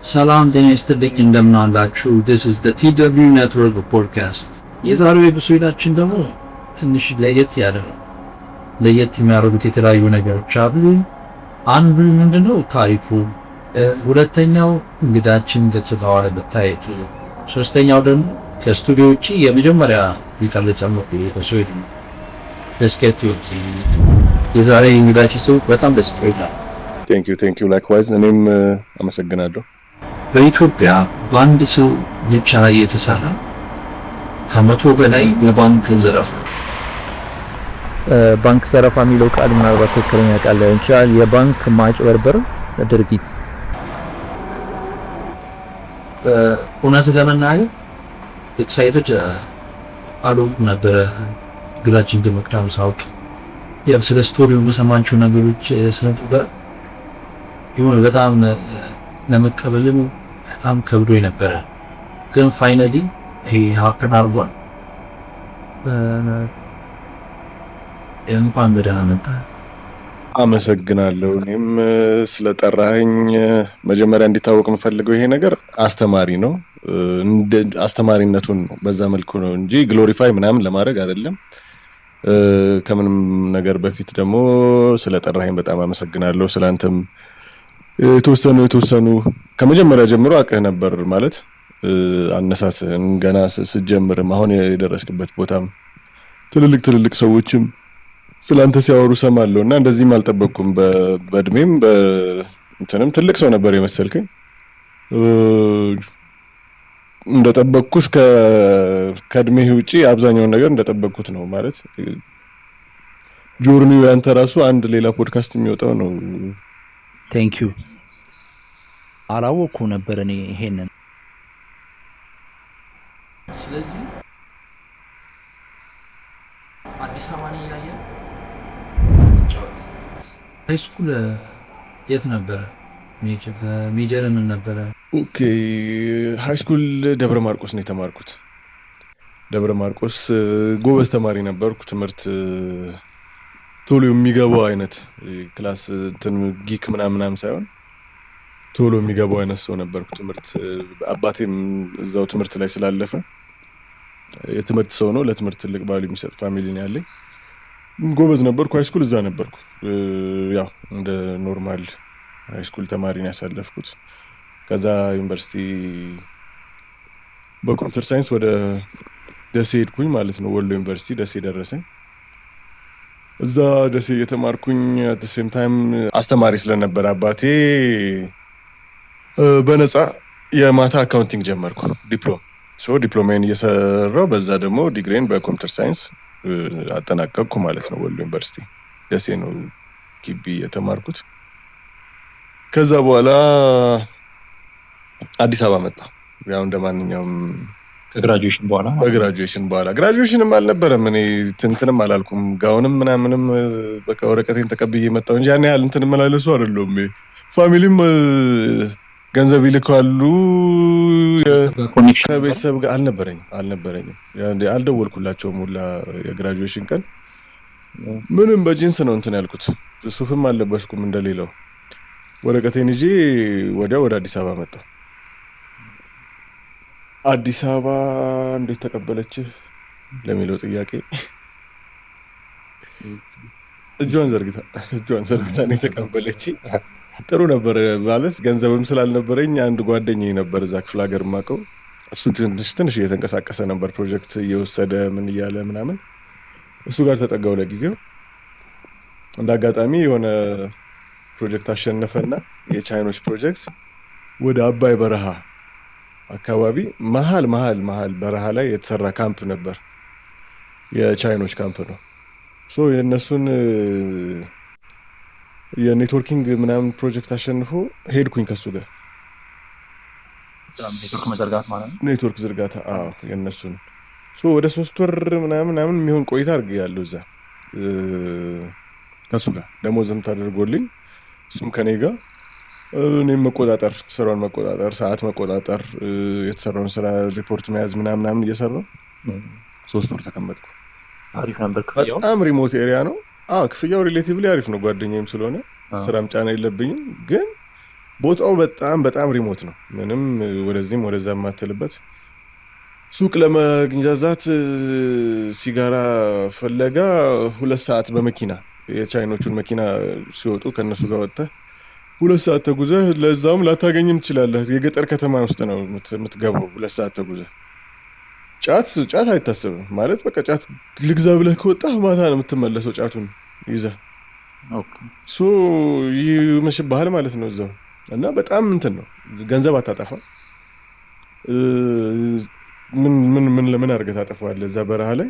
ሰላም ጤና ይስጥልኝ እንደምን አላችሁ? This is the TW Network podcast። የዛሬው ኤፒሶዳችን ደግሞ ትንሽ ለየት ያለ ነው። ለየት የሚያደርጉት የተለያዩ ነገሮች አሉ። አንዱ ምንድነው ታሪኩ፣ ሁለተኛው እንግዳችን ገጽታው አለመታየቱ፣ ሶስተኛው ደግሞ ከስቱዲዮ ውጪ የመጀመሪያ ሊቀርጸው ኤፒሶድ ነው። ለስኬቲዮቲ የዛሬ እንግዳችን ሰው በጣም ደስ ይላል። ቴንክ ዩ ላይክዋይዝ። እኔም አመሰግናለሁ። በኢትዮጵያ በአንድ ሰው ብቻ የተሰራ ከመቶ በላይ የባንክ ዘረፋ። ባንክ ዘረፋ የሚለው ቃል ምናልባት ትክክለኛ ቃል ላይሆን ይችላል። የባንክ ማጭበርበር ድርጊት። እውነት ለመናገር ኤክሳይትድ አልሆንኩም ነበረ ግላችን እንደመቅዳም ሳውቅ ያው ስለ ስቶሪው የምሰማቸው ነገሮች ስለነበር ይሁን በጣም ለመቀበልም በጣም ከብዶኝ ነበረ። ግን ፋይናሊ ይሄ ሀፕን አድርጓል። እንኳን በደህና መጣህ። አመሰግናለሁ። እኔም ስለጠራኸኝ መጀመሪያ እንዲታወቅ የምፈልገው ይሄ ነገር አስተማሪ ነው። አስተማሪነቱን ነው በዛ መልኩ ነው እንጂ ግሎሪፋይ ምናምን ለማድረግ አይደለም። ከምንም ነገር በፊት ደግሞ ስለጠራኸኝ በጣም አመሰግናለሁ። ስላንተም የተወሰኑ ከመጀመሪያ ጀምሮ አውቅህ ነበር ማለት አነሳስ ገና ስትጀምርም አሁን የደረስክበት ቦታም ትልልቅ ሰዎችም ስላንተ ሲያወሩ ሰማለሁና እንደዚህም አልጠበቅኩም። በእድሜም በእንትንም ትልቅ ሰው ነበር የመሰልከኝ። እንደጠበቅኩት ከእድሜህ ውጪ አብዛኛውን ነገር እንደጠበቅኩት ነው ማለት ጆርኒው ያንተ ራሱ አንድ ሌላ ፖድካስት የሚወጣው ነው። ቴንክ ዩ። አላወኩም ነበር እኔ ይሄንን። ስለዚህ አዲስ አበባ ነው ያየው። ሃይ ስኩል የት ነበረ? ሜጀር ምን ነበረ? ኦኬ ሃይ ስኩል ደብረ ማርቆስ ነው የተማርኩት። ደብረ ማርቆስ ጎበዝ ተማሪ ነበርኩ። ትምህርት ቶሎ የሚገባው አይነት ክላስ እንትን ጊክ ምናምን ሳይሆን ቶሎ የሚገባው አይነት ሰው ነበርኩ። ትምህርት አባቴም እዛው ትምህርት ላይ ስላለፈ የትምህርት ሰው ነው። ለትምህርት ትልቅ ቫልዩ የሚሰጥ ፋሚሊ ነው ያለኝ። ጎበዝ ነበርኩ። ሃይ ስኩል እዛ ነበርኩ። ያው እንደ ኖርማል ሃይ ስኩል ተማሪ ነው ያሳለፍኩት። ከዛ ዩኒቨርሲቲ በኮምፒውተር ሳይንስ ወደ ደሴ ሄድኩኝ ማለት ነው። ወሎ ዩኒቨርሲቲ ደሴ ደረሰኝ። እዛ ደሴ የተማርኩኝ at the same time አስተማሪ ስለነበር አባቴ በነፃ የማታ አካውንቲንግ ጀመርኩ ዲፕሎማዬን እየሰራሁ በዛ ደግሞ ዲግሪን በኮምፒውተር ሳይንስ አጠናቀቅኩ ማለት ነው። ወሎ ዩኒቨርሲቲ ደሴ ነው ግቢ የተማርኩት። ከዛ በኋላ አዲስ አበባ መጣ። ያው እንደማንኛውም ከግራጁዌሽን በኋላ ግራጁዌሽንም አልነበረም። እኔ እንትንም አላልኩም ጋውንም ምናምንም በቃ ወረቀቴን ተቀብዬ መጣሁ እንጂ ያን ያህል እንትን መላለሱ አይደለም። ፋሚሊም ገንዘብ ይልካሉ። ከቤተሰብ ጋር አልነበረኝም። አልደወልኩላቸውም ሁላ የግራጁዌሽን ቀን ምንም በጂንስ ነው እንትን ያልኩት። ሱፍም አልለበስኩም እንደሌላው። ወረቀቴን ይዤ ወዲያው ወደ አዲስ አበባ መጣሁ። አዲስ አበባ እንዴት ተቀበለችህ ለሚለው ጥያቄ እጇን ዘርግታ ነው የተቀበለችኝ። ጥሩ ነበር ማለት ገንዘብም ስላልነበረኝ አንድ ጓደኛዬ ነበር እዛ ክፍለ ሀገር ማቀው። እሱ ትንሽ እየተንቀሳቀሰ ነበር ፕሮጀክት እየወሰደ ምን እያለ ምናምን። እሱ ጋር ተጠጋው ለጊዜው። እንዳጋጣሚ የሆነ ፕሮጀክት አሸነፈና የቻይኖች ፕሮጀክት ወደ አባይ በረሃ አካባቢ መሃል በረሃ ላይ የተሰራ ካምፕ ነበር። የቻይኖች ካምፕ ነው። የእነሱን የኔትወርኪንግ ምናምን ፕሮጀክት አሸንፎ ሄድኩኝ ከሱ ጋር። ኔትወርክ መዘርጋት ማለት ነው። ኔትወርክ ዝርጋታ የእነሱን ወደ 3 ወር ምናምን የሚሆን ቆይታ አድርጌያለሁ እዛ ከሱ ጋር። ደሞዝም ተደርጎልኝ እሱም ከኔ ጋር እኔም ስራውን መቆጣጠር፣ ሰዓት መቆጣጠር፣ የተሰራውን ስራ ሪፖርት መያዝ ምናምን እየሰራሁ 3 ወር ተቀመጥኩ። አሪፍ ነበር ክፍያው። በጣም ሪሞት ኤሪያ ነው። ክፍያው ሪሌቲቭሊ አሪፍ ነው። ጓደኛዬም ስለሆነ ስራም ጫና የለብኝም። ግን ቦታው በጣም ሪሞት ነው። ምንም ወደዚህም ወደዛ የማትልበት ሱቅ ለመግዛት ሲጋራ ፈለጋ 2 ሰዓት በመኪና የቻይኖቹን መኪና ሲወጡ ከነሱ ጋር ወጥተህ 2 ሰዓት ተጉዘህ ለዛውም ላታገኝም ትችላለህ። የገጠር ከተማ ውስጥ ነው የምትገባው። 2 ሰዓት ተጉዘህ ጫት አይታሰብም ማለት በቃ ጫት ልግዛ ብለህ ከወጣህ ማታ ነው የምትመለሰው ጫቱን ይዘህ። ሶ ይመሽብሃል ማለት ነው እዛው እና በጣም እንትን ነው ገንዘብ አታጠፋ። ምን አድርገህ ታጠፋዋለህ እዛ በረሃ ላይ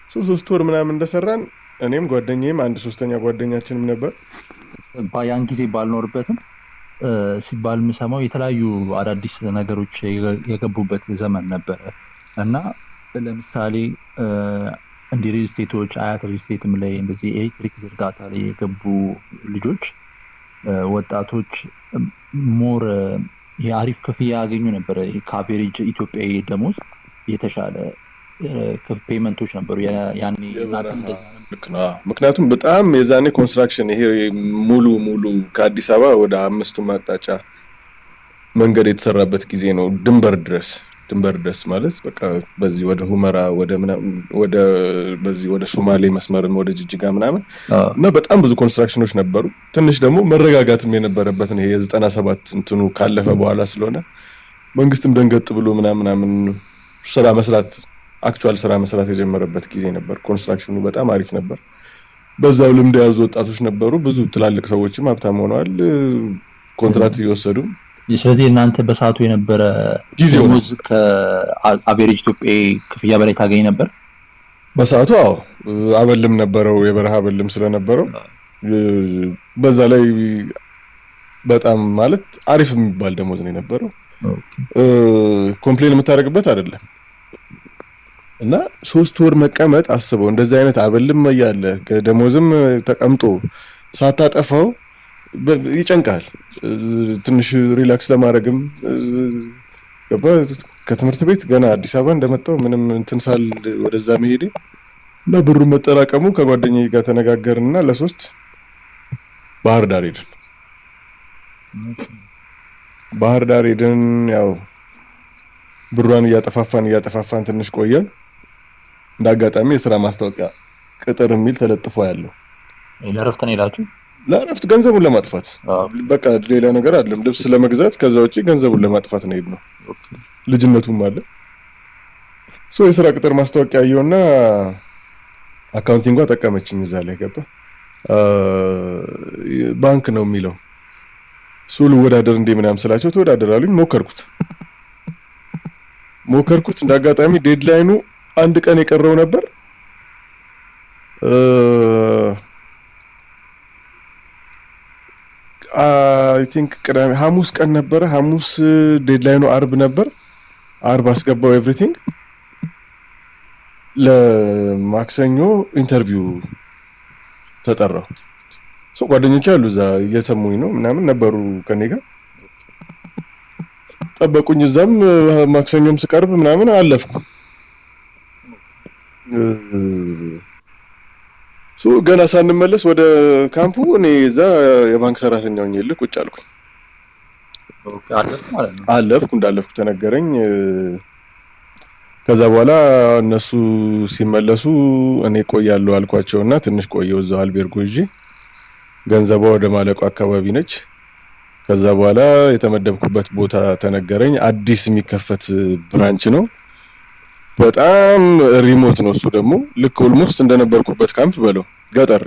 3 ወር ምናምን እንደሰራን እኔም ጓደኛዬም አንድ ሶስተኛ ጓደኛችንም ነበር። ያን ጊዜ ባልኖርበትም ሲባል የምሰማው የተለያዩ አዳዲስ ነገሮች የገቡበት ዘመን ነበረ እና ለምሳሌ እንደ ሪል ስቴቶች አያት ሪል ስቴትም ላይ እንደዚህ ኤሌክትሪክ ዝርጋታ ላይ የገቡ ልጆች ወጣቶች ሞር የአሪፍ ክፍያ ያገኙ ነበር። ከአቬሬጅ ኢትዮጵያዊ ደሞዝ የተሻለ ፔመንቶች ነበሩ ያኔ። ምክንያቱም በጣም የዛኔ ኮንስትራክሽን ይሄ ሙሉ ከአዲስ አበባ ወደ 5ቱም አቅጣጫ መንገድ የተሰራበት ጊዜ ነው። ድንበር ድረስ ማለት በቃ በዚህ ወደ ሁመራ ወደ በዚህ ወደ ሶማሌ መስመርም ወደ ጅጅጋ ምናምን እና በጣም ብዙ ኮንስትራክሽኖች ነበሩ። ትንሽ ደግሞ መረጋጋትም የነበረበት ነው። ይሄ የ97 እንትኑ ካለፈ በኋላ ስለሆነ መንግስትም ደንገጥ ብሎ ምናምን ስራ መስራት አክቹዋል ስራ መስራት የጀመረበት ጊዜ ነበር። ኮንስትራክሽኑ በጣም አሪፍ ነበር። በዛው ልምድ የያዙ ወጣቶች ነበሩ። ብዙ ትላልቅ ሰዎችም ሀብታም ሆነዋል ኮንትራክት እየወሰዱ። ስለዚህ እናንተ በሰዓቱ የነበረ ደሞዝ ከአቬሬጅ ኢትዮጵያ ክፍያ በላይ ታገኝ ነበር በሰዓቱ? አዎ አበልም ነበረው፣ የበረሃ አበልም ስለነበረው በዛ ላይ በጣም ማለት አሪፍ የሚባል ደሞዝ ነው የነበረው። ኮምፕሌን የምታደርግበት አይደለም። እና 3 ወር መቀመጥ አስበው፣ እንደዚህ አይነት አበልም እያለ ደሞዝም ተቀምጦ ሳታጠፋው ይጨንቃል። ትንሽ ሪላክስ ለማድረግም ከትምህርት ቤት ገና አዲስ አበባ እንደመጣው ምንም እንትን ሳል ወደዛ መሄዴ እና ብሩ መጠራቀሙ ከጓደኛዬ ጋር ተነጋገርንና ለ3 ባህር ዳር ሄድን። ባህር ዳር ሄድን። ያው ብሯን እያጠፋፋን ትንሽ ቆየን። እንዳጋጣሚ የሥራ ማስታወቂያ ቅጥር የሚል ተለጥፎ ያለው። ለረፍት ነው ሄዳችሁ? ለረፍት ገንዘቡን ለማጥፋት በቃ ሌላ ነገር አይደለም። ልብስ ለመግዛት ከዛ ውጪ ገንዘቡን ለማጥፋት ነው የሄድነው። ልጅነቱም አለ። የሥራ ቅጥር ማስታወቂያ አየውና አካውንቲንጓ ጠቀመችኝ። እዛ ላይ ገባ። ባንክ ነው የሚለው። ልወዳደር እንዴ ምናምን ስላቸው ተወዳደራሉኝ። ሞከርኩት። እንዳጋጣሚ ዴድላይኑ 1 ቀን የቀረው ነበር። አይ ቲንክ ቅዳሜ ሐሙስ ቀን ነበረ። ሐሙስ ዴድላይኑ አርብ ነበር። አርብ አስገባው ኤቭሪቲንግ። ለማክሰኞ ኢንተርቪው ተጠራው። ጓደኞቼ አሉ እዛ እየሰሙኝ ነው ምናምን ነበሩ ከኔ ጋር ጠበቁኝ። እዛም ማክሰኞም ስቀርብ ምናምን አለፍኩ። ገና ሳንመለስ ወደ ካምፑ እኔ እዛ የባንክ ሰራተኛ ሆኜ ቁጭ አልኩኝ። አለፍኩ እንዳለፍኩ ተነገረኝ። ከዛ በኋላ እነሱ ሲመለሱ እኔ ቆያለሁ አልኳቸውና ትንሽ ቆየው እዛው አልቤርጎ ይዤ። ገንዘቧ ወደ ማለቁ አካባቢ ነች። ከዛ በኋላ የተመደብኩበት ቦታ ተነገረኝ። አዲስ የሚከፈት ብራንች ነው። በጣም ሪሞት ነው እሱ ደግሞ ልክ ኦልሞስት እንደነበርኩበት ካምፕ በለው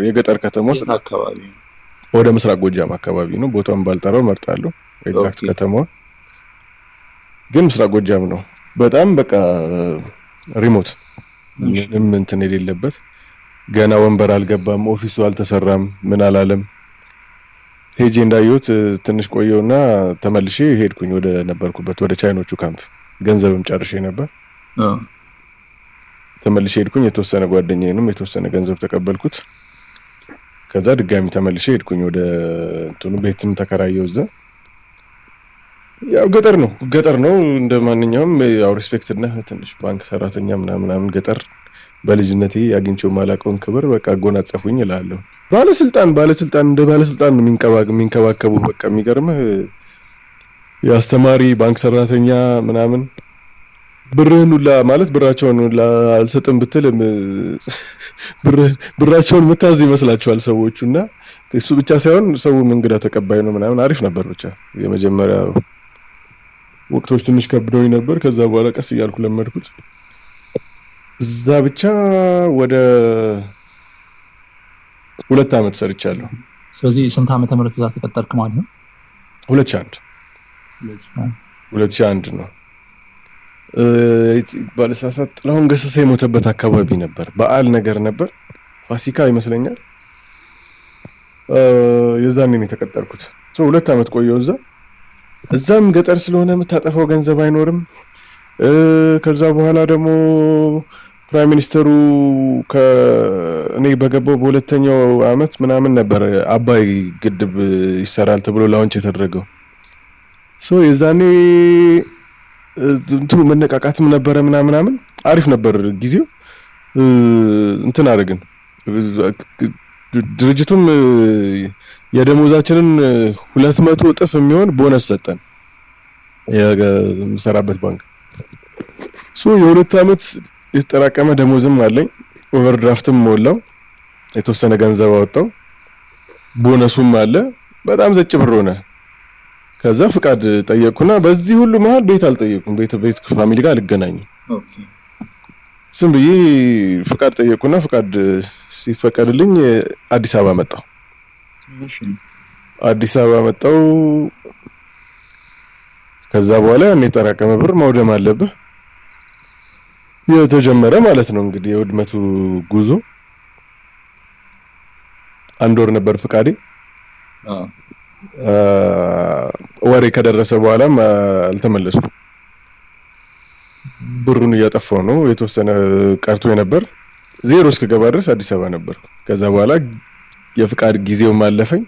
የገጠር ከተማ ውስጥ አካባቢ ወደ ምስራቅ ጎጃም አካባቢ ነው። ቦታውን ባልጠራው መርጣለሁ። ኤግዛክት ከተማዋ ግን ምስራቅ ጎጃም ነው። በጣም በቃ ሪሞት ምንም እንትን የሌለበት። ገና ወንበር አልገባም፣ ኦፊሱ አልተሰራም፣ ምን አላለም። ሄጄ እንዳየሁት ትንሽ ቆየውና ተመልሼ ሄድኩኝ ወደ ነበርኩበት ወደ ቻይኖቹ ካምፕ። ገንዘብም ጨርሼ ነበር። ተመልሼ ሄድኩኝ። የተወሰነ ጓደኛዬንም የተወሰነ ገንዘብ ተቀበልኩት። ከዛ ድጋሚ ተመልሼ ሄድኩኝ ወደ እንትኑ ቤትም ተከራየው እዛ። ያው ገጠር ነው እንደማንኛውም ያው ሪስፔክትድ ነህ። ትንሽ ባንክ ሰራተኛ ምናምን ገጠር በልጅነቴ አግኝቼው ማላቀውን ክብር በቃ አጎናጸፉኝ እላለሁ። ባለስልጣን እንደ ባለስልጣን ነው የሚንከባከቡ። በቃ የሚገርምህ የአስተማሪ ባንክ ሰራተኛ ምናምን ብርህን ሁላ ማለት ብራቸውን ሁላ አልሰጥም ብትል ብራቸውን ምታዝ ይመስላቸዋል ሰዎቹና እሱ ብቻ ሳይሆን ሰው እንግዳ ተቀባይ ነው ምናምን አሪፍ ነበር። ብቻ የመጀመሪያ ወቅቶች ትንሽ ከብደውኝ ነበር። ከዛ በኋላ ቀስ እያልኩ ለመድኩት። እዛ ብቻ ወደ 2 አመት ሰርቻለሁ። ስለዚህ ስንት ዓመተ ምህረት እዛ ተቀጠርክ ማለት ነው? 2001 ነው። ባለሳሳት ጥላሁን ገሰሰ የሞተበት አካባቢ ነበር። በዓል ነገር ነበር፣ ፋሲካ ይመስለኛል። የዛኔ ነው የተቀጠርኩት። 2 አመት ቆየሁ እዛ። እዛም ገጠር ስለሆነ የምታጠፋው ገንዘብ አይኖርም። ከዛ በኋላ ደግሞ ፕራይም ሚኒስተሩ ከእኔ በገባው በሁለተኛው አመት ምናምን ነበር አባይ ግድብ ይሰራል ተብሎ ላውንች የተደረገው። የዛኔ እንትኑ መነቃቃትም ነበረ ምናምን አሪፍ ነበር ጊዜው። እንትን አደረግን። ድርጅቱም የደሞዛችንን 200 እጥፍ የሚሆን ቦነስ ሰጠን። የምሰራበት ባንክ የ2 አመት የተጠራቀመ ደሞዝም አለኝ። ኦቨርድራፍትም ሞላው፣ የተወሰነ ገንዘብ አወጣው፣ ቦነሱም አለ። በጣም ዘጭ ብር ሆነ። ከዛ ፍቃድ ጠየቅኩና በዚህ ሁሉ መሃል ቤት አልጠየቅኩም። ቤት ፋሚሊ ጋር አልገናኝም። ስም ብዬ ፍቃድ ጠየቅኩና ፍቃድ ሲፈቀድልኝ አዲስ አበባ መጣሁ። ከዛ በኋላ የተጠራቀመ ብር ማውደም አለብህ የተጀመረ ማለት ነው። እንግዲህ የውድመቱ ጉዞ 1 ወር ነበር ፍቃዴ። ወሬ ከደረሰ በኋላም አልተመለስኩም። ብሩን እያጠፋው ነው። የተወሰነ ቀርቶ ነበር። 0 እስከገባ ድረስ አዲስ አበባ ነበር። ከዛ በኋላ የፍቃድ ጊዜው ማለፈኝ።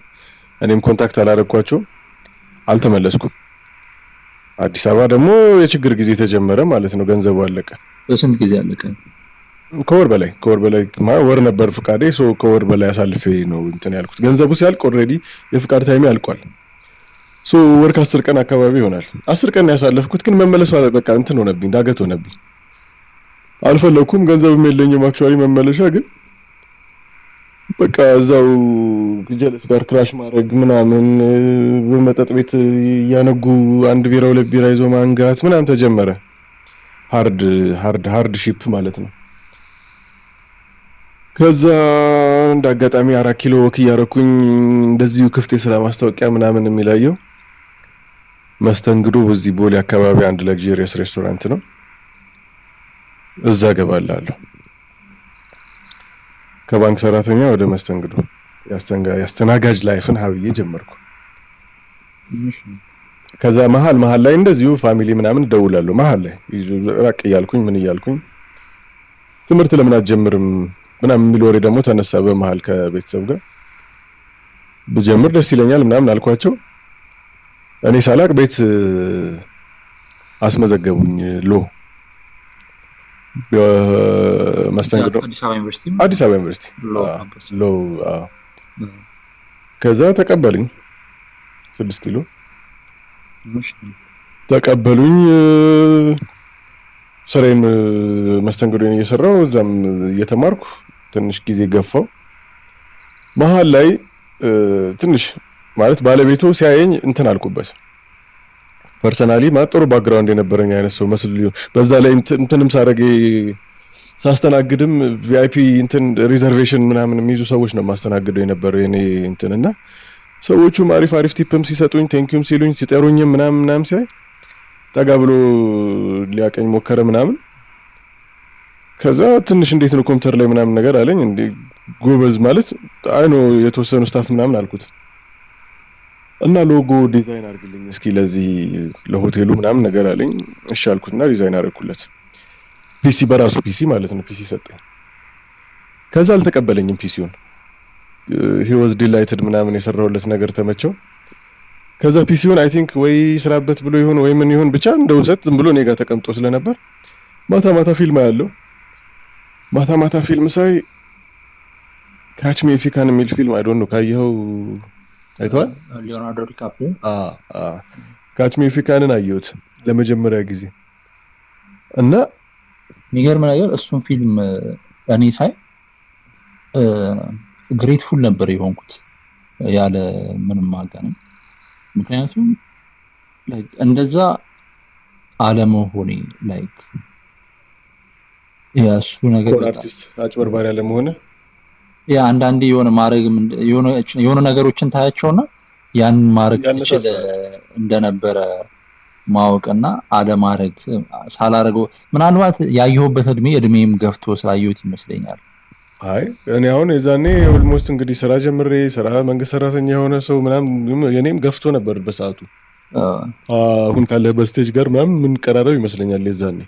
እኔም ኮንታክት አላረኳቸው፣ አልተመለስኩም። አዲስ አበባ ደግሞ የችግር ጊዜ ተጀመረ ማለት ነው። ገንዘቡ አለቀ። በስንት ጊዜ አለቀ? ከወር በላይ ወር ነበር ፍቃዴ። ከወር በላይ አሳልፌ ነው እንትን ያልኩት። ገንዘቡ ሲያልቅ ኦልሬዲ የፍቃድ ታይሜ አልቋል። ወር ከ10 ቀን አካባቢ ይሆናል። 10 ቀን ያሳለፍኩት፣ ግን መመለሱ በቃ እንትን ሆነብኝ፣ ዳገት ሆነብኝ። አልፈለኩም። ገንዘብም የለኝም አክቹአሊ መመለሻ። ግን በቃ እዛው ጀለስ ጋር ክራሽ ማድረግ ምናምን፣ በመጠጥ ቤት እያነጉ 1 ቢራ 2 ቢራ ይዞ ማንጋት ምናምን ተጀመረ። ሃርድ ሺፕ ማለት ነው። ከዛ እንደ አጋጣሚ 4 ኪሎ ወክ እያረኩኝ እንደዚሁ ክፍት የስራ ማስታወቂያ ምናምን የሚላየው መስተንግዶ እዚህ ቦሌ አካባቢ አንድ ለግዠሪየስ ሬስቶራንት ነው። እዛ ገባላለሁ። ከባንክ ሰራተኛ ወደ መስተንግዶ ያስተናጋጅ ላይፍን ሀብዬ ጀመርኩ። ከዛ መሀል ላይ እንደዚሁ ፋሚሊ ምናምን ደውላለሁ። መሀል ላይ ራቅ እያልኩኝ ምን እያልኩኝ ትምህርት ለምን አትጀምርም ምናምን የሚል ወሬ ደግሞ ተነሳ በመሀል ከቤተሰብ ጋር። ብጀምር ደስ ይለኛል ምናምን አልኳቸው። እኔ ሳላቅ ቤት አስመዘገቡኝ። መስተንግዶ አዲስ አበባ ዩኒቨርሲቲ ሎ። ከዛ ተቀበሉኝ 6 ኪሎ ተቀበሉኝ። ስራዬን መስተንግዶን እየሰራሁ እዛም እየተማርኩ ትንሽ ጊዜ ገፋው። መሀል ላይ ትንሽ ማለት ባለቤቱ ሲያየኝ እንትን አልኩበት። ፐርሰናሊ ጥሩ ባክግራውንድ የነበረኝ አይነት ሰው መስል በዛ ላይ እንትንም ሳስተናግድም ቪአይፒ እንትን ሪዘርቬሽን ምናምን የሚይዙ ሰዎች ነው ማስተናግደው የነበረው የኔ እንትንና ሰዎቹም አሪፍ ቲፕም ሲሰጡኝ ቴንኪዩም ሲሉኝ ሲጠሩኝም ምናምን ሲያይ ጠጋ ብሎ ሊያቀኝ ሞከረ ምናምን። ከዛ ትንሽ እንዴት ነው ኮምፒውተር ላይ ምናምን ነገር አለኝ። እንዴ ጎበዝ ማለት አይኖ የተወሰኑ ስታፍ ምናምን አልኩት እና ሎጎ ዲዛይን አድርግልኝ እስኪ ለዚህ ለሆቴሉ ምናምን ነገር አለኝ። እሺ አልኩትና ዲዛይን አደረኩለት። ፒሲ በራሱ ፒሲ ማለት ነው ፒሲ ሰጠኝ። ከዛ አልተቀበለኝም ፒሲውን። he was delighted ምናምን የሰራሁለት ነገር ተመቸው። ከዛ ፒሲውን አይ ቲንክ ወይ ስራበት ብሎ ይሁን ወይ ምን ይሁን ብቻ እንደውሰት ዝም ብሎ እኔ ጋር ተቀምጦ ስለነበር ማታ ፊልም አያለው። ማታ ፊልም ሳይ ካች ሚ ኢፍ ዩ ካን የሚል ፊልም አይ ዶንት ኖ ካየኸው አይተዋል? ሊዮናርዶ ዲካፕሪዮ ካች ሚ ኢፍ ዩ ካንን አየሁት ለመጀመሪያ ጊዜ እና የሚገርም ነገር እሱን ፊልም እኔ ሳይ ግሬትፉል ነበር የሆንኩት ያለ ምንም ማጋነን። ምክንያቱም ላይክ እንደዛ አለመሆኔ ላይክ ያሱ ነገር አርቲስት አጭበርባሪ አለመሆነ ያ አንዳንዴ የሆነ ማድረግ የሆነ ነገሮችን ታያቸውና ያን ማድረግ እንደነበረ ማወቅና አለማድረግ ሳላረገው ምናልባት ያየሁበት እድሜም ገፍቶ ስላየሁት ይመስለኛል። አይ እኔ አሁን የዛኔ ኦልሞስት እንግዲህ ስራ ጀምሬ ስራ መንግስት ሰራተኛ የሆነ ሰው ምናምን የኔም ገፍቶ ነበር በሰዓቱ። አሁን ካለበት ስቴጅ ጋር ምናምን ምን ቀራረብ ይመስለኛል የዛኔ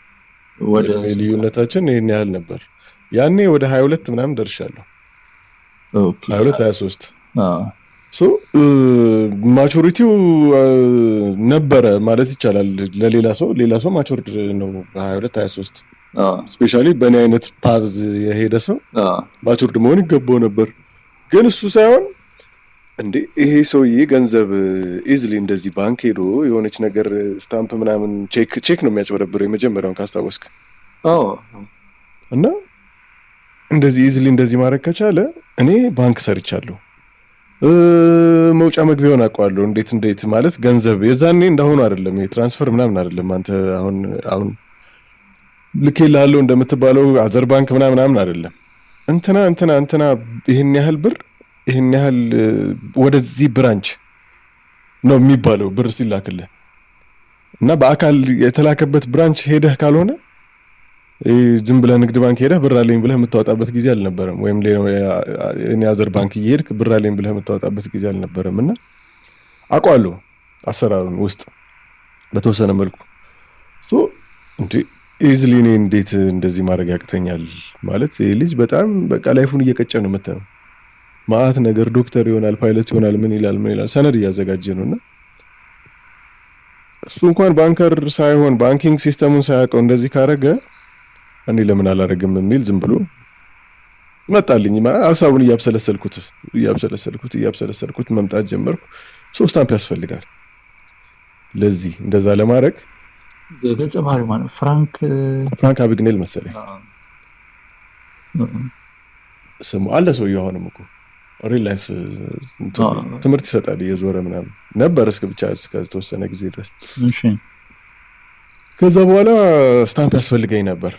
ወደ ልዩነታችን ይሄን ያህል ነበር። ያኔ ወደ 22 ምናምን ደርሻለሁ። ኦኬ 22 23 ሶ ማቹሪቲው ነበረ ማለት ይቻላል። ሌላ ሰው ማቹርድ ነው በ22 23 ስፔሻሊ በእኔ አይነት ፓዝ የሄደ ሰው ማቹርድ መሆን ይገባው ነበር። ግን እሱ ሳይሆን እንዴ ይሄ ሰውዬ ገንዘብ ኢዝሊ እንደዚህ ባንክ ሄዶ የሆነች ነገር ስታምፕ ምናምን ቼክ ነው የሚያጭበረብረው የመጀመሪያውን ካስታወስክ እና እንደዚህ ኢዝሊ እንደዚህ ማድረግ ከቻለ እኔ ባንክ ሰርቻለሁ መውጫ መግቢያውን አውቀዋለሁ። እንዴት ማለት ገንዘብ የዛኔ እንዳሁኑ አይደለም የትራንስፈር ምናምን አይደለም። አንተ አሁን ልኬልሃለሁ እንደምትባለው አዘር ባንክ ምናምን አይደለም። እንትና ይሄን ያህል ብር ይሄን ያህል ወደዚህ ብራንች ነው የሚባለው ብር ሲላክልህ እና በአካል የተላከበት ብራንች ሄደህ ካልሆነ ዝም ብለህ ንግድ ባንክ ሄደህ ብር አለኝ ብለህ የምታወጣበት ጊዜ አልነበረም። ወይም እኔ አዘር ባንክ እየሄድክ ብር አለኝ ብለህ የምታወጣበት ጊዜ አልነበረም። እና አውቀዋለሁ አሰራሩን ውስጥ በተወሰነ መልኩ እንዴ ኢዝሊ እኔ እንዴት እንደዚህ ማድረግ ያቅተኛል ማለት ይህ ልጅ በጣም በቃ ላይፉን እየቀጨ ነው የምታየው። ማአት ነገር ዶክተር ይሆናል ፓይለት ይሆናል ምን ይላል ሰነድ እያዘጋጀ ነውና እሱ እንኳን ባንከር ሳይሆን ባንኪንግ ሲስተሙን ሳያውቀው እንደዚህ ካረገ እኔ ለምን አላረግም የሚል ዝም ብሎ መጣልኝ። ሀሳቡን እያብሰለሰልኩት መምጣት ጀመርኩ። 3 ስታምፕ ያስፈልጋል ለዚህ እንደዛ ለማድረግ ገጸ ባህሪ ማለት ፍራንክ አቢግኔል መሰለኝ ስሙ አለ። ሰውዬው አሁንም እኮ ሪል ላይፍ ትምህርት ይሰጣል የዞረ ምናምን ነበር እስከ ተወሰነ ጊዜ ድረስ። እሺ ከዛ በኋላ ስታምፕ ያስፈልገኝ ነበር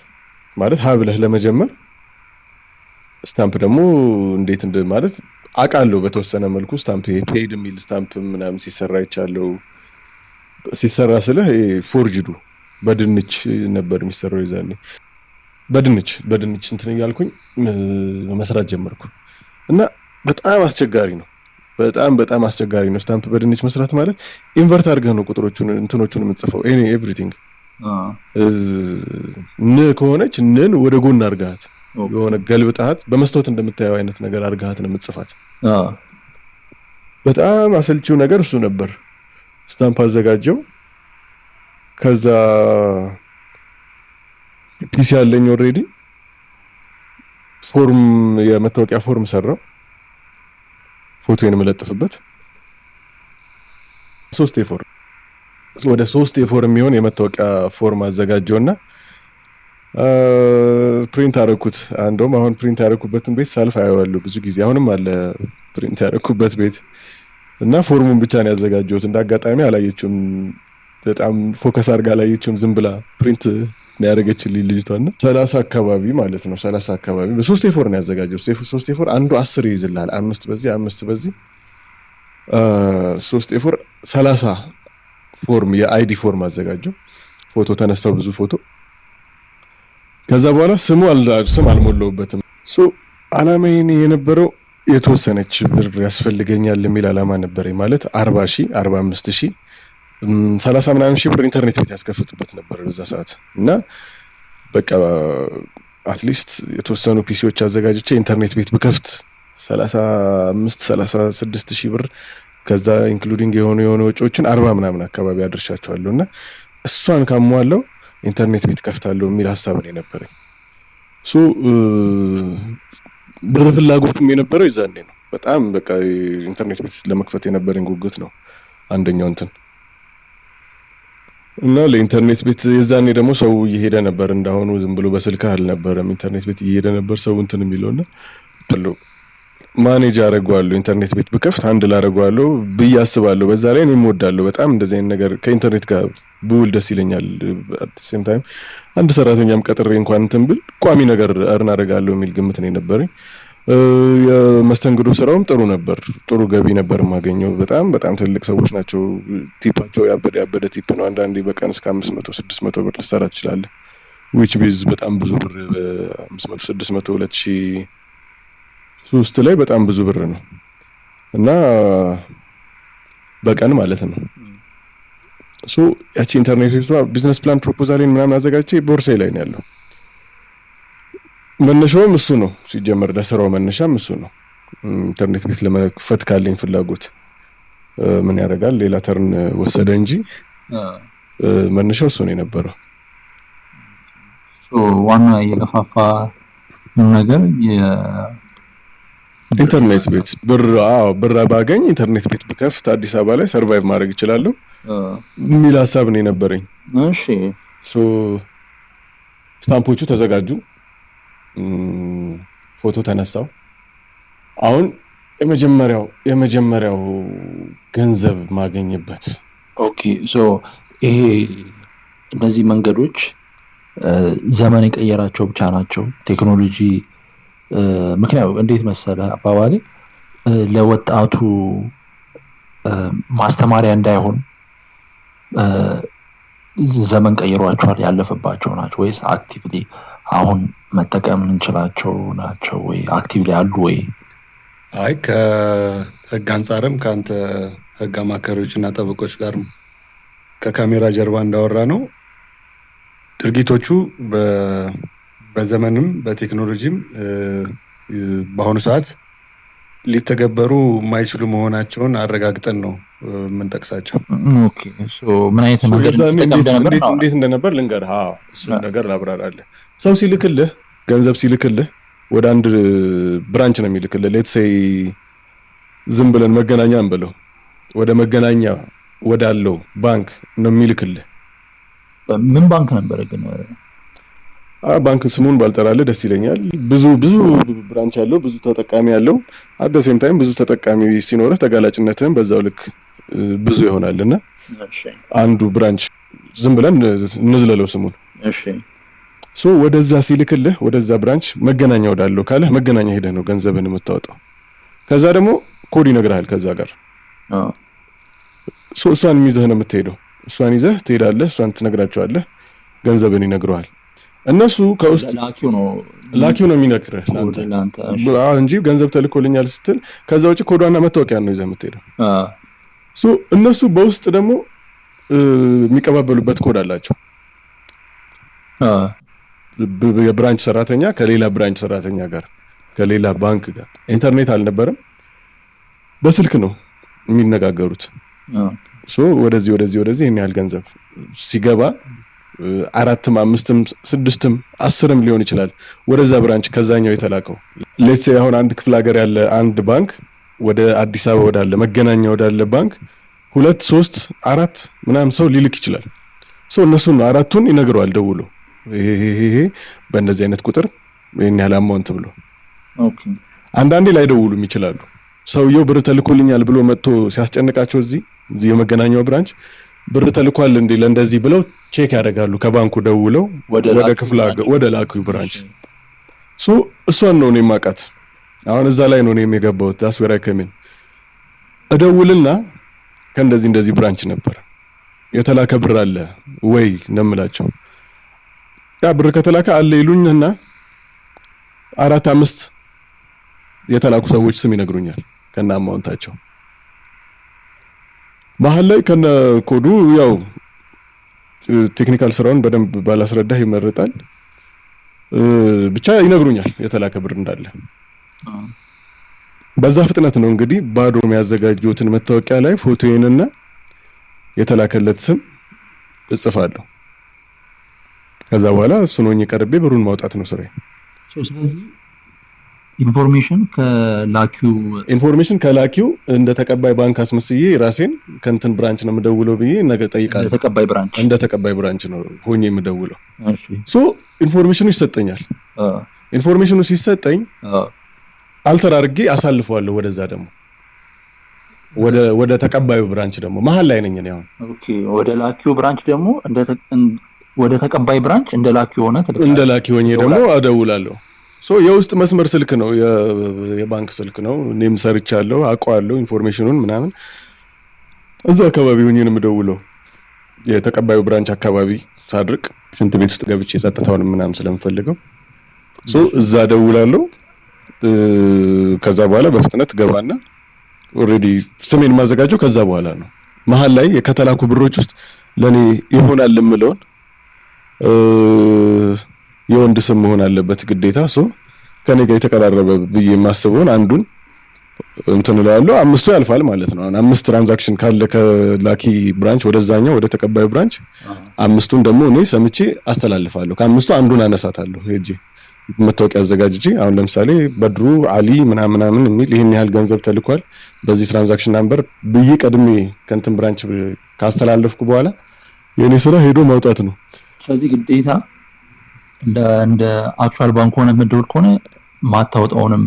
ማለት ሀብለህ ለመጀመር ስታምፕ ደግሞ እንዴት ማለት አውቃለሁ በተወሰነ መልኩ ስታምፕ ፔድ የሚል ስታምፕ ምናምን ሲሰራ ይቻለው። ሲሰራ ስለህ ፎርጅዱ በድንች ነበር የሚሰራው ይዛኔ በድንች እንትን እያልኩኝ መስራት ጀመርኩ እና በጣም አስቸጋሪ ነው። በጣም አስቸጋሪ ነው ስታምፕ በድንች መስራት ማለት ኢንቨርት አድርገህ ነው ቁጥሮቹን እንትኖቹን የምትጽፈው ኤቭሪቲንግ ከሆነች ንን ወደ ጎን አድርጋት የሆነ ገልብጣት በመስታወት እንደምታየው አይነት ነገር አድርጋት ነው የምትጽፋት። በጣም አሰልቺው ነገር እሱ ነበር። ስታምፕ አዘጋጀው። ከዛ ፒሲ አለኝ ኦሬዲ የመታወቂያ ፎርም ሰራው ፎቶዬን የምለጥፍበት 3A4 ወደ 3A4 የሚሆን የመታወቂያ ፎርም አዘጋጀውና ፕሪንት አደረኩት። አንዶም አሁን ፕሪንት ያደረኩበትን ቤት ሳልፍ አየዋለሁ ብዙ ጊዜ አሁንም አለ ፕሪንት ያደረኩበት ቤት እና ፎርሙን ብቻ ነው ያዘጋጀሁት። እንዳጋጣሚ አላየችውም፣ በጣም ፎከስ አድርጋ አላየችውም። ዝም ብላ ፕሪንት ነው ያደረገችልኝ ልጅቷና 30 አካባቢ ማለት ነው 30 አካባቢ በ3A4 ነው ያዘጋጀሁት። 3A4 አንዱ 10 ይይዝልሃል 5 በዚህ 3A4 30 ፎርም የአይዲ ፎርም አዘጋጀው። ፎቶ ተነሳው ብዙ ፎቶ። ከዛ በኋላ ስም አልሞላውበትም። አላማዬ የነበረው የተወሰነች ብር ያስፈልገኛል የሚል አላማ ነበረኝ። ማለት 40,000 45,000 30 ምናምን ሺህ ብር ኢንተርኔት ቤት ያስከፍትበት ነበር በዛ ሰዓት እና በቃ አትሊስት የተወሰኑ ፒሲዎች አዘጋጅቼ ኢንተርኔት ቤት ብከፍት 35-36 ሺህ ብር ከዛ ኢንክሉዲንግ የሆኑ ወጪዎችን 40 ምናምን አካባቢ አድርሻቸዋለሁና እሷን ካሟላው ኢንተርኔት ቤት ከፍታለሁ የሚል ሐሳብ ነው የነበረኝ። ብር ፍላጎትም የነበረው ይዛኔ ነው። በጣም በቃ ኢንተርኔት ቤት ለመክፈት የነበረኝ ጉጉት ነው አንደኛው እንትን እና ለኢንተርኔት ቤት የዛኔ ደግሞ ሰው እየሄደ ነበር እንዳሁኑ ዝም ብሎ በስልክ አልነበረም ኢንተርኔት ቤት እየሄደ ነበር ሰው እንትን የሚለውና ማኔጅ አደርገዋለሁ ኢንተርኔት ቤት ብከፍት አንድ ላደርገዋለሁ ብዬ አስባለሁ በዛ ላይ እኔም እወዳለሁ በጣም እንደዚህ አይነት ነገር ከኢንተርኔት ጋር ብውል ደስ ይለኛል ሴም ታይም አንድ ሰራተኛም ቀጥሬ እንኳን እንትን ብል ቋሚ ነገር አርን አደርጋለሁ የሚል ግምት ነው የነበረኝ የመስተንግዶ ስራውም ጥሩ ነበር ጥሩ ገቢ ነበር ማገኘው በጣም ትልቅ ሰዎች ናቸው ቲፓቸው ያበደ ቲፕ ነው አንዳንዴ በቀን እስከ 500 600 ብር ልትሰራ ትችላለህ which is በጣም ብዙ ብር 500 600 2003 ላይ በጣም ብዙ ብር ነው እና በቀን ማለት ነው ሶ ያቺ ኢንተርኔት ቢዝነስ ፕላን ፕሮፖዛልን ምናምን አዘጋጅቼ ቦርሳዬ ላይ ነው ያለው መነሻውም እሱ ነው ሲጀመር ለስራው መነሻም እሱ ነው ኢንተርኔት ቤት ለመክፈት ካለኝ ፍላጎት ምን ያደርጋል ሌላ ተርን ወሰደ እንጂ መነሻው እሱ ነው የነበረው ሶ ዋና የለፋፋ ነገር ኢንተርኔት ቤት ብር ባገኝ ኢንተርኔት ቤት ብከፍት አዲስ አበባ ላይ ሰርቫይቭ ማድረግ እችላለሁ የሚል ሐሳብ ነው የነበረኝ እሺ ሶ ስታምፖቹ ተዘጋጁ ፎቶ ተነሳው አሁን የመጀመሪያው ገንዘብ ማገኝበት ኦኬ ሶ ይሄ እነዚህ መንገዶች ዘመን የቀየራቸው ብቻ ናቸው ቴክኖሎጂ ምክንያቱም እንዴት መሰለህ አባባሌ ለወጣቱ ማስተማሪያ እንዳይሆን ዘመን ቀይሯቸዋል ያለፈባቸው ናቸው ወይስ አክቲቭሊ አሁን መጠቀም እንችላቸው ናቸው ወይ አክቲቭሊ አሉ ወይ አይ ከህግ አንፃርም ካንተ ህግ አማካሪዎችና ጠበቆች ጋር ከካሜራ ጀርባ እንዳወራ ነው ድርጊቶቹ በዘመንም በቴክኖሎጂም በአሁኑ ሰዓት ሊተገበሩ የማይችሉ መሆናቸውን አረጋግጠን ነው የምንጠቅሳቸው ኦኬ ሶ ምን አይነት መንገድ እንዴት እንደነበር ልንገርህ እሱ ነገር ላብራራለህ ሰው ሲልክልህ ገንዘብ ሲልክልህ ወደ አንድ ብራንች ነው የሚልክልህ ሌትስ ሴይ ዝም ብለን መገናኛ እንበለው ወደ መገናኛ ወዳለው ባንክ ነው የሚልክልህ ምን ባንክ ነበር ግን ባንክ ስሙን ባልጠራለህ ደስ ይለኛል ብዙ ብራንች ያለው ብዙ ተጠቃሚ ያለው at the same time ብዙ ተጠቃሚ ሲኖርህ ተጋላጭነትህም በዛው ልክ ብዙ ይሆናልና አንዱ ብራንች ዝም ብለን እንዝለለው ስሙን እሺ ሶ ወደዛ ሲልክልህ ወደዛ ብራንች መገናኛ ወዳለው ካለ መገናኛ ሄደህ ነው ገንዘብን የምታወጣው ከዛ ደግሞ ኮድ ይነግራል ከዛ ጋር ሶ እሷን ይዘህ ነው የምትሄደው እሷን ይዘህ ትሄዳለህ እሷን ትነግራቸዋለህ ገንዘብን ይነግሩሃል እነሱ ከውስጥ ላኪው ነው የሚነግርህ ላንተ እንጂ ገንዘብ ተልኮልኛል ስትል ከዛ ውጪ ኮዷና መታወቂያ ነው ይዘህ የምትሄደው ሶ እነሱ በውስጥ ደግሞ የሚቀባበሉበት ኮድ አላቸው የብራንች ሰራተኛ ከሌላ ብራንች ሰራተኛ ጋር ከሌላ ባንክ ጋር ኢንተርኔት አልነበረም በስልክ ነው የሚነጋገሩት ሶ ወደዚህ ይሄን ያህል ገንዘብ ሲገባ 4 5 6 10 ሊሆን ይችላል ወደዛ ብራንች ከዛኛው የተላከው ሌትስ ሴይ አሁን አንድ ክፍለ ሀገር ያለ አንድ ባንክ ወደ አዲስ አበባ ወዳለ መገናኛ ወዳለ ባንክ 2 3 4 ምናምን ሰው ሊልክ ይችላል ሶ እነሱ ነው አራቱን ይነግረዋል ደውሎ ይሄ በእንደዚህ አይነት ቁጥር ይሄን ያህል አማውንት ብሎ ኦኬ አንዳንዴ ላይ ደውሉም ይችላሉ ሰውየው ብር ተልኮልኛል ብሎ መጥቶ ሲያስጨንቃቸው እዚህ የመገናኛው ብራንች ብር ተልኳል እንዴ ለእንደዚህ ብለው ቼክ ያደርጋሉ ከባንኩ ደውለው ወደ ክፍለ ሀገር ወደ ላኪው ብራንች ሶ እሷን ነው እኔ ማቃት አሁን እዛ ላይ ነው እኔ የገባሁት that's where I come in እደውልና ከእንደዚህ ብራንች ነበር የተላከ ብር አለ ወይ ነምላቸው ያ ብር ከተላከ አለ ይሉኝና 4 5 የተላኩ ሰዎች ስም ይነግሩኛል ከና አማውንታቸው መሀል ላይ ከነ ኮዱ ያው ቴክኒካል ስራውን በደንብ ባላስረዳህ ይመረጣል ብቻ ይነግሩኛል የተላከ ብር እንዳለ በዛ ፍጥነት ነው እንግዲህ ባዶ የሚያዘጋጁትን መታወቂያ ላይ ፎቶዬንና የተላከለት ስም እጽፋለሁ ከዛ በኋላ እሱን ሆኜ ቀርቤ ብሩን ማውጣት ነው ስራዬ ስለዚህ ኢንፎርሜሽን ከላኪው እንደ ተቀባይ ባንክ አስመስዬ ራሴን ከንትን ብራንች ነው የምደውለው ብዬ ነገ ጠይቃለሁ። እንደ ተቀባይ ብራንች ነው ሆኜ የምደውለው። ሶ ኢንፎርሜሽኑ ይሰጠኛል። ኢንፎርሜሽኑ ሲሰጠኝ አልተር አድርጌ አሳልፈዋለሁ ወደዛ ደግሞ ወደ ተቀባዩ ብራንች ደግሞ መሀል ላይ ነኝ ነው። ኦኬ ወደ ላኪው ብራንች ደግሞ ወደ ተቀባይ ብራንች እንደ ላኪው ሆኜ ደግሞ አደውላለሁ። ሶ የውስጥ መስመር ስልክ ነው የባንክ ስልክ ነው። እኔም ሰርቻለሁ አውቀዋለሁ ኢንፎርሜሽኑን ምናምን እዛ አካባቢ ሆኜ ነው የምደውለው። የተቀባዩ ብራንች አካባቢ ሳድርቅ ሽንት ቤት ውስጥ ገብቼ ጸጥታውን ምናምን ስለምፈልገው ሶ እዛ ደውላለሁ። ከዛ በኋላ በፍጥነት ገባና ኦሬዲ ስሜን ማዘጋጀው ከዛ በኋላ ነው። መሀል ላይ ከተላኩ ብሮች ውስጥ ለኔ ይሆናል የምለውን የወንድ ስም መሆን አለበት ግዴታ። ሶ ከኔ ጋር የተቀራረበ ብዬ የማስበውን አንዱን እንትን እላለሁ። አምስቱ ያልፋል ማለት ነው። 5 ትራንዛክሽን ካለ ከላኪ ብራንች ወደዛኛው ወደ ተቀባዩ ብራንች 5ቱን ደግሞ እኔ ሰምቼ አስተላልፋለሁ። ከ5ቱ አንዱን አነሳታለሁ ሄጄ መታወቂያ አዘጋጅቼ። አሁን ለምሳሌ በድሩ አሊ ምናምን የሚል ይሄን ያህል ገንዘብ ተልኳል በዚህ ትራንዛክሽን ናምበር ብዬ ቀድሜ ከንትን ብራንች ካስተላለፍኩ በኋላ የኔ ስራ ሄዶ ማውጣት ነው። ስለዚህ ግዴታ እንደ አክቹዋል ባንክ ሆነ መደወል ከሆነ ማታወጣውንም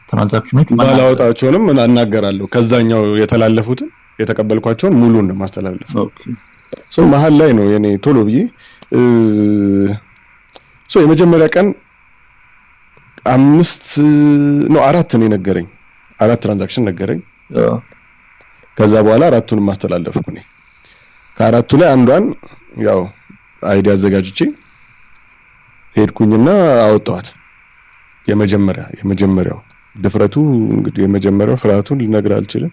ትራንዛክሽኖች ባላወጣቸውንም እናገራለሁ። ከዛኛው የተላለፉትን የተቀበልኳቸውን ሙሉን ነው ማስተላለፍ። ኦኬ ሶ መሀል ላይ ነው የኔ ቶሎ ብዬ ሶ የመጀመሪያ ቀን 4 ነው ነገረኝ። 4 ትራንዛክሽን ነገረኝ። ከዛ በኋላ 4ቱን ማስተላለፍኩ ነኝ። ከ4ቱ ላይ አንዷን ያው አይዲ አዘጋጅቼ ሄድኩኝና አወጣኋት። የመጀመሪያው ድፍረቱ እንግዲህ የመጀመሪያው ፍርሃቱን ልነግር አልችልም።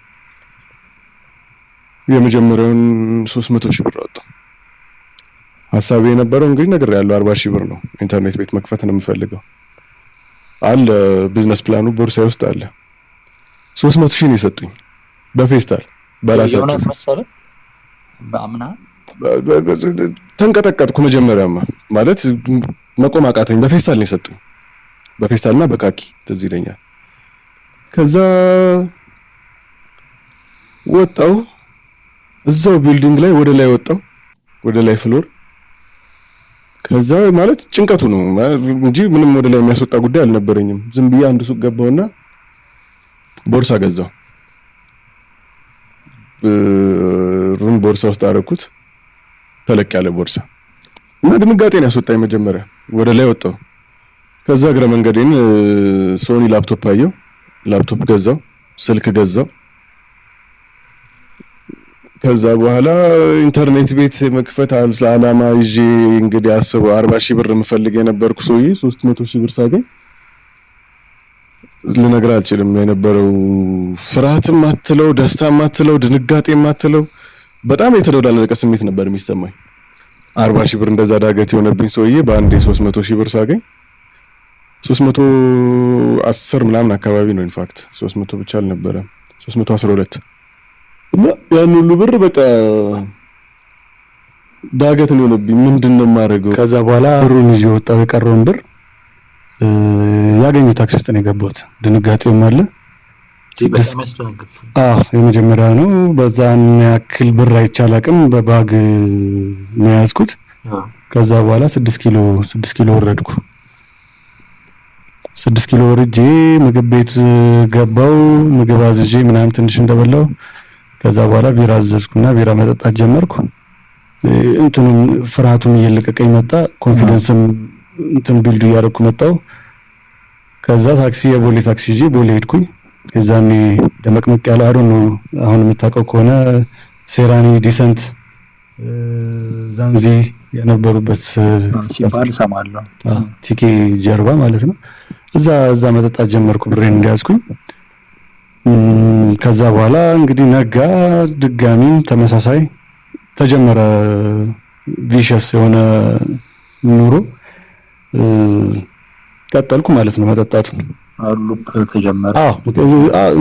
የመጀመሪያውን 300,000 ብር አወጣሁ። ሐሳቤ የነበረው እንግዲህ ነገር ያለው 40,000 ብር ነው። ኢንተርኔት ቤት መክፈት ነው የምፈልገው አለ ቢዝነስ ፕላኑ ቦርሳዬ ውስጥ አለ። 300,000 ነው የሰጡኝ በፌስታል በራሳቸው መሰለህ። በአምና ተንቀጠቀጥኩ። መጀመሪያማ ማለት መቆም አቃተኝ። በፌስታል ነው የሰጡኝ በፌስታልና በካኪ ትዝ ይለኛል። ከዛ ወጣው እዛው ቢልዲንግ ላይ ወደ ላይ ፍሎር። ከዛ ማለት ጭንቀቱ ነው እንጂ ምንም ወደ ላይ የሚያስወጣ ጉዳይ አልነበረኝም። ዝም ብዬ አንድ ሱቅ ገባውና ቦርሳ ገዛው። ሩም ቦርሳ ውስጥ አደረኩት፣ ተለቅ ያለ ቦርሳ እና ድንጋጤን ያስወጣኝ። መጀመሪያ ወደ ላይ ወጣው። ከዛ እግረ መንገዴን ሶኒ ላፕቶፕ አየው፣ ላፕቶፕ ገዛው፣ ስልክ ገዛው። ከዛ በኋላ ኢንተርኔት ቤት መክፈት አላማ ይዤ እንግዲህ አስበው 40,000 ብር የምፈልግ የነበርኩ ሰውዬ 300,000 ብር ሳገኝ ልነግር አልችልም። የነበረው ፍርሃትም አትለው ደስታም አትለው ድንጋጤም አትለው በጣም የተደወላለቀ ስሜት ነበር የሚሰማኝ። 40,000 ብር እንደዛ ዳገት የሆነብኝ ሰውዬ በአንዴ 300,000 ብር ሳገኝ 310 ምናምን አካባቢ ነው። ኢንፋክት 300 ብቻ አልነበረም 312 እና ያን ሁሉ ብር በቃ ዳገት ነው የሆነብኝ። ምንድነው የማደርገው? ከዛ በኋላ ብሩን ይዤ ወጣሁ። የቀረውን ብር ያገኘው ታክሲ ውስጥ ነው የገባሁት። ድንጋጤውም አለ። የመጀመሪያ ነው። በዛን ያክል ብር አይቻላቅም በባግ ነው ያዝኩት። ከዛ በኋላ 6 ኪሎ ወረድኩ። 6 ኪሎ ወርጄ ምግብ ቤት ገባው። ምግብ አዝዤ ምናምን ትንሽ እንደበላው ከዛ በኋላ ቢራ አዘዝኩና ቢራ መጠጣት ጀመርኩ። እንትኑም ፍርሃቱም እየለቀቀኝ መጣ። ኮንፊደንስም እንትን ቢልድ እያደረኩ መጣው። ከዛ ታክሲ የቦሌ ታክሲ ይዤ ቦሌ ሄድኩኝ። ከዛኔ ደመቅመቅ ያለ አሩን ነው አሁን የምታውቀው ከሆነ ሴራኒ ዲሰንት ዛንዚ የነበሩበት ሲባል ሰማለሁ። ቲኬ ጀርባ ማለት ነው። እዛ መጠጣት ጀመርኩ ብሬን እንዲያዝኩኝ። ከዛ በኋላ እንግዲህ ነጋ፣ ድጋሚም ተመሳሳይ ተጀመረ። ቪሸስ የሆነ ኑሮ ቀጠልኩ ማለት ነው መጠጣቱን። ሉፕ ተጀመረ።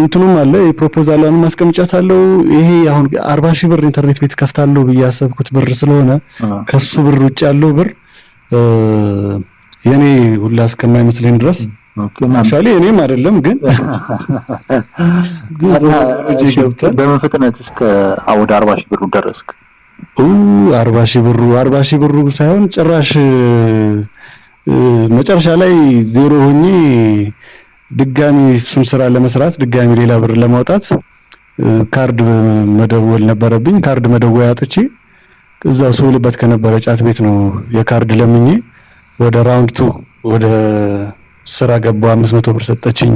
እንትኑም አለ የፕሮፖዛሉን ማስቀምጫታለሁ። ይሄ አሁን 40,000 ብር ኢንተርኔት ቤት ከፍታለሁ ብዬ ያሰብኩት ብር ስለሆነ ከሱ ብር ውጭ ያለው ብር የኔ ሁላ እስከማይመስለኝ ድረስ ኦኬ ማን አክቹአሊ እኔም አይደለም ግን በምን ፍጥነት እስከ ወደ 40 ሺህ ብሩ ደረስክ? 40 ሺህ ብሩ ሳይሆን ጭራሽ መጨረሻ ላይ ዜሮ ሆኜ ድጋሚ እሱን ስራ ለመስራት ድጋሚ ሌላ ብር ለማውጣት ካርድ መደወል ነበረብኝ። ካርድ መደወያ አጥቼ እዛው ሶልበት ከነበረ ጫት ቤት ነው የካርድ ለምኜ ወደ ራውንድ 2 ወደ ስራ ገባው። 500 ብር ሰጠችኝ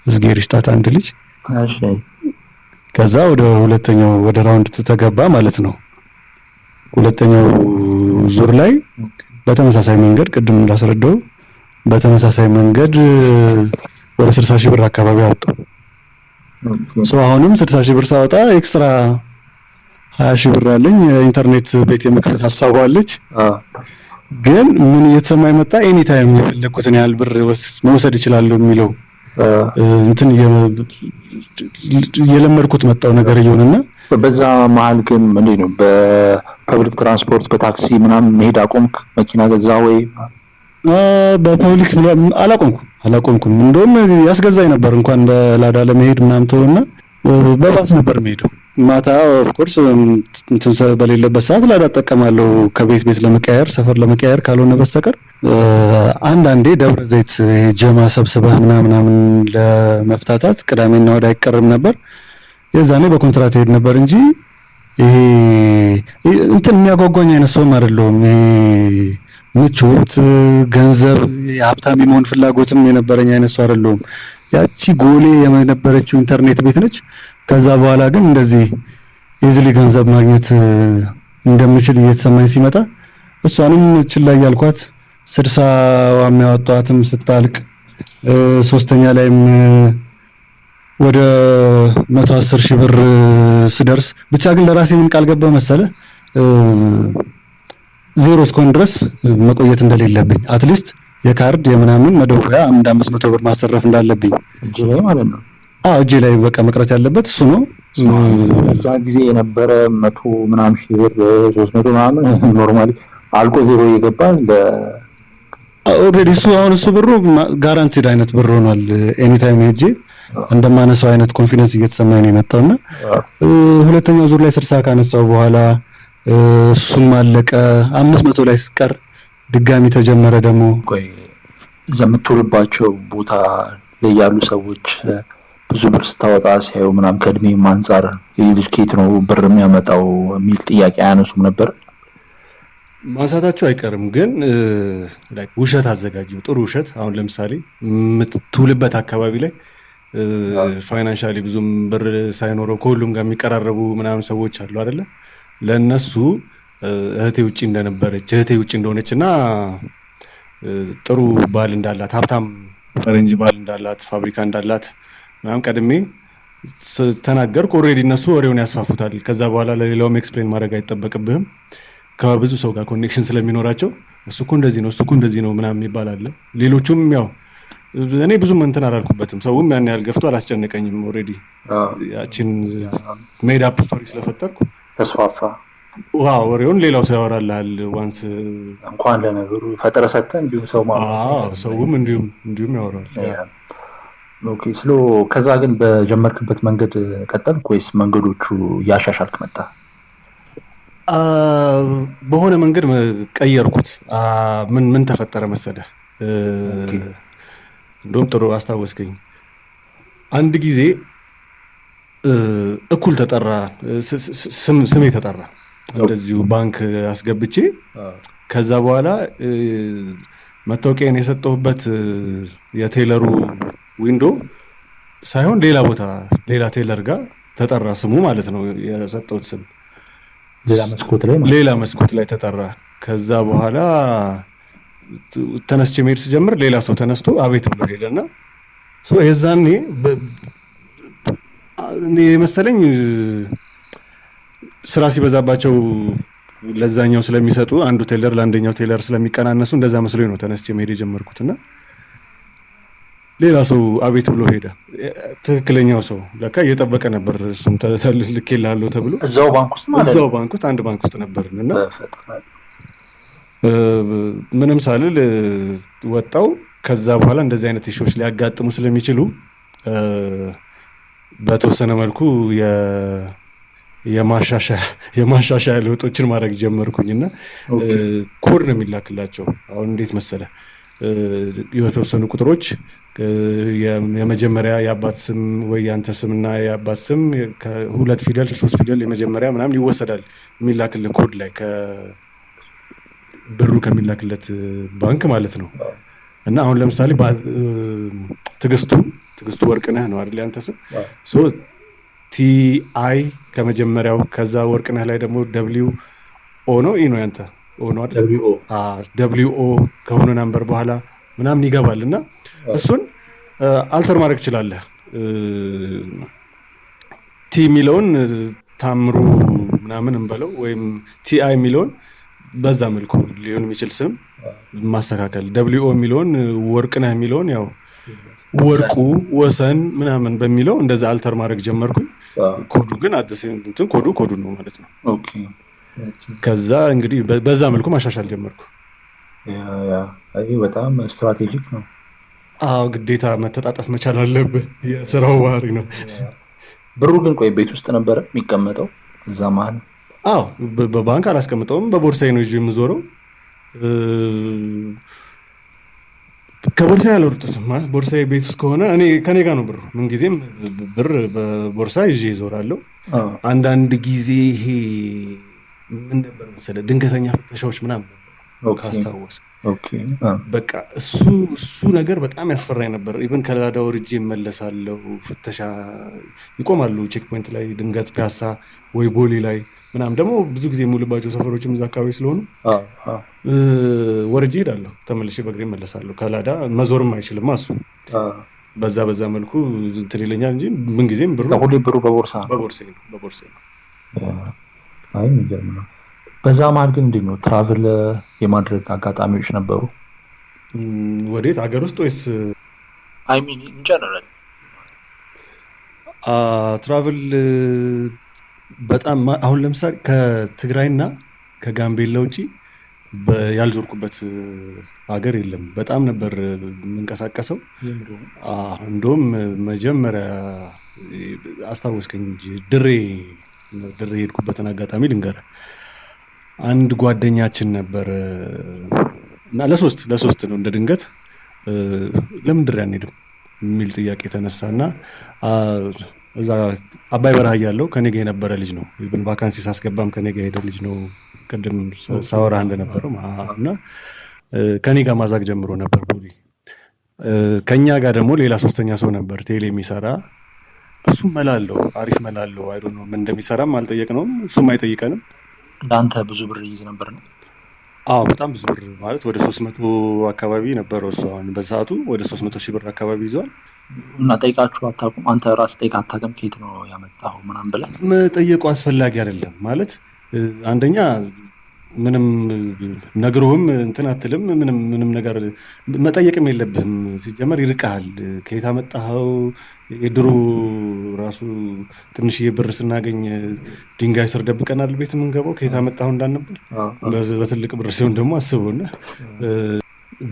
እዝጌር ይስጣት አንድ ልጅ። እሺ ከዛ ወደ ሁለተኛው ወደ ራውንድ 2 ተገባ ማለት ነው። ሁለተኛው ዙር ላይ በተመሳሳይ መንገድ ቅድም እንዳስረዳው በተመሳሳይ መንገድ ወደ 60 ሺህ ብር አካባቢ አወጣው። አሁንም 60 ሺህ ብር ሳወጣ ኤክስትራ 20 ሺህ ብር አለኝ። ኢንተርኔት ቤት የመክፈት ሀሳብ አለች። ግን ምን እየተሰማኝ መጣ? ኤኒ ታይም የፈለኩትን ያህል ብር መውሰድ እችላለሁ የሚለው እንትን የለመድኩት መጣው ነገር እየሆነና በዛ መሀል ግን እንዴት ነው በፐብሊክ ትራንስፖርት በታክሲ ምናምን መሄድ አቆምክ? መኪና ገዛ ወይ? በፐብሊክ አላቆምኩም። እንደውም ያስገዛኝ ነበር እንኳን በላዳ ለመሄድ ምናምን ተውና በባስ ነበር የምሄደው። ማታ ኦፍኮርስ እንትን በሌለበት ሰዓት ላዳ እጠቀማለሁ ከቤት ቤት ለመቀያየር ሰፈር ለመቀያየር ካልሆነ በስተቀር አንዳንዴ ደብረ ዘይት ጀማ ሰብስበህ ምናምን ለመፍታታት ቅዳሜና እሑድ አይቀርም ነበር። የዛኔ በኮንትራት ሄድ ነበር እንጂ ይሄ እንትን የሚያጓጓኝ አይነት ሰውም አይደለሁም። ይሄ ምቾት፣ ገንዘብ፣ የሀብታም የመሆን ፍላጎትም የነበረኝ አይነት ሰው አይደለሁም። ያቺ ጎሌ የነበረችው ኢንተርኔት ቤት ነች። ከዛ በኋላ ግን እንደዚህ ኢዝሊ ገንዘብ ማግኘት እንደምችል እየተሰማኝ ሲመጣ እሷንም ችላ ያልኳት 60 የሚያወጣትም ስታልቅ ሶስተኛ ላይም ወደ 110 ሺህ ብር ስደርስ ብቻ ግን ለራሴ ምን ቃል ገባ መሰለ ዜሮ እስኮን ድረስ መቆየት እንደሌለብኝ አትሊስት የካርድ የምናምን መደወያ 500 ብር ማሰረፍ እንዳለብኝ እጄ ላይ ማለት ነው። እጄ ላይ በቃ መቅረት ያለበት እሱ ነው። እዛ ጊዜ የነበረ 100 ምናምን ሺህ ብር 300 ምናምን ኖርማሊ አልቆ ዜሮ እየገባ ኦልሬዲ እሱ ብሩ ጋራንቲድ አይነት ብር ሆኗል። ኤኒ ታይም ሄጄ እንደማነሳው አይነት ኮንፊደንስ እየተሰማኝ ነው የመጣውና ሁለተኛው ዙር ላይ 60 ካነሳው በኋላ እሱም አለቀ። 500 ላይ ስቀር ድጋሚ ተጀመረ። ደግሞ ቆይ የምትውልባቸው ቦታ ላይ ያሉ ሰዎች ብዙ ብር ስታወጣ ሲያዩ ምናምን ከእድሜም አንፃር የልጅ ኬት ነው ብር የሚያመጣው የሚል ጥያቄ አያነሱም ነበር? ማንሳታቸው አይቀርም ግን ውሸት አዘጋጅው ጥሩ ውሸት። አሁን ለምሳሌ የምትውልበት አካባቢ ላይ ፋይናንሻሊ ብዙም ብር ሳይኖረው ከሁሉም ጋር የሚቀራረቡ ምናምን ሰዎች አሉ አይደለ? ለነሱ እህቴ ውጪ እንደነበረች እህቴ ውጪ እንደሆነችና ጥሩ ባል እንዳላት ሀብታም ፈረንጅ ባል እንዳላት ፋብሪካ እንዳላት ምናምን ቀድሜ ተናገርኩ። ኦልሬዲ እነሱ ወሬውን ያስፋፉታል። ከዛ በኋላ ለሌላውም ኤክስፕሌን ማድረግ አይጠበቅብህም። ከብዙ ሰው ጋር ኮኔክሽን ስለሚኖራቸው እሱ እኮ እንደዚህ ነው እሱ እኮ እንደዚህ ነው ምናምን ይባላል። ሌሎቹም ያው እኔ ብዙም እንትን አላልኩበትም። ሰውም ያን ያህል ገፍቶ አላስጨነቀኝም። ኦልሬዲ ያቺን ሜድ አፕ ስቶሪ ስለፈጠርኩ ተስፋፋ። ወሬውን ሌላው ሰው ያወራልሃል። ዋንስ እንኳን ለነገሩ ፈጠረ ሰተን እንዲሁም ሰው ማለት ሰውም እንዲሁም ያወራል። ኦኬ ከዛ ግን በጀመርክበት መንገድ ቀጠልክ ወይስ መንገዶቹ ያሻሻልክ መጣ? በሆነ መንገድ ቀየርኩት። ምን ተፈጠረ መሰለህ? እንደውም ጥሩ አስታወስከኝ። አንድ ጊዜ እኩል ተጠራ፣ ስሜ ተጠራ እንደዚሁ ባንክ አስገብቼ። ከዛ በኋላ መታወቂያን የሰጠሁበት የቴለሩ ዊንዶ ሳይሆን ሌላ ቦታ ሌላ ቴለር ጋር ተጠራ ስሙ ማለት ነው። የሰጠሁት ስም ሌላ መስኮት ላይ ተጠራ። ከዛ በኋላ ተነስቼ መሄድ ስጀምር ሌላ ሰው ተነስቶ አቤት ብሎ ሄደና የዛኔ መሰለኝ ስራ ሲበዛባቸው ለዛኛው ስለሚሰጡ አንዱ ቴለር ለአንደኛው ቴለር ስለሚቀናነሱ እንደዛ መስሎኝ ነው ተነስቼ መሄድ የጀመርኩትና ሌላ ሰው አቤት ብሎ ሄደ። ትክክለኛው ሰው ለካ እየጠበቀ ነበር። እሱም ልኬልሃለሁ ተብሎ እዛው ባንክ ውስጥ ማለት ነው። እዛው ባንክ ውስጥ አንድ ባንክ ውስጥ ነበርና ምንም ሳልል ወጣው። ከዛ በኋላ እንደዚህ አይነት ኢሹዎች ሊያጋጥሙ ስለሚችሉ በተወሰነ መልኩ የማሻሻያ ለውጦችን ማድረግ ጀመርኩኝና ኮድ ነው የሚላክላቸው። አሁን እንዴት መሰለ የተወሰኑ ቁጥሮች የመጀመሪያ የአባት ስም ወይ ያንተ ስምና የአባት ስም ከ2 ፊደል 3 ፊደል የመጀመሪያ ምናምን ይወሰዳል የሚላክልህ ኮድ ላይ ከብሩ ከሚላክለት ባንክ ማለት ነው። እና አሁን ለምሳሌ ትግስቱ ወርቅነህ ነው አይደል ያንተ ስም ሶ TI ከመጀመሪያው ከዛ ወርቅነህ ላይ ደግሞ WO ነው ኢ ነው ያንተ ኦ ነው አይደል WO ከሆነ ናምበር በኋላ ምናምን ይገባል እና እሱን አልተር ማድረግ ትችላለህ። ቲ ሚለውን ታምሩ ምናምን እንበለው ወይም TI ሚለውን በዛ መልኩ ሊሆን የሚችል ስም ማስተካከል WO ሚለውን ወርቅነህ ሚለውን ያው ወርቁ ወሰን ምናምን በሚለው እንደዛ አልተር ማድረግ ጀመርኩኝ። ኮዱ ግን እንትን ኮዱ ነው ማለት ነው። ኦኬ ከዛ እንግዲህ በዛ መልኩ ማሻሻል ጀመርኩ። አይ በጣም ስትራቴጂክ ነው። አዎ ግዴታ መተጣጠፍ መቻል አለብህ፣ የስራው ባህሪ ነው። ብሩ ግን ቆይ ቤት ውስጥ ነበረ የሚቀመጠው እዛ መሀል? አዎ በባንክ አላስቀምጠውም፣ በቦርሳዬ ነው ይዤ የምዞረው። ከቦርሳዬ አልወርጥም። ቦርሳዬ ቤት ውስጥ ከሆነ ከኔ ጋር ነው ብሩ። ምንጊዜም ብር በቦርሳ ይዤ እዞራለሁ። አንዳንድ ጊዜ ይሄ ምን ነበር መሰለህ ድንገተኛ ፍተሻዎች ምናምን ካስታወስ በቃ እሱ ነገር በጣም ያስፈራኝ ነበር። ኢቭን ከላዳ ወርጄ እመለሳለሁ። ፍተሻ ይቆማሉ ቼክ ፖይንት ላይ ድንገት ፒያሳ ወይ ቦሌ ላይ ምናምን። ደግሞ ብዙ ጊዜ የምውልባቸው ሰፈሮችም እዛ አካባቢ ስለሆኑ ወርጄ ሄዳለሁ፣ ተመልሼ በእግሬ እመለሳለሁ። ከላዳ መዞርም አይችልም እሱ። በዛ መልኩ እንትን ይለኛል እንጂ ምንጊዜም ብሩ በቦርሳ ነው። አይ የሚገርም ነው። በዛ መሀል ግን እንዴት ነው ትራቭል የማድረግ አጋጣሚዎች ነበሩ? ወዴት ሀገር ውስጥ ወይስ? አይ ሚን ኢን ጀነራል ትራቭል በጣም አሁን ለምሳሌ ከትግራይና ከጋምቤላ ውጪ ያልዞርኩበት ሀገር የለም። በጣም ነበር የምንቀሳቀሰው። እንደውም መጀመሪያ አስታወስከኝ እንጂ ድሬ ሄድኩበትን አጋጣሚ ልንገርህ። አንድ ጓደኛችን ነበር እና ለሶስት ነው እንደ ድንገት ለምን ድሬ አንሄድም የሚል ጥያቄ ተነሳና እዛ አባይ በረሃ ያለው ከኔ ጋር የነበረ ልጅ ነው። ኢቭን ቫካንሲ ሳስገባም ከኔ ጋር ሄደ ልጅ ነው። ቅድም ሳወራ እንደነበረው እና ከኔ ጋር ማዛግ ጀምሮ ነበር ቦሌ። ከኛ ጋር ደግሞ ሌላ ሶስተኛ ሰው ነበር ቴሌ የሚሰራ። እሱም መላለው አሪፍ መላለው አይ ዶንት ኖ ምን እንደሚሰራም አልጠየቅነውም፣ እሱም አይጠይቀንም። ለአንተ ብዙ ብር ይይዝ ነበር ነው? አዎ በጣም ብዙ ብር ማለት ወደ 300 አካባቢ ነበረው እሱ። አሁን በሰዓቱ ወደ 300,000 ብር አካባቢ ይዟል። እና ጠይቃችሁ አታውቁም? አንተ ራስህ ጠይቀህ አታውቅም? ከየት ነው ያመጣኸው ምናምን ብለህ? መጠየቁ አስፈላጊ አይደለም ማለት አንደኛ ምንም ነግሮህም እንትን አትልም። ምንም ነገር መጠየቅም የለብህም። ሲጀመር ይርቃል። ከየት አመጣኸው? የድሮ ራሱ ትንሽዬ ብር ስናገኝ ድንጋይ ስር ደብቀናል ቤት የምንገባው ከየት አመጣኸው እንዳንብል። በትልቅ ብር ሲሆን ደግሞ አስበውና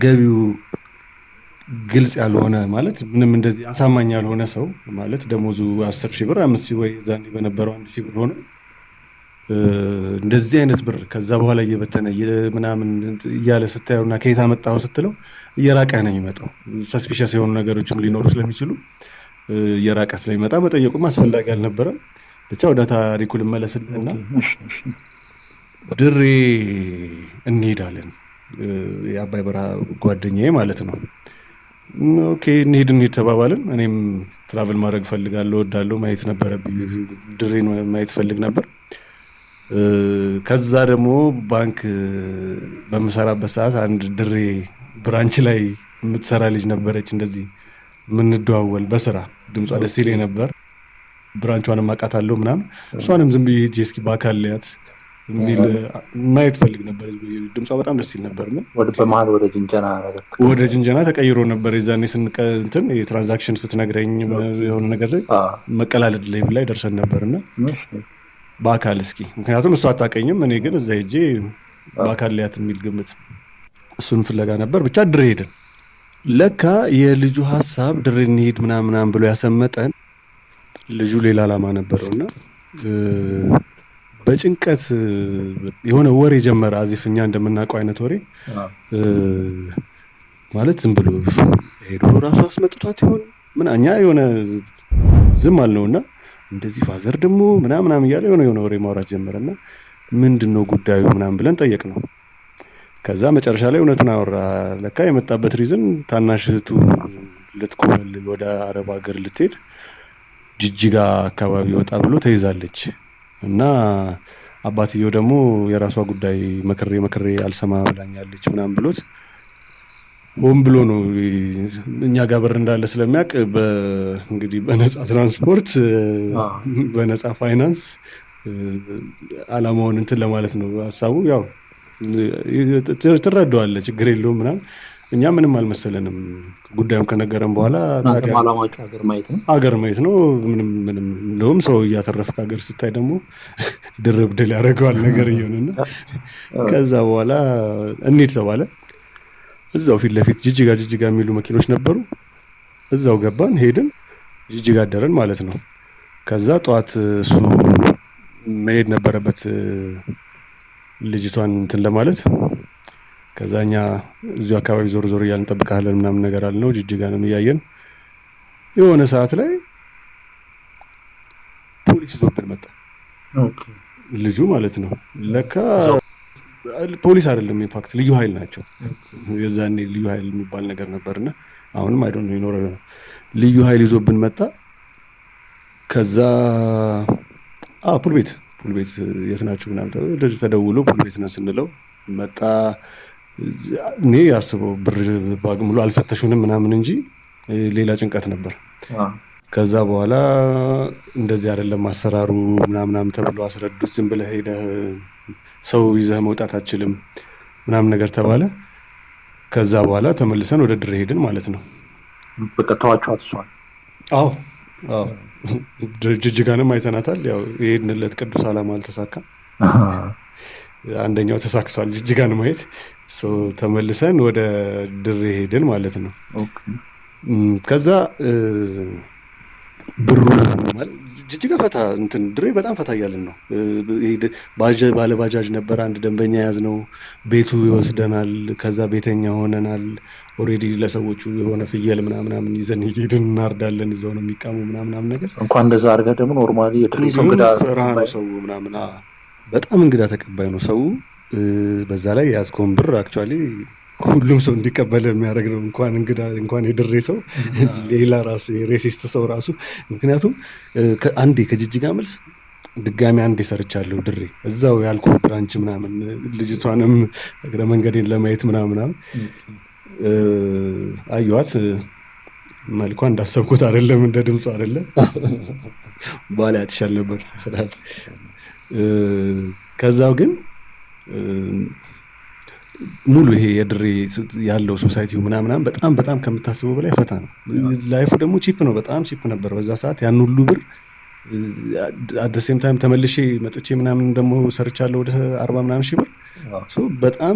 ገቢው ግልጽ ያልሆነ ማለት ምንም እንደዚህ አሳማኝ ያልሆነ ሰው ማለት ደሞዙ 10,000 ብር 5,000 ወይ ዛኔ በነበረው 1,000 ብር ሆነ እንደዚህ አይነት ብር ከዛ በኋላ እየበተነ ምናምን እያለ ስታየውና ከየት አመጣኸው ስትለው እየራቀህ ነው የሚመጣው። ሰስፒሸስ የሆኑ ነገሮችም ሊኖሩ ስለሚችሉ እየራቀህ ስለሚመጣ መጠየቁም አስፈላጊ አልነበረም። ብቻ ወደ ታሪኩ ልመለስልህና ድሬ እንሄዳለን። የአባይ በረሃ ጓደኛዬ ማለት ነው። ኦኬ እንሄድ ተባባልን። እኔም ትራቭል ማድረግ ፈልጋለሁ፣ እወዳለሁ፣ ማየት ነበረብኝ። ድሬን ማየት ፈልግ ነበር። ከዛ ደግሞ ባንክ በምሰራበት ሰዓት አንድ ድሬ ብራንች ላይ የምትሰራ ልጅ ነበረች፣ እንደዚህ የምንደዋወል በስራ ድምጿ ደስ ይለኝ ነበር። ብራንቿንም አውቃታለሁ ምናምን። እሷንም ዝም ብዬ ሄጄ እስኪ በአካል ላያት የሚል ማየት ፈልግ ነበር። ድምጿ በጣም ደስ ይል ነበር። በመሀል ወደ ጅንጀና ተቀይሮ ነበር። የዛኔ እንትን የትራንዛክሽን ስትነግረኝ የሆነ ነገር መቀላለድ ላይ ላይ ደርሰን ነበርና በአካል እስኪ ምክንያቱም እሷ አታውቀኝም፣ እኔ ግን እዛ ሄጄ በአካል ላያት የሚል ግምት እሱን ፍለጋ ነበር። ብቻ ድሬ ሄድን። ለካ የልጁ ሀሳብ ድሬ እንሂድ ምናምን ብሎ ያሰመጠን ልጁ ሌላ ዓላማ ነበረውና በጭንቀት የሆነ ወሬ ጀመረ። አዚፍ እኛ እንደምናውቀው አይነት ወሬ ማለት ዝም ብሎ ሄዶ ራሱ አስመጥቷት ይሆን እኛ የሆነ ዝም አልነውና እንደዚህ ፋዘር ደግሞ ምናምን እያለ የሆነ ወሬ ማውራት ጀመረና ምንድነው ጉዳዩ ምናምን ብለን ጠየቅነው። ከዛ መጨረሻ ላይ እውነቱን አወራ። ለካ የመጣበት ሪዝን ታናሽ እህቱ ልትኮበልል ወደ አረብ ሀገር ልትሄድ ጅጅጋ አካባቢ ወጣ ብሎ ተይዛለች እና አባትየው ደግሞ የራሷ ጉዳይ መክሬ አልሰማ ብላኛለች ምናምን ብሎት ሆን ብሎ ነው እኛ ጋር በር እንዳለ ስለሚያውቅ እንግዲህ በነፃ ትራንስፖርት በነፃ ፋይናንስ አላማውን እንትን ለማለት ነው ሀሳቡ። ያው ትረዳዋለህ፣ ችግር የለውም ምናምን። እኛ ምንም አልመሰለንም። ጉዳዩን ከነገረን በኋላ ታዲያ አላማችሁ ሀገር ማየት ነው። ምንም እንደውም ሰው እያተረፍክ ሀገር ስታይ ደግሞ ድርብ ድል ያደርገዋል ነገር እየሆነና ከዛ በኋላ እንሂድ ተባለ። እዛው ፊት ለፊት ጅጅጋ የሚሉ መኪኖች ነበሩ። እዛው ገባን፣ ሄድን፣ ጅጅጋ አደረን ማለት ነው። ከዛ ጠዋት እሱ መሄድ ነበረበት ልጅቷን እንትን ለማለት። ከዛኛ እዚሁ አካባቢ ዞር እያልን እንጠብቃለን ምናምን ነገር አልነው። ጅጅጋንም እያየን የሆነ ሰዓት ላይ ፖሊስ ይዞብን መጣ። ልጁ ማለት ነው። ለካ ፖሊስ አይደለም፣ ኢንፋክት ልዩ ኃይል ናቸው። የዛኔ ልዩ ኃይል የሚባል ነገር ነበርና አሁንም አይዶን ነው ይኖር ልዩ ኃይል ይዞብን መጣ። ከዛ ፑል ቤት የት ናችሁ ምናምን ተደውሎ ፑል ቤት ነን ስንለው መጣ። እኔ ያስበው ብር ባግ ሙሉ አልፈተሹንም ምናምን እንጂ ሌላ ጭንቀት ነበር። ከዛ በኋላ እንደዚህ አይደለም አሰራሩ ምናምን ተብሎ አስረዱት። ዝም ብለህ ሄደህ ሰው ይዘህ መውጣት አትችልም ምናምን ነገር ተባለ። ከዛ በኋላ ተመልሰን ወደ ድሬ ሄድን ማለት ነው። በቃ ተዋችኋት እሷን? አዎ ጅጅጋንም አይተናታል። ያው የሄድንለት ቅዱስ ዓላማ አልተሳካም። አንደኛው ተሳክቷል፣ ጅጅጋን ማየት። ተመልሰን ወደ ድሬ ሄድን ማለት ነው። ከዛ ብሩ ማለት ጅጅጋ ፈታ እንትን ድሬ በጣም ፈታ እያልን ነው። ባለ ባጃጅ ነበር አንድ ደንበኛ ያዝነው፣ ቤቱ ይወስደናል። ከዛ ቤተኛ ሆነናል። ኦልሬዲ ለሰዎቹ የሆነ ፍየል ምናምን ይዘን ሄድን፣ እናርዳለን። እዛው ነው የሚቃሙ ምናምን ነገር። እንኳን እንደዛ አድርገህ ደግሞ ኖርማሊ የድሬ ሰው እንግዳ ነው ሰው ምናምን በጣም እንግዳ ተቀባይ ነው ሰው። በዛ ላይ ያዝከውን ብር አክቹዋሊ ሁሉም ሰው እንዲቀበል የሚያደርግ ነው። እንኳን የድሬ ሰው ሌላ ራሱ የሬሲስት ሰው ራሱ። ምክንያቱም አንዴ ከጅጅጋ መልስ ድጋሚ አንዴ ሰርቻለሁ ድሬ፣ እዛው ያልኩ ብራንች ምናምን ልጅቷንም እግረ መንገዴን ለማየት ምናምን አየኋት። መልኳ እንዳሰብኩት አይደለም፣ እንደ ድምፁ አይደለም። ባላ ያትሻል ነበር ስላል። ከዛው ግን ሙሉ ይሄ የድሬ ያለው ሶሳይቲው ምናምን በጣም ከምታስበው በላይ ፈታ ነው። ላይፉ ደግሞ ቺፕ ነው፣ በጣም ቺፕ ነበር በዛ ሰዓት። ያን ሁሉ ብር አት ሴም ታይም ተመልሼ መጥቼ ምናምን ደግሞ ሰርቻለሁ ወደ 40 ምናምን ሺህ ብር።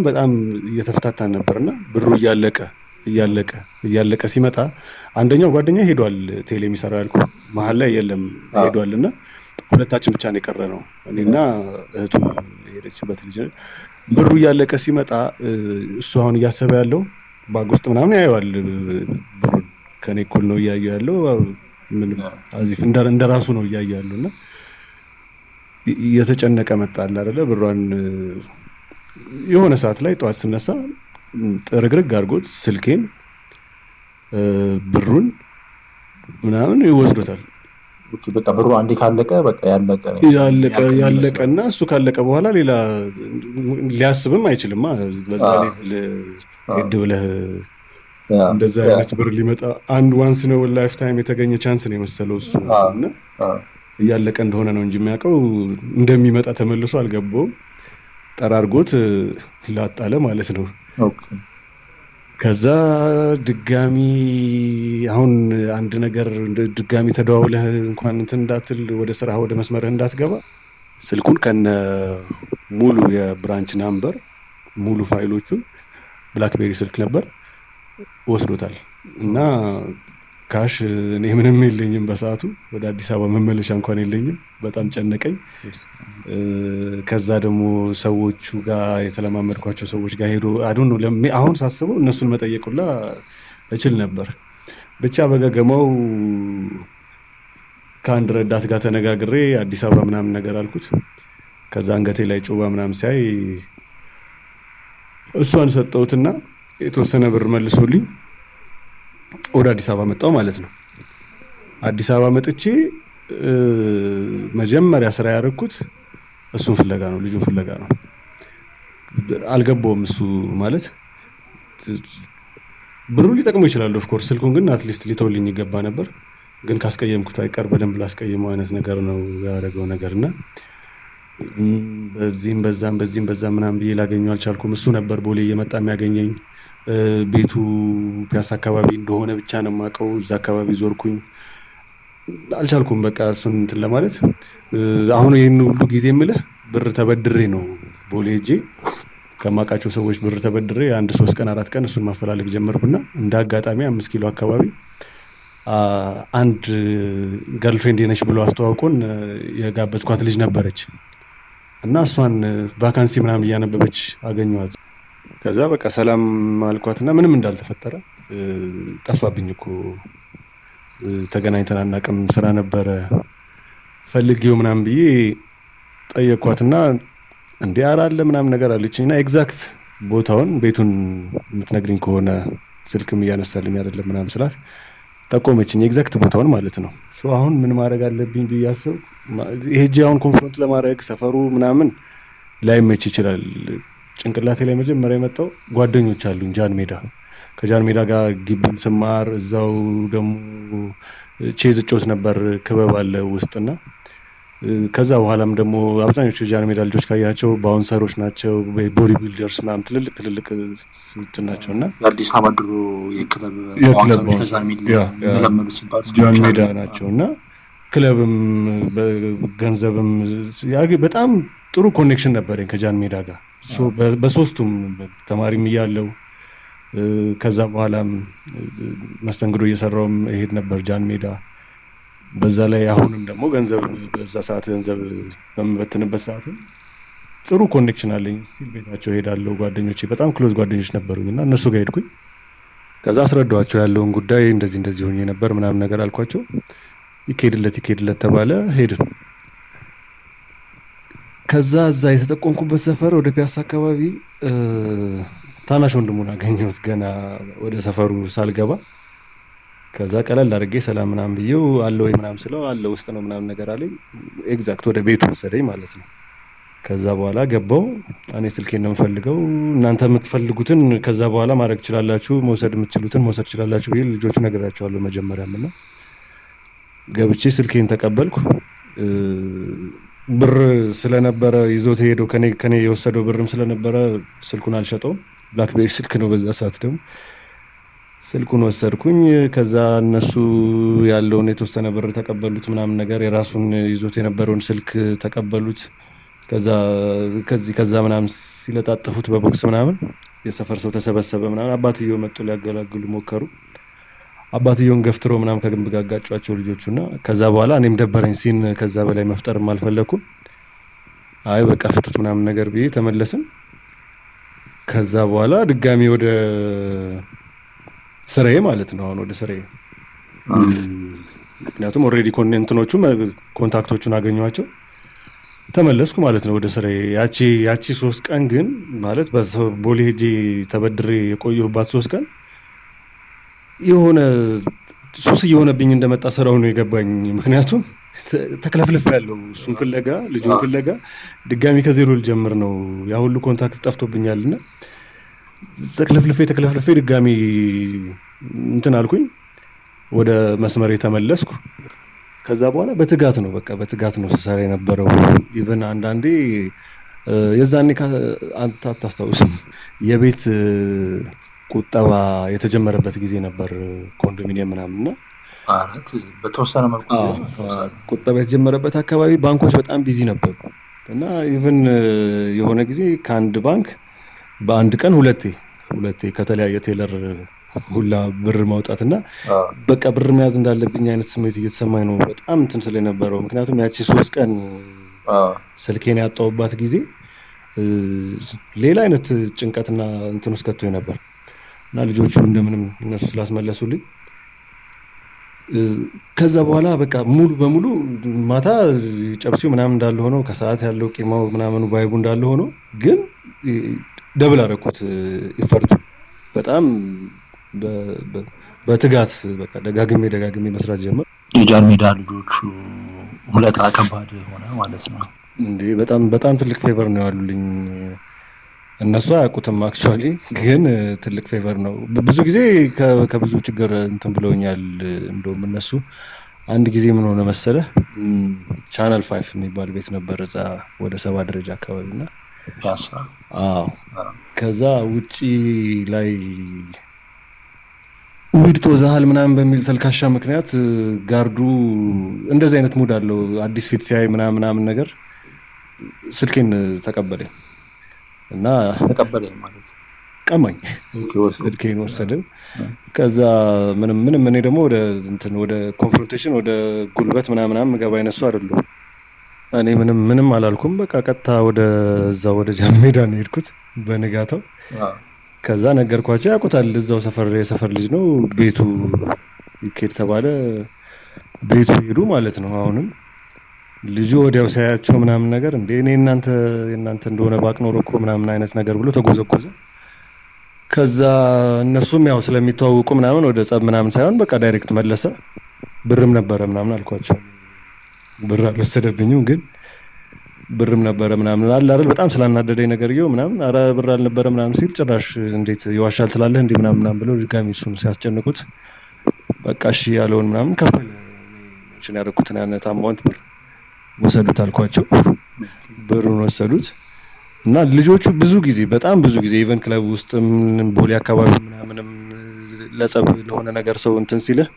በጣም እየተፈታታን ነበርና ብሩ እያለቀ ሲመጣ አንደኛው ጓደኛ ሄዷል፣ ቴሌ የሚሰራው ያልኩ መሀል ላይ የለም ሄዷልና ሁለታችን ብቻ ነው የቀረ ነው፣ እኔና እህቱ ሄደችበት ልጅ። ብሩ እያለቀ ሲመጣ እሱ አሁን እያሰበ ያለው ባግ ውስጥ ምናምን ያየዋል። ብሩን ከኔ እኩል ነው እያየው ያለው፣ ምንም አዚፍ እንደ ራሱ ነው እያየው ያለውና እየተጨነቀ መጣል አይደለ። ብሯን የሆነ ሰዓት ላይ ጠዋት ስነሳ ጥርግርግ አድርጎት ስልኬን ብሩን ምናምን ይወስዶታል። በቃ ብሩ አንዴ ካለቀ በቃ ያለቀና እሱ ካለቀ በኋላ ሌላ ሊያስብም አይችልም። በዛ ላይ ሄድ ብለህ እንደዛ አይነት ብር ሊመጣ አንድ ዋንስ ነው ላይፍ ታይም የተገኘ ቻንስ ነው የመሰለው እሱ። እና እያለቀ እንደሆነ ነው እንጂ የሚያውቀው እንደሚመጣ ተመልሶ አልገባውም። ጠራርጎት ላጣለ ማለት ነው። ከዛ ድጋሚ አሁን አንድ ነገር ድጋሚ ተደዋውለህ እንኳን እንትን እንዳትል ወደ ስራ ወደ መስመርህ እንዳትገባ ስልኩን ከነ ሙሉ የብራንች ናምበር ሙሉ ፋይሎቹን ብላክቤሪ ስልክ ነበር ወስዶታል እና ካሽ እኔ ምንም የለኝም በሰዓቱ ወደ አዲስ አበባ መመለሻ እንኳን የለኝም። በጣም ጨነቀኝ። ከዛ ደግሞ ሰዎቹ ጋር የተለማመድኳቸው ሰዎች ጋር ሄዶ አዱን ነው አሁን ሳስበው እነሱን መጠየቁላ እችል ነበር። ብቻ በገገማው ከአንድ ረዳት ጋር ተነጋግሬ አዲስ አበባ ምናምን ነገር አልኩት። ከዛ አንገቴ ላይ ጮባ ምናምን ሲያይ እሷን ሰጠሁትና የተወሰነ ብር መልሶልኝ ወደ አዲስ አበባ መጣሁ ማለት ነው። አዲስ አበባ መጥቼ መጀመሪያ ስራ ያደረኩት እሱን ፍለጋ ነው፣ ልጁን ፍለጋ ነው። አልገባውም እሱ ማለት ብሩ ሊጠቅመው ይችላል ኦፍ ኮርስ፣ ስልኩን ግን አትሊስት ሊተውልኝ ይገባ ነበር። ግን ካስቀየምኩት አይቀር በደንብ ላስቀየመው አይነት ነገር ነው ያደረገው ነገርና በዚህም በዛም ምናምን ብዬ ላገኘው አልቻልኩም። እሱ ነበር ቦሌ እየመጣ የሚያገኘኝ። ቤቱ ፒያሳ አካባቢ እንደሆነ ብቻ ነው የማውቀው። እዛ አካባቢ ዞርኩኝ፣ አልቻልኩም በቃ እሱን እንትን ለማለት። አሁን ይህን ሁሉ ጊዜ የምልህ ብር ተበድሬ ነው ቦሌ ሄጄ ከማውቃቸው ሰዎች ብር ተበድሬ 1 3 ቀን 4 ቀን እሱን ማፈላለግ ጀመርኩና እንደ አጋጣሚ 5 ኪሎ አካባቢ አንድ ገርልፍሬንድ ነች ብሎ አስተዋውቆን የጋበዝኳት ልጅ ነበረች እና እሷን ቫካንሲ ምናምን እያነበበች አገኘኋት። ከዛ በቃ ሰላም አልኳትና ምንም እንዳልተፈጠረ ጠፋብኝ እኮ ተገናኝተን አናውቅም፣ ስራ ነበረ ፈልጌው ምናምን ብዬ ጠየቅኳትና እንዴ አራለ ምናምን ነገር አለችኝና ኤግዛክት ቦታውን ቤቱን የምትነግሪኝ ከሆነ ስልክም እያነሳልኝ አይደለም ምናምን ስላት ጠቆመችኝ፣ ኤግዛክት ቦታውን ማለት ነው። አሁን ምን ማድረግ አለብኝ ብዬ አሰብኩ። ሄጄ አሁን ኮንፍሮንት ለማድረግ ሰፈሩ ምናምን ላይመች ይችላል። ጭንቅላቴ ላይ መጀመሪያ የመጣው ጓደኞች አሉኝ ጃን ሜዳ፣ ከጃን ሜዳ ጋር ግቢም ስማር እዛው ደግሞ ቼዝ ጮት ነበር ክበብ አለ ውስጥና ከዛ በኋላም ደግሞ አብዛኞቹ ጃን ሜዳ ልጆች ካያቸው ባውንሰሮች ናቸው፣ ቦዲ ቢልደርስ ምናምን ትልልቅ እንትን ናቸውና የአዲስ አበባ ድሮ የክለብ ጃን ሜዳ ናቸውና ክለብም በገንዘብም በጣም ጥሩ ኮኔክሽን ነበረኝ ከጃን ሜዳ ጋር በሶስቱም ተማሪም እያለው ከዛ በኋላም መስተንግዶ እየሰራውም እሄድ ነበር ጃን ሜዳ። በዛ ላይ አሁንም ደግሞ ገንዘብ በዛ ሰዓት ገንዘብ በምበትንበት ሰዓት ጥሩ ኮኔክሽን አለኝ። ሲል ቤታቸው ሄዳለሁ። ጓደኞቼ በጣም ክሎዝ ጓደኞች ነበሩኝና እነሱ ጋር ሄድኩኝ። ከዛ አስረዳኋቸው ያለውን ጉዳይ እንደዚህ ሆኜ ነበር ምናምን ነገር አልኳቸው። ይኬድለት ተባለ። ሄድን። ከዛ እዛ የተጠቆምኩበት ሰፈር ወደ ፒያሳ አካባቢ ታናሽ ወንድሙን አገኘሁት ገና ወደ ሰፈሩ ሳልገባ። ከዛ ቀለል አድርጌ ሰላም ምናምን ብዬው አለ ወይ ምናምን ስለው አለ ውስጥ ነው ምናምን ነገር አለኝ። ኤግዛክት ወደ ቤቱ ወሰደኝ ማለት ነው። ከዛ በኋላ ገባው። እኔ ስልኬን ነው የምፈልገው፣ እናንተ የምትፈልጉትን ከዛ በኋላ ማድረግ ትችላላችሁ፣ መውሰድ የምትችሉትን መውሰድ ትችላላችሁ ብዬ ልጆቹ ነግራቸዋለሁ መጀመሪያም እና ገብቼ ስልኬን ተቀበልኩ። ብር ስለነበረ ይዞት ሄደው ከኔ የወሰደው ብርም ስለነበረ ስልኩን አልሸጠውም። ብላክቤሪ ስልክ ነው በዛ ሰዓት ደግሞ ስልኩን ወሰድኩኝ። ከዛ እነሱ ያለውን የተወሰነ ብር ተቀበሉት ምናምን ነገር፣ የራሱን ይዞት የነበረውን ስልክ ተቀበሉት። ከዛ ምናምን ሲለጣጥፉት በቦክስ ምናምን የሰፈር ሰው ተሰበሰበ ምናምን። አባትየው መጡ ሊያገላግሉ ሞከሩ። አባትየውን ገፍትረው ምናምን ከግንብ ጋር አጋጯቸው ልጆቹና ከዛ በኋላ እኔም ደበረኝ ሲን ከዛ በላይ መፍጠርም አልፈለኩም። አይ በቃ ፍቱት ምናምን ነገር ብዬ ተመለስን። ከዛ በኋላ ድጋሚ ወደ ስራዬ ማለት ነው። አሁን ወደ ስራዬ ምክንያቱም ኦልሬዲ ኮንታክቶቹን አገኘኋቸው ተመለስኩ ማለት ነው ወደ ስራዬ። ያቺ 3 ቀን ግን ማለት ቦሌ ሄጄ ተበድሬ የቆየሁባት 3 ቀን የሆነ ሱስ እየሆነብኝ እንደመጣ ስራው ነው የገባኝ። ምክንያቱም ተክለፍልፍ ያለው እሱን ፍለጋ ልጁን ፍለጋ ድጋሚ ከዜሮ ልጀምር ነው። ያ ሁሉ ኮንታክት ጠፍቶብኛልና ተክለፍልፌ ድጋሚ እንትን አልኩኝ፣ ወደ መስመር የተመለስኩ። ከዛ በኋላ በትጋት ነው ስሰራ የነበረው። ኢቨን አንዳንዴ የዛኔ አንተ አታስታውስም የቤት ቁጠባ የተጀመረበት ጊዜ ነበር፣ ኮንዶሚኒየም ምናምንና በተወሰነ መልኩ ቁጠባ የተጀመረበት አካባቢ ባንኮች በጣም ቢዚ ነበሩ እና ኢቨን የሆነ ጊዜ ከአንድ ባንክ በአንድ ቀን ሁለቴ ከተለያየ ቴለር ሁላ ብር ማውጣትና በቃ ብር መያዝ እንዳለብኝ አይነት ስሜት እየተሰማኝ ነው በጣም እንትን ስለነበረው። ምክንያቱም ያቺ 3 ቀን ስልኬን ያጣሁባት ጊዜ ሌላ አይነት ጭንቀትና እንትን ውስጥ ከቶኝ ነበር እና ልጆቹ እንደምንም እነሱ ስላስመለሱልኝ ከዛ በኋላ በቃ ሙሉ በሙሉ ማታ ጨብሲው ምናምን እንዳለ ሆኖ ከሰዓት ያለው ቂማው ምናምኑ ቫይቡ እንዳለ ሆኖ ግን ደብል አደረኩት ይፈርቱ በጣም በትጋት በቃ ደጋግሜ መስራት ጀመር። የጃን ሜዳ ልጆቹ ሁለታ ከባድ ሆነ ማለት ነው እንዴ? በጣም ትልቅ ፌቨር ነው ያሉልኝ። እነሱ አያውቁትም አክቹአሊ፣ ግን ትልቅ ፌቨር ነው። ብዙ ጊዜ ከብዙ ችግር እንትን ብለውኛል። እንደውም እነሱ አንድ ጊዜ ምን ሆነ መሰለ ቻናል 5 የሚባል ቤት ነበር እዛ ወደ 7 ደረጃ አካባቢና ያሳ ከዛ ውጪ ላይ ውድ ተወዛሃል ምናምን በሚል ተልካሻ ምክንያት ጋርዱ እንደዚህ አይነት ሙድ አለው። አዲስ ፊት ሲያይ ምናምን ነገር ስልኬን ተቀበለኝ እና ተቀበለኝ ማለት ቀማኝ ስልኬን ወሰደ። ከዛ ምንም እኔ ደግሞ ወደ ኮንፍሮንቴሽን ወደ ጉልበት ምናምን ገባ አይነሱ አይደለም። እኔ ምንም አላልኩም። በቃ ቀጥታ ወደ ጃን ሜዳ ነው የሄድኩት በንጋታው። ከዛ ነገርኳቸው። ያውቁታል፣ እዛው የሰፈር ልጅ ነው። ቤቱ ይኬድ ተባለ። ቤቱ ሄዱ ማለት ነው። አሁንም ልጁ ወዲያው ሳያቸው ምናምን ነገር እንዴ እኔ እናንተ እንደሆነ ባቅ ኖሮ እኮ ምናምን አይነት ነገር ብሎ ተጎዘጎዘ። ከዛ እነሱም ያው ስለሚተዋወቁ ምናምን ወደ ጸብ ምናምን ሳይሆን በቃ ዳይሬክት መለሰ። ብርም ነበረ ምናምን አልኳቸው። ብር አልወሰደብኝም ግን ብርም ነበረ ምናምን አለ አይደል። በጣም ስላናደደኝ ነገርየው ምናምን አረ ብር አልነበረ ምናምን ሲል ጭራሽ እንዴት ይዋሻል ትላለህ እንዴ ምናምን ብለው ድጋሚ እሱን ሲያስጨንቁት በቃ እሺ ያለውን ምናምን ከፈለ እንትን ያደረኩትን ያነት አማውንት ብር ወሰዱት አልኳቸው። ብሩን ወሰዱት እና ልጆቹ በጣም ብዙ ጊዜ ኢቨን ክለብ ውስጥም ቦሌ አካባቢ ምናምንም ለጸብ ለሆነ ነገር ሰው እንትን ሲልህ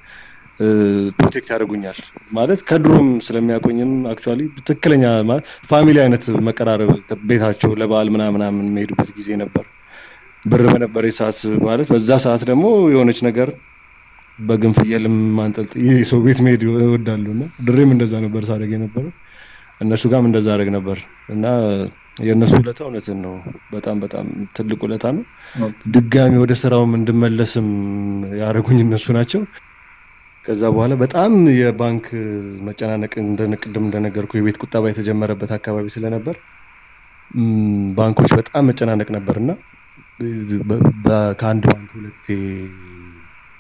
ፕሮቴክት ያደርጉኛል ማለት ከድሮም ስለሚያቆኝም አክቹአሊ ትክክለኛ ማለት ፋሚሊ አይነት መቀራረብ ቤታቸው ለበዓል ምናምን የሚሄዱበት ጊዜ ነበር። ብር በነበረ ሰዓት ማለት በዛ ሰዓት ደግሞ የሆነች ነገር በግን ፍየልም ማንጠልጥ ሰው ቤት መሄድ እወዳለሁና ድሬም እንደዛ ነበር ሳደርግ የነበረው። እነሱ ጋርም እንደዛ አደረግ ነበር እና የእነሱ ውለታ እውነትን ነው በጣም ትልቅ ውለታ ነው። ድጋሚ ወደ ስራውም እንድመለስም ያደረጉኝ እነሱ ናቸው። ከዛ በኋላ በጣም የባንክ መጨናነቅ ቅድም እንደነገርኩ የቤት ቁጠባ የተጀመረበት አካባቢ ስለነበር ባንኮች በጣም መጨናነቅ ነበርና ከአንድ ባንክ ሁለቴ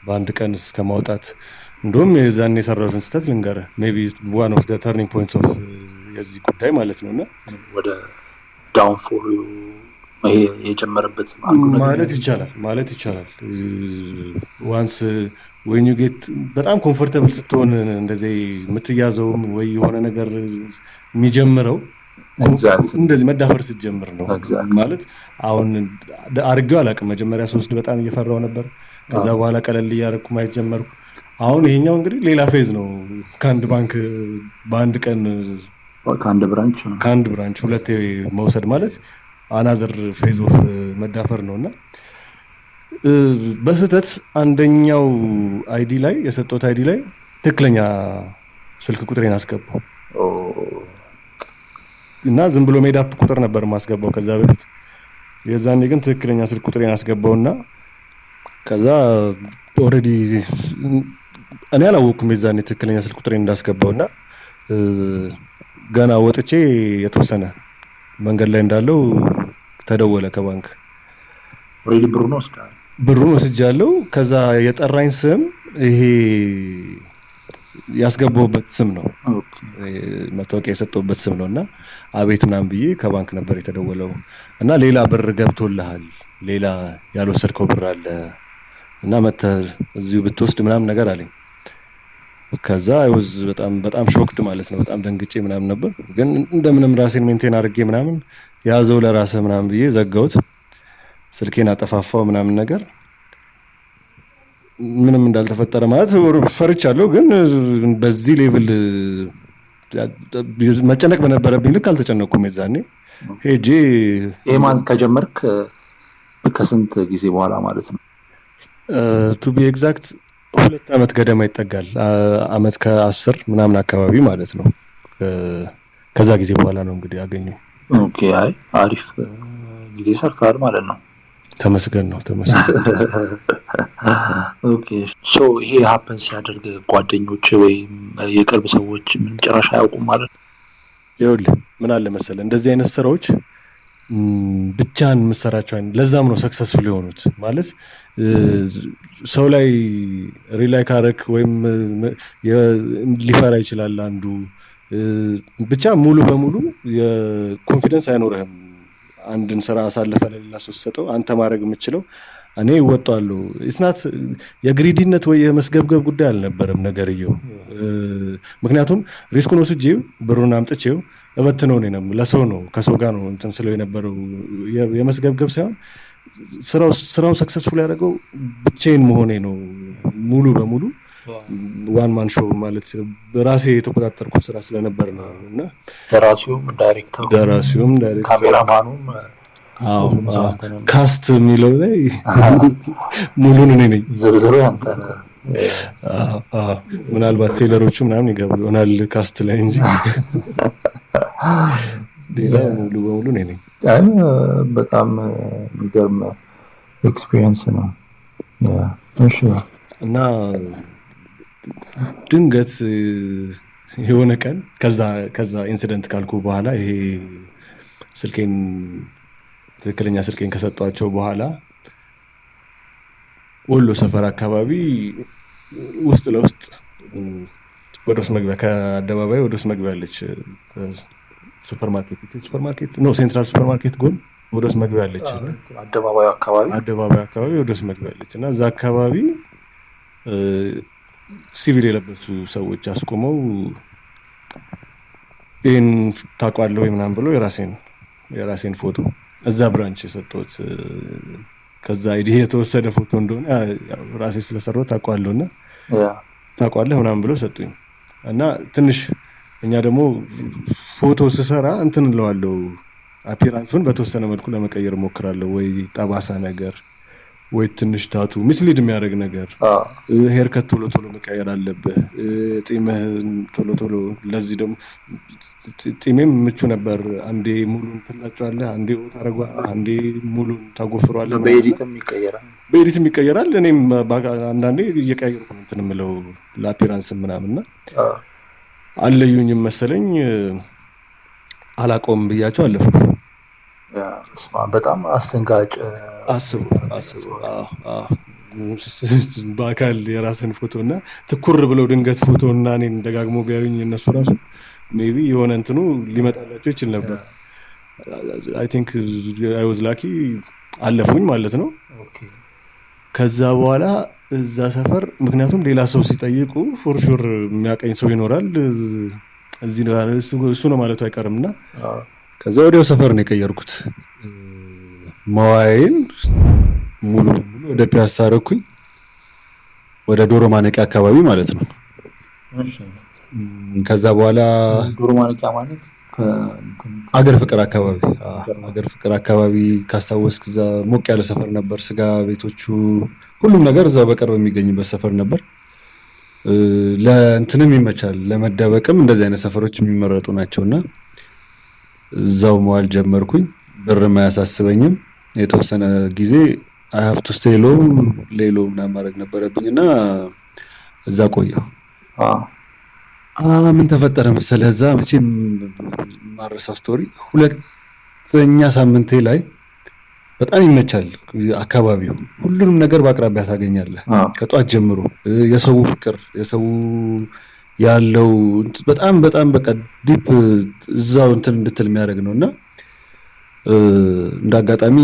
በአንድ ቀን እስከ ማውጣት እንደውም የዛኔ የሰራሁትን ስህተት ልንገርህ። ሜይ ቢ ዋን ኦፍ ዘ ተርኒንግ ፖይንትስ ኦፍ የዚህ ጉዳይ ማለት ነውና ወደ ዳውንፎል የጀመረበት ማለት ይቻላል። ዋንስ when you get በጣም ኮምፎርታብል ስትሆን እንደዚህ የምትያዘውም ወይ የሆነ ነገር የሚጀምረው እንደዚህ መዳፈር ስትጀምር ነው ማለት። አሁን አርጌው አላውቅም። መጀመሪያ 3 በጣም እየፈራው ነበር። ከዛ በኋላ ቀለል እያደረኩ ማየት ጀመርኩ። አሁን ይሄኛው እንግዲህ ሌላ ፌዝ ነው። ከአንድ ባንክ በአንድ ቀን ከአንድ ብራንች ሁለቴ መውሰድ ማለት አናዘር ፌዝ ኦፍ መዳፈር ነውና በስህተት አንደኛው አይዲ ላይ የሰጠሁት አይዲ ላይ ትክክለኛ ስልክ ቁጥሬን አስገባው እና ዝም ብሎ ሜድ አፕ ቁጥር ነበር ማስገባው ከዛ በፊት። የዛኔ ግን ትክክለኛ ስልክ ቁጥሬን አስገባውና ከዛ ኦሬዲ እኔ አላወኩም የዛኔ ትክክለኛ ስልክ ቁጥሬን እንዳስገባውና ገና ወጥቼ የተወሰነ መንገድ ላይ እንዳለው ተደወለ ከባንክ። ኦሬዲ ብሩን ወስጃለሁ። ከዛ የጠራኝ ስም ይሄ ያስገባውበት ስም ነው። መታወቂያ የሰጠውበት ስም ነውና አቤት ምናምን ብዬ ከባንክ ነበር የተደወለው እና ሌላ ብር ገብቶልሃል፣ ሌላ ያልወሰድከው ብር አለ እና መተህ እዚሁ ብትወስድ ምናምን ነገር አለኝ። ከዛ አይወዝ በጣም ሾክድ ማለት ነው። በጣም ደንግጬ ምናምን ነበር። ግን እንደምንም ራሴን ሜንቴን አድርጌ ምናምን ያዘው ለራስህ ምናምን ብዬ ዘጋሁት። ስልኬን አጠፋፋው ምናምን ነገር ምንም እንዳልተፈጠረ ማለት ፈርቻለሁ። ግን በዚህ ሌቭል መጨነቅ በነበረብኝ ልክ አልተጨነቅኩም። የዛኔ ሄጄ ይሄ ማለት ከጀመርክ ከስንት ጊዜ በኋላ ማለት ነው? ቱ ቢ ኤግዛክት 2 ዓመት ገደማ ይጠጋል። ዓመት ከ10 ምናምን አካባቢ ማለት ነው። ከዛ ጊዜ በኋላ ነው እንግዲህ ያገኘው። ኦኬ አይ አሪፍ ጊዜ ሰርተሃል ማለት ነው። ተመስገን ነው። ኦኬ ሶ ይሄ ሀፕን ሲያደርግ ጓደኞች ወይም የቅርብ ሰዎች ምን ጭራሽ አያውቁም ማለት ነው? ይኸውልህ ምን አለ መሰለህ እንደዚህ አይነት ስራዎች ብቻን የምትሰራቸው አይነት ለዛም ነው ሰክሰስፉል የሆኑት ማለት ሰው ላይ ሪላይ ካረክ ወይም ሊፈራ ይችላል አንዱ ብቻ ሙሉ በሙሉ የኮንፊደንስ አይኖርህም። አንድን ስራ አሳልፈ ለሌላ ሰው ሰጠው አንተ ማድረግ የምትችለው እኔ እወጣለሁ ኢስናት የግሪዲነት ወይ የመስገብገብ ጉዳይ አልነበረም ነገርየው። ምክንያቱም ሪስኩን ወስጄው ብሩን አምጥቼው እበትነው ነው ለሰው ነው ከሰው ጋር ነው እንትን ስለው የነበረው የመስገብገብ ሳይሆን ስራው ሰክሰስፉል ያደረገው ብቻዬን መሆኔ ነው። ሙሉ በሙሉ ዋን ማን ሾው ማለት በራሴ የተቆጣጠርኩት ስራ ስለነበር ነው። እና ደራሲውም ዳይሬክተሩም ካሜራማኑም ካስት የሚለው ላይ ሙሉን እኔ ነኝ። ዝርዝሩ ያንተ ነው። ምናልባት ቴለሮቹ ምናምን ይገቡ ይሆናል ካስት ላይ እንጂ ሌላ ሙሉ በሙሉ እኔ ነኝ። በጣም የሚገርም ኤክስፒሪየንስ ነው። እሺ እና ድንገት የሆነ ቀን ከዛ ኢንሲደንት ካልኩ በኋላ ይሄ ትክክለኛ ስልኬን ከሰጧቸው በኋላ ወሎ ሰፈር አካባቢ ውስጥ ለውስጥ ወደ ውስጥ መግቢያ ከአደባባይ ወደ ውስጥ መግቢያ አለች ሴንትራል ሱፐርማርኬት ጎን ወደ ውስጥ መግቢያ አለች አደባባዩ አካባቢ ወደ ውስጥ መግቢያ አለች እና እዛ አካባቢ ሲቪል የለበሱ ሰዎች አስቆመው ይህን ታውቃለህ ወይ ምናምን ብሎ የራሴን ፎቶ እዛ ብራንች የሰጠሁት ከዛ አይዲ የተወሰደ ፎቶ እንደሆነ ራሴ ስለሰራው ታውቃለህና ታውቃለህ ምናምን ብሎ ሰጡኝ እና ትንሽ እኛ ደግሞ ፎቶ ስሰራ እንትን እለዋለሁ አፒራንሱን በተወሰነ መልኩ ለመቀየር ሞክራለሁ ወይ ጠባሳ ነገር ወይ ትንሽ ታቱ ሚስሊድ የሚያደርግ ነገር ሄርከት ቶሎ መቀየር አለብህ ጺምህን ቶሎ ለዚህ ደግሞ ጺሜም ምቹ ነበር አንዴ ሙሉን ትላጫለህ አንዴ ታረጋለህ አንዴ ሙሉን ታጎፍሯለህ በኤዲትም ይቀየራል እኔም አንዳንዴ እየቀየርኩ እንትን የምለው ለአፒራንስ ምናምንና አለዩኝም መሰለኝ አላቆም ብያቸው አለፍኩ። በጣም አስደንጋጭ አስቡ በአካል የራስን ፎቶና ትኩር ብለው ድንገት ፎቶና እኔን ደጋግሞ ቢያዩኝ እነሱ ራሱ ሜቢ የሆነ እንትኑ ሊመጣላቸው ይችል ነበር። አይ ቲንክ አይ ዋዝ ላኪ አለፉኝ ማለት ነው። ከዛ በኋላ እዛ ሰፈር ምክንያቱም ሌላ ሰው ሲጠይቁ ፎርሹር የሚያቀኝ ሰው ይኖራል እዚህ እሱ ነው ማለቱ አይቀርምና ከዛ ወዲያው ሰፈር ነው የቀየርኩት። መዋይን ሙሉ ወደ ፒያሳ አደረኩኝ ወደ ዶሮ ማነቂያ አካባቢ ማለት ነው። ከዛ በኋላ ዶሮ ማነቂያ ማለት አገር ፍቅር አካባቢ ካስታወስክ እዛ ሞቅ ያለ ሰፈር ነበር። ስጋ ቤቶቹ ሁሉም ነገር እዛው በቅርብ የሚገኝበት ሰፈር ነበር። ለእንትንም ይመቻል ለመደበቅም እንደዚህ አይነት ሰፈሮች የሚመረጡ ናቸውና እዛው መዋል ጀመርኩኝ። ብርም አያሳስበኝም። የተወሰነ ጊዜ አይ ሃቭ ቱ ስቴይ ሌሎ ምናምን ማድረግ ነበረብኝና እዛ ቆየሁ። ምን ተፈጠረ መሰለህ እዛ መቼም ማረሳው ስቶሪ ሁለተኛ ሳምንቴ ላይ በጣም ይመቻል አካባቢው ሁሉንም ነገር በአቅራቢያ ታገኛለህ ከጧት ጀምሮ የሰው ፍቅር የሰው ያለው በጣም በቃ ዲፕ እዛው እንትን እንድትል የሚያደርግ ነውና እንዳጋጣሚ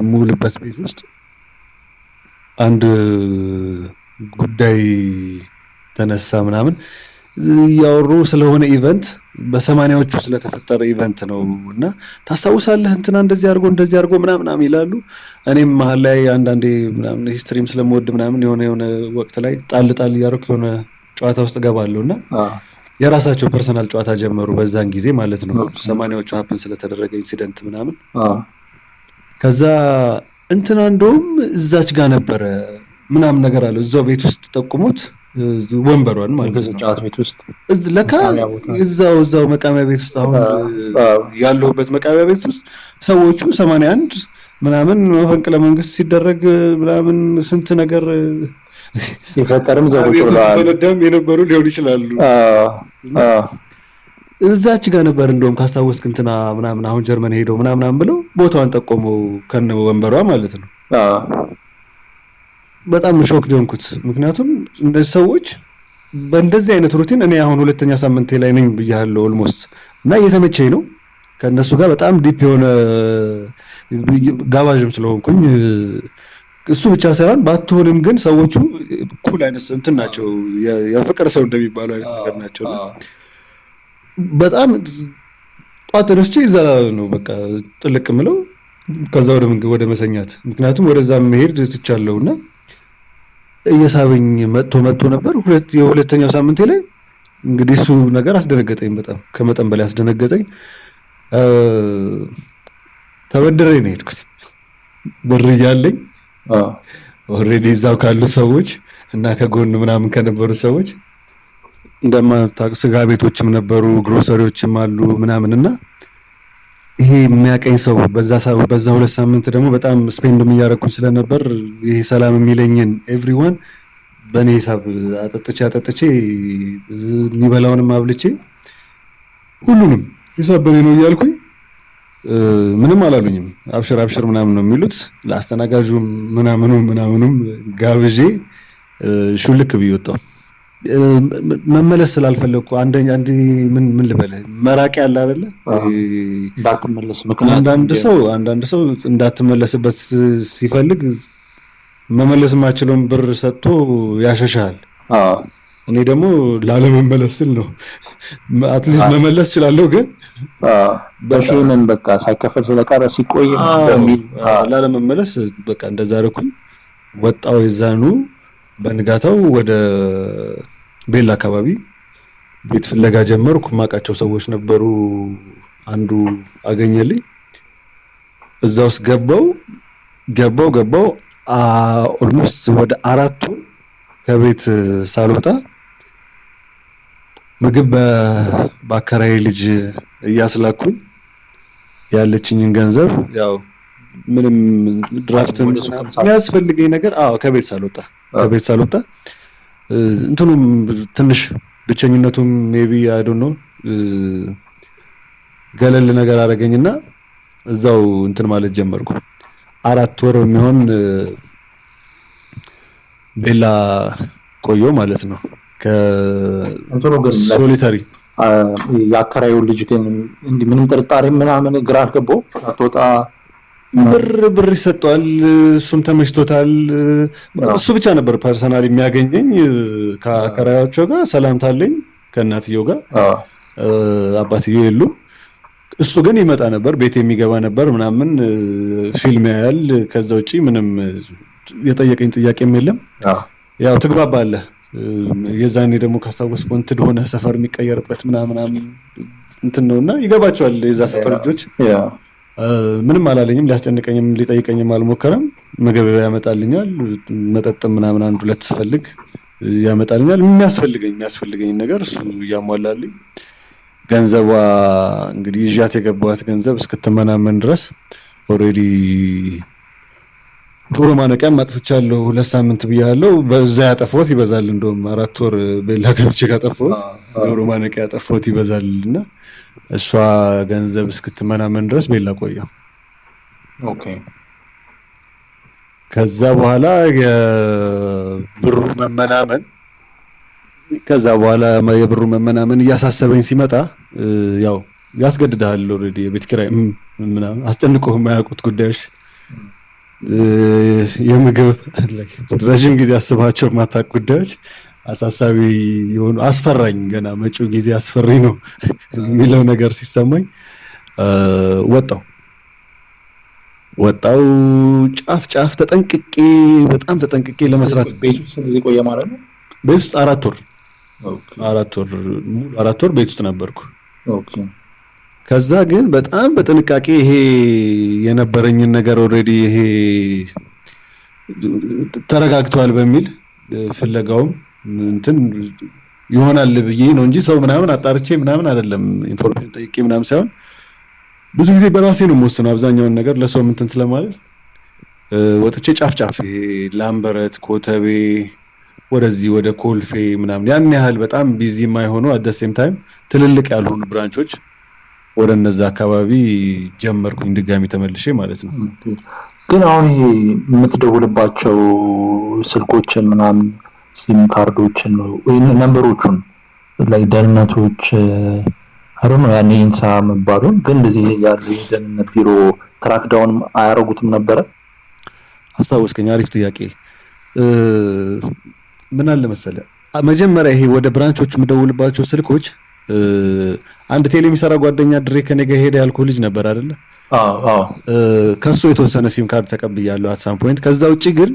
ሙሉበት ቤት ውስጥ አንድ ጉዳይ ተነሳ ምናምን ያወሩ ስለሆነ ኢቨንት በ80ዎቹ ስለተፈጠረ ኢቨንት ነውና ታስታውሳለህ እንትና እንደዚህ አድርጎ ምናምን ይላሉ። እኔም መሀል ላይ አንዳንዴ ምናምን ሂስትሪም ስለምወድ ምናምን የሆነ ወቅት ላይ ጣል እያደረኩ የሆነ ጨዋታ ውስጥ ገባለሁና የራሳቸው ፐርሰናል ጨዋታ ጀመሩ በዛን ጊዜ ማለት ነው። 80ዎቹ ሀፕን ስለተደረገ ኢንሲደንት ምናምን ከዛ እንትና እንደውም እዛች ጋር ነበረ ምናምን ነገር አለ እዛው ቤት ውስጥ ጠቁሙት ወንበሯን ማለት ነው ጫት ቤት ውስጥ ለካ እዛው መቃሚያ ቤት ውስጥ አሁን ያለሁበት መቃሚያ ቤት ውስጥ ሰዎቹ 81 ምናምን መፈንቅለ መንግስት ሲደረግ ምናምን ስንት ነገር ሲፈጠርም ዘውተው የነበሩ ሊሆን ይችላሉ እዛች ጋር ነበር እንደውም ካስታወስክ እንትና ምናምን አሁን ጀርመን ሄዶ ምናምን ብለው ቦታዋን ጠቆመው ከነ ወንበሯ ማለት ነው በጣም ሾክ ሆንኩት ምክንያቱም እነዚህ ሰዎች በእንደዚህ አይነት ሩቲን እኔ አሁን ሁለተኛ ሳምንቴ ላይ ነኝ ብያለሁ ኦልሞስት እና እየተመቸኝ ነው ከነሱ ጋር በጣም ዲፕ የሆነ ጋባዥም ስለሆንኩኝ እሱ ብቻ ሳይሆን ባትሆንም ግን ሰዎቹ ኩል አይነት እንትን ናቸው የፍቅር ሰው እንደሚባለው አይነት ነገር ናቸው በጣም ጧት ተነስቼ እዛ ነው በቃ ጥልቅ ምለው ከዛ ወደ መሰኛት ምክንያቱም ወደዛ መሄድ ትቻለውና እየሳበኝ መጥቶ ነበር የሁለተኛው ሳምንቴ ላይ እንግዲህ እሱ ነገር አስደነገጠኝ በጣም ከመጠን በላይ አስደነገጠኝ ተበድሬ ነው ሄድኩት ብር እያለኝ ኦሬዲ እዛው ካሉ ሰዎች እና ከጎን ምናምን ከነበሩ ሰዎች እንደማታውቁ ስጋ ቤቶችም ነበሩ ግሮሰሪዎችም አሉ ምናምንና ይሄ የሚያቀኝ ሰው በዛ ሁለት ሳምንት ደግሞ በጣም ስፔንድ የሚያረኩኝ ስለነበር ይሄ ሰላም የሚለኝን ኤቭሪዋን በኔ ሂሳብ አጠጥቼ የሚበላውንም አብልቼ ሁሉንም ሂሳብ በኔ ነው እያልኩኝ ምንም አላሉኝም አብሽር ምናምን ነው የሚሉት ለአስተናጋጁ ምናምኑም ጋብዤ ሹልክ ብየወጣው መመለስ ስላልፈለኩ አንድ ምን ልበለ መራቂ ያለ አይደለ እንዳትመለስ ምክንያት አንዳንድ ሰው እንዳትመለስበት ሲፈልግ መመለስ ማችለውን ብር ሰጥቶ ያሸሻል እኔ ደግሞ ላለመመለስ ስል ነው አትሊስት መመለስ ይችላልው ግን በሽምን በቃ ሳይከፈል ስለቀረ ሲቆይ በሚል ላለመመለስ በቃ እንደዛ አረኩኝ ወጣው የዛኑ በንጋታው ወደ ቤላ አካባቢ ቤት ፍለጋ ጀመርኩ ማቃቸው ሰዎች ነበሩ አንዱ አገኘልኝ እዛ ውስጥ ገባው ኦልሞስት ወደ 4 ከቤት ሳልወጣ ምግብ በአከራይ ልጅ እያስላኩኝ ያለችኝን ገንዘብ ያው ምንም ድራፍት የሚያስፈልገኝ ነገር ከቤት ሳልወጣ እንትኑም ትንሽ ብቸኝነቱም ሜቢ አይ ዶንት ኖ ገለል ነገር አረገኝና እዛው እንትን ማለት ጀመርኩ 4 ወር የሚሆን ቤላ ቆዮ ማለት ነው እንትኑ ግን ሶሊታሪ ያከራዩ ልጅ ግን እንዲ ምንም ጥርጣሬ ምናምን ግራ አልገባው አትወጣ ብር ይሰጣል እሱም ተመችቶታል እሱ ብቻ ነበር ፐርሰናሊ የሚያገኘኝ ከአከራዮቹ ጋር ሰላምታለኝ ከእናትየው ጋር አባትየው የሉ እሱ ግን ይመጣ ነበር ቤት የሚገባ ነበር ምናምን ፊልም ያያል ከዛ ውጪ ምንም የጠየቀኝ ጥያቄም የለም ያው ትግባባለህ የዛኔ ደግሞ ካስታወስ ወንትድ ሆነ ሰፈር የሚቀየርበት ምናምን እንትን ነውና ይገባቸዋል የዛ ሰፈር ልጆች ምንም አላለኝም ሊያስጨንቀኝም ሊጠይቀኝም አልሞከረም ምግብ ያመጣልኛል መጠጥ ምናምን አንድ ሁለት ፈልግ ያመጣልኛል የሚያስፈልገኝ ነገር እሱ ያሟላልኝ ገንዘቧ እንግዲህ ይዣት የገባዋት ገንዘብ እስክትመናመን ድረስ ኦሬዲ ዶሮ ማነቂያ ማጥፍቻለሁ 2 ሳምንት ብያለሁ በዛ ያጠፋሁት ይበዛል እንደውም 4 ወር ቤላ ገብቼ ካጠፋሁት ዶሮ ማነቂያ ያጠፋሁት ይበዛልና እሷ ገንዘብ እስክትመናመን ድረስ ቤላ ቆየሁ ኦኬ ከዛ በኋላ የብሩ መመናመን እያሳሰበኝ ሲመጣ ያው ያስገድዳል ኦሬዲ የቤት ኪራይ ምናምን አስጨንቆህ የማያውቁት ጉዳዮች የምግብ ረጅም ጊዜ አስባቸው ማታቅ ጉዳዮች አሳሳቢ የሆኑ አስፈራኝ ገና መጪው ጊዜ አስፈሪ ነው የሚለው ነገር ሲሰማኝ ወጣው ጫፍ በጣም ተጠንቅቄ ለመስራት ቤት ውስጥ ጊዜ ቆየ ማለት ነው ቤት ውስጥ 4 ወር 4 ወር ቤት ውስጥ ነበርኩ ኦኬ ከዛ ግን በጣም በጥንቃቄ ይሄ የነበረኝን ነገር ኦሬዲ ይሄ ተረጋግቷል በሚል ፍለጋውም እንትን ይሆናል ብዬ ነው እንጂ ሰው ምናምን አጣርቼ ምናምን አይደለም ኢንፎርሜሽን ጠይቄ ምናምን ሳይሆን ብዙ ጊዜ በራሴ ነው የምወስነው አብዛኛውን ነገር ለሰው እንትን ስለማለት ወጥቼ ጫፍ ላምበረት ኮተቤ ወደዚህ ወደ ኮልፌ ምናምን ያን ያህል በጣም ቢዚ የማይሆኑ አት ዘ ሴም ታይም ትልልቅ ያልሆኑ ብራንቾች ወደ እነዛ አካባቢ ጀመርኩኝ ድጋሚ ተመልሼ ማለት ነው። ግን አሁን ይሄ የምትደውልባቸው ስልኮችን ምናምን ሲም ካርዶችን ወይ ነምበሮቹን ላይ ደህንነቶች አሁን ያኔ ኢንሳ መባሉን ግን እንደዚህ ያሉ የደህንነት ቢሮ ትራክ ዳውን አያረጉትም ነበረ? አስታውስከኝ። አሪፍ ጥያቄ። ምን አለ መሰለህ መጀመሪያ ይሄ ወደ ብራንቾች የምደውልባቸው ስልኮች አንድ ቴሌ የሚሰራ ጓደኛ ድሬ ከኔ ጋር ሄደ ያልኩህ ልጅ ነበር አይደለ? አዎ። ከሱ የተወሰነ ሲም ካርድ ተቀብያለሁ አት ሳም ፖይንት። ከዛ ውጪ ግን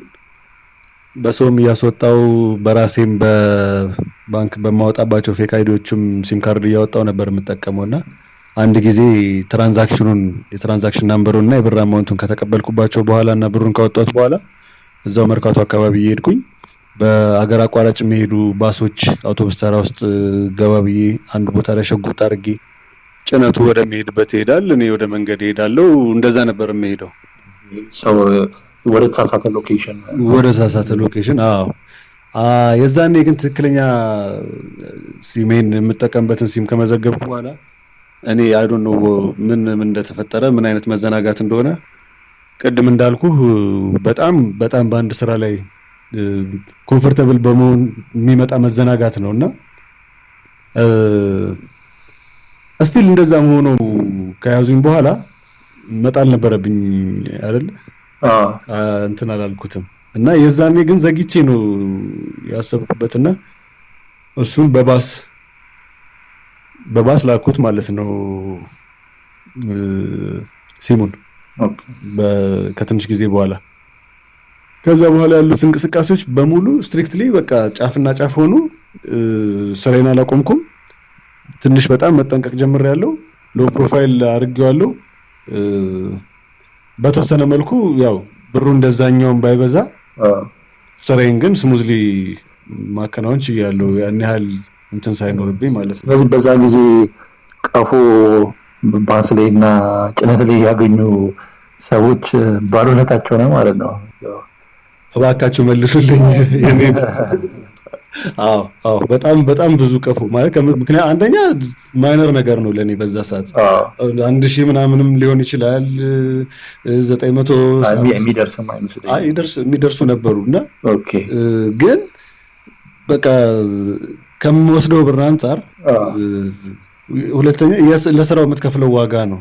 በሰውም እያስወጣው በራሴም በባንክ በማወጣባቸው ፌክ አይዲዎችም ሲም ካርድ እያወጣው ነበር የምጠቀመውና አንድ ጊዜ የትራንዛክሽን ናምበሩን እና የብር አማውንቱን ከተቀበልኩባቸው በኋላ እና ብሩን ካወጣሁት በኋላ እዛው መርካቶ አካባቢ እየሄድኩኝ በአገር አቋራጭ የሚሄዱ ባሶች አውቶቡስ ተራ ውስጥ ገባ ብዬ አንድ ቦታ ላይ ሸጉጥ አድርጌ ጭነቱ ወደሚሄድበት ይሄዳል፣ እኔ ወደ መንገድ እሄዳለሁ። እንደዛ ነበር የምሄደው ወደ ተሳሳተ ሎኬሽን። አዎ የዛኔ ግን ትክክለኛ ሲሜን የምጠቀምበትን ሲም ከመዘገብኩ በኋላ እኔ አይ ዶንት ኖ ምን እንደተፈጠረ ምን አይነት መዘናጋት እንደሆነ ቅድም እንዳልኩ በጣም በአንድ ስራ ላይ ኮምፎርታብል በመሆን የሚመጣ መዘናጋት ነውና እስቲል እንደዛም ሆኖ ከያዙኝ በኋላ መጣል ነበረብኝ አይደል? እንትን አላልኩትም እና የዛኔ ግን ዘግቼ ነው ያሰብኩበትና እሱን በባስ ላኩት ማለት ነው ሲሙን ከትንሽ ጊዜ በኋላ። ከዛ በኋላ ያሉት እንቅስቃሴዎች በሙሉ ስትሪክትሊ በቃ ጫፍና ጫፍ ሆኑ። ስራዬን አላቆምኩም። ትንሽ በጣም መጠንቀቅ ጀምሬያለሁ። ሎ ፕሮፋይል አድርጌዋለሁ። በተወሰነ መልኩ ያው ብሩ እንደዛኛውን ባይበዛ ስራዬን ግን ስሙዝሊ ማከናወን ችያለሁ። ያን ያህል እንትን ሳይኖርብኝ ማለት ነው። ስለዚህ በዛ ጊዜ ቀፎ ባስ ላይ እና ጭነት ላይ ያገኙ ሰዎች ባለውለታቸው ነው ማለት ነው። እባካችሁ መልሱልኝ የኔን። አዎ በጣም ብዙ ቀፎ ማለት ምክንያት አንደኛ ማይነር ነገር ነው ለኔ በዛ ሰዓት 1000 ምናምንም ሊሆን ይችላል 900 የሚደርስም አይመስልኝ የሚደርሱ ነበሩና ኦኬ ግን በቃ ከምወስደው ብር አንፃር ሁለተኛ ለስራው የምትከፍለው ዋጋ ነው።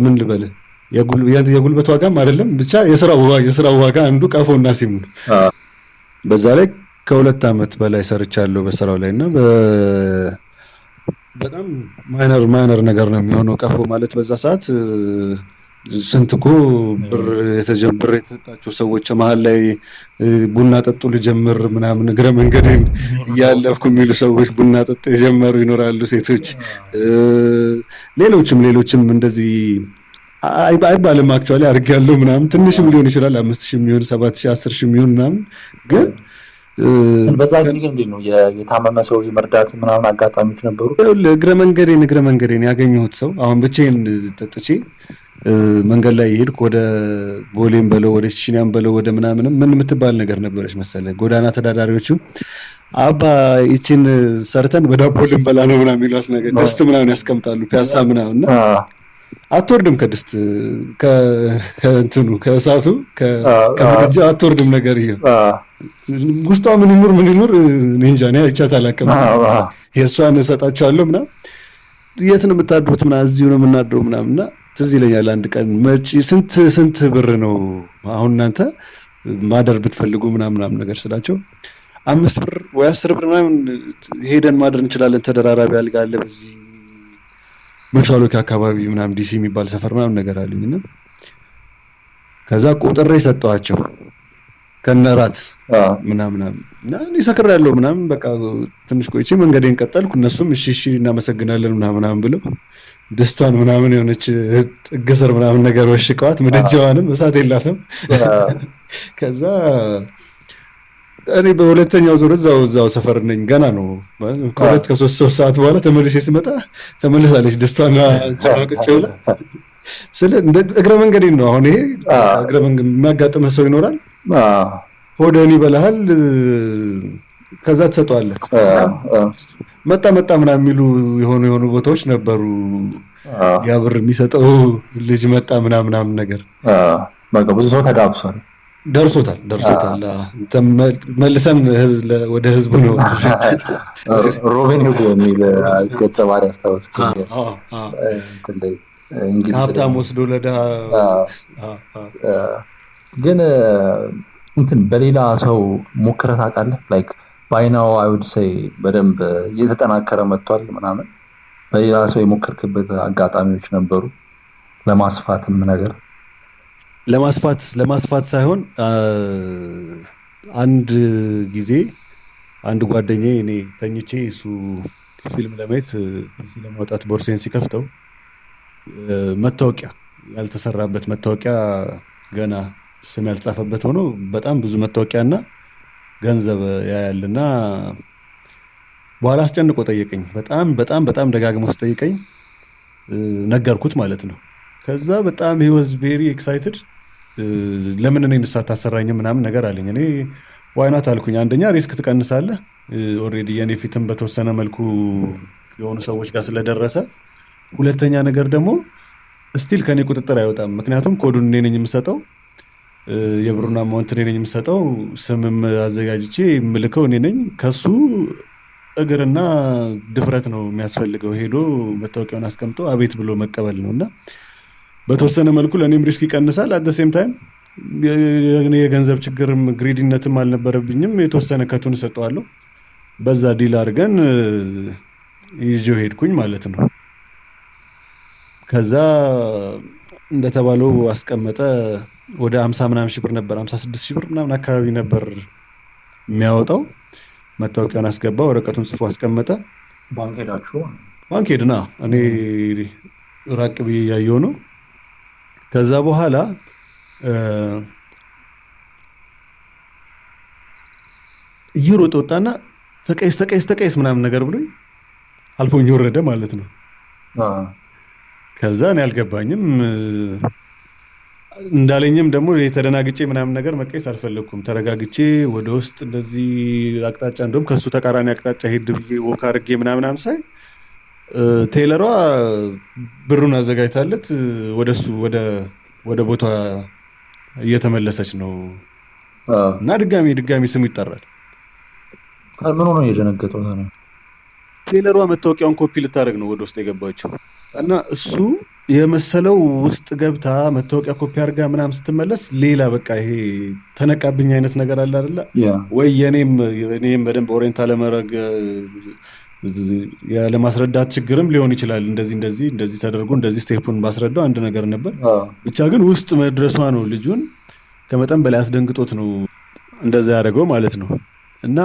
ምን ልበል የጉልበት ዋጋም አይደለም ብቻ የስራው ዋጋ አንዱ ቀፎና ሲም ነው። በዛ ላይ ከ2 ዓመት በላይ ሰርቻለሁ በስራው ላይ እና በጣም ማይነር ነገር ነው የሚሆነው ቀፎ ማለት በዛ ሰዓት ስንት እኮ ብር የተሰጣቸው ሰዎች መሀል ላይ ቡና ጠጡ ልጀምር ምናምን እግረ መንገዴን እያለፍኩ የሚሉ ሰዎች ቡና ጠጡ የጀመሩ ይኖራሉ፣ ሴቶች ሌሎችም እንደዚህ አይባልም አክቹአሊ አድርጌያለሁ ምናምን ትንሽም ሊሆን ይችላል 5000 የሚሆን 7000 10000 የሚሆን ምናምን ግን በዛ ጊዜ እንዴት ነው የታመመ ሰው የመርዳት ምናምን አጋጣሚዎች ነበሩ? እግረ መንገዴን ያገኘሁት ሰው አሁን ብቻዬን ጠጥቼ መንገድ ላይ ይሄድኩ ወደ ቦሌም በለው ወደ ሺኒያም በለው ወደ ምናምንም ምን የምትባል ነገር ነበረች መሰለህ ጎዳና ተዳዳሪዎቹ አባ ይቺን ሰርተን በዳቦ ልንበላ ነው ምናምን ይሏት ነገር ድስት ምናምን ያስቀምጣሉ ፒያሳ ምናምንና አትወርድም ከድስት ከእንትኑ ከእሳቱ ከምድጃ አትወርድም ነገር ይሄ ውስጧ ምን ይኑር እኔ እንጃ እኔ አይቻት አላውቅም። የእሷን እሰጣቸዋለሁ ምናምን የት ነው የምታድሩት ምናምን እዚሁ ነው የምናድረው ምናምንና ትዝ ይለኛል አንድ ቀን መጪ ስንት ብር ነው አሁን እናንተ ማደር ብትፈልጉ ምናምን ነገር ስላቸው 5 ብር ወይ 10 ብር ምናምን ሄደን ማደር እንችላለን ተደራራቢ አልጋ አለ በዚህ መሻሎክ አካባቢ ምናምን ዲሲ የሚባል ሰፈር ምናምን ነገር አለኝና ከዛ ቁጥሬ ሰጠኋቸው ከነራት ምናምን እና እኔ ሰክሬያለሁ ምናምን በቃ ትንሽ ቆይቼ መንገዴን ቀጠልኩ። እነሱም እሺ እናመሰግናለን ምናምን ብለው ደስቷን ምናምን የሆነች ጥግ ስር ምናምን ነገር ወሽቀዋት ምድጃዋንም እሳት የላትም። ከዛ እኔ በሁለተኛው ዙር እዛው ሰፈር ነኝ ገና ነው። ከሁለት ከሶስት ሰዓት በኋላ ተመልሼ ስመጣ ተመልሳለች ደስቷና ቁጭ ብላ። እግረ መንገዴን ነው አሁን ይሄ እግረ መንገድ የሚያጋጥመህ ሰው ይኖራል። ሆደን ይበላሃል። ከዛ ትሰጠዋለህ። መጣ ምናምን የሚሉ የሆኑ ቦታዎች ነበሩ። ያ ብር የሚሰጠው ልጅ መጣ ምናምን ነገር በቃ ብዙ ሰው ተዳብሷል። ደርሶታል። መልሰን ወደ ህዝቡ ነው ሮቢን ሁድ የሚል ገጸ ባህሪ አስታወስኩኝ። ሀብታም ወስዶ ለድሃ ግን እንትን በሌላ ሰው ሞክረህ ታውቃለህ? ላይክ ባይናው አይ ውድ ሴይ በደንብ እየተጠናከረ መጥቷል ምናምን። በሌላ ሰው የሞከርክበት አጋጣሚዎች ነበሩ? ለማስፋትም ነገር ለማስፋት ሳይሆን አንድ ጊዜ አንድ ጓደኛዬ እኔ ተኝቼ እሱ ፊልም ለማየት ለማውጣት ቦርሴን ሲከፍተው መታወቂያ ያልተሰራበት መታወቂያ ገና ስም ያልጻፈበት ሆኖ በጣም ብዙ መታወቂያና ገንዘብ ያያልና በኋላ አስጨንቆ ጠየቀኝ። በጣም ደጋግሞ ሲጠይቀኝ ነገርኩት ማለት ነው። ከዛ በጣም he was very excited ለምን እኔ ንሳት ታሰራኝ ምናምን ነገር አለኝ። እኔ ዋይናት አልኩኝ። አንደኛ ሪስክ ትቀንሳለህ። ኦልሬዲ የኔ ፊትም በተወሰነ መልኩ የሆኑ ሰዎች ጋር ስለደረሰ፣ ሁለተኛ ነገር ደግሞ ስቲል ከኔ ቁጥጥር አይወጣም። ምክንያቱም ኮዱን እኔ ነኝ የምሰጠው፣ የብሩና አማውንት እኔ ነኝ የምሰጠው፣ ስምም አዘጋጅቼ የምልከው እኔ ነኝ። ከሱ እግርና ድፍረት ነው የሚያስፈልገው። ሄዶ መታወቂያውን አስቀምጦ አቤት ብሎ መቀበል ነውና በተወሰነ መልኩ ለእኔም ሪስክ ይቀንሳል። አት ዘ ሴም ታይም የገንዘብ ችግርም ግሪዲነትም አልነበረብኝም። የተወሰነ ከቱን እሰጠዋለሁ። በዛ ዲል አድርገን ይዤው ሄድኩኝ ማለት ነው። ከዛ እንደተባለው አስቀመጠ። ወደ 50 ምናምን ሺህ ብር ነበር፣ 56 ሺህ ብር ምናምን አካባቢ ነበር የሚያወጣው። መታወቂያውን አስገባ፣ ወረቀቱን ጽፎ አስቀመጠ። ባንክ ሄዳችሁ? ባንክ ሄድና እኔ ራቅ ብዬ እያየሁ ነው። ከዛ በኋላ እየሮጠ ወጣና ተቀይስ ምናምን ነገር ብሎኝ አልፎኝ ወረደ ማለት ነው። ከዛ እኔ አልገባኝም። እንዳለኝም ደግሞ የተደናግጬ ምናምን ነገር መቀየስ አልፈለኩም። ተረጋግቼ ወደ ውስጥ እንደዚህ አቅጣጫ እንደውም ከሱ ተቃራኒ አቅጣጫ ሄድ ብዬ ወክ አድርጌ ምናምን ሳይ ቴይለሯ ብሩን አዘጋጅታለት ወደሱ ወደ ቦታ እየተመለሰች ነው እና ድጋሚ ስሙ ይጠራል። ምን ሆነ የደነገጠው? ቴይለሯ መታወቂያውን ኮፒ ልታደርግ ነው ወደ ውስጥ የገባችው እና እሱ የመሰለው ውስጥ ገብታ መታወቂያ ኮፒ አድርጋ ምናምን ስትመለስ ሌላ በቃ ይሄ ተነቃብኝ አይነት ነገር አለ አይደለ ወይ? የኔም በደንብ ኦሪየንት አለማድረግ ያለማስረዳት ችግርም ሊሆን ይችላል። እንደዚህ ተደርጎ እንደዚህ ስቴፑን ባስረዳው አንድ ነገር ነበር። ብቻ ግን ውስጥ መድረሷ ነው ልጁን ከመጠን በላይ አስደንግጦት ነው እንደዛ ያደረገው ማለት ነው። እና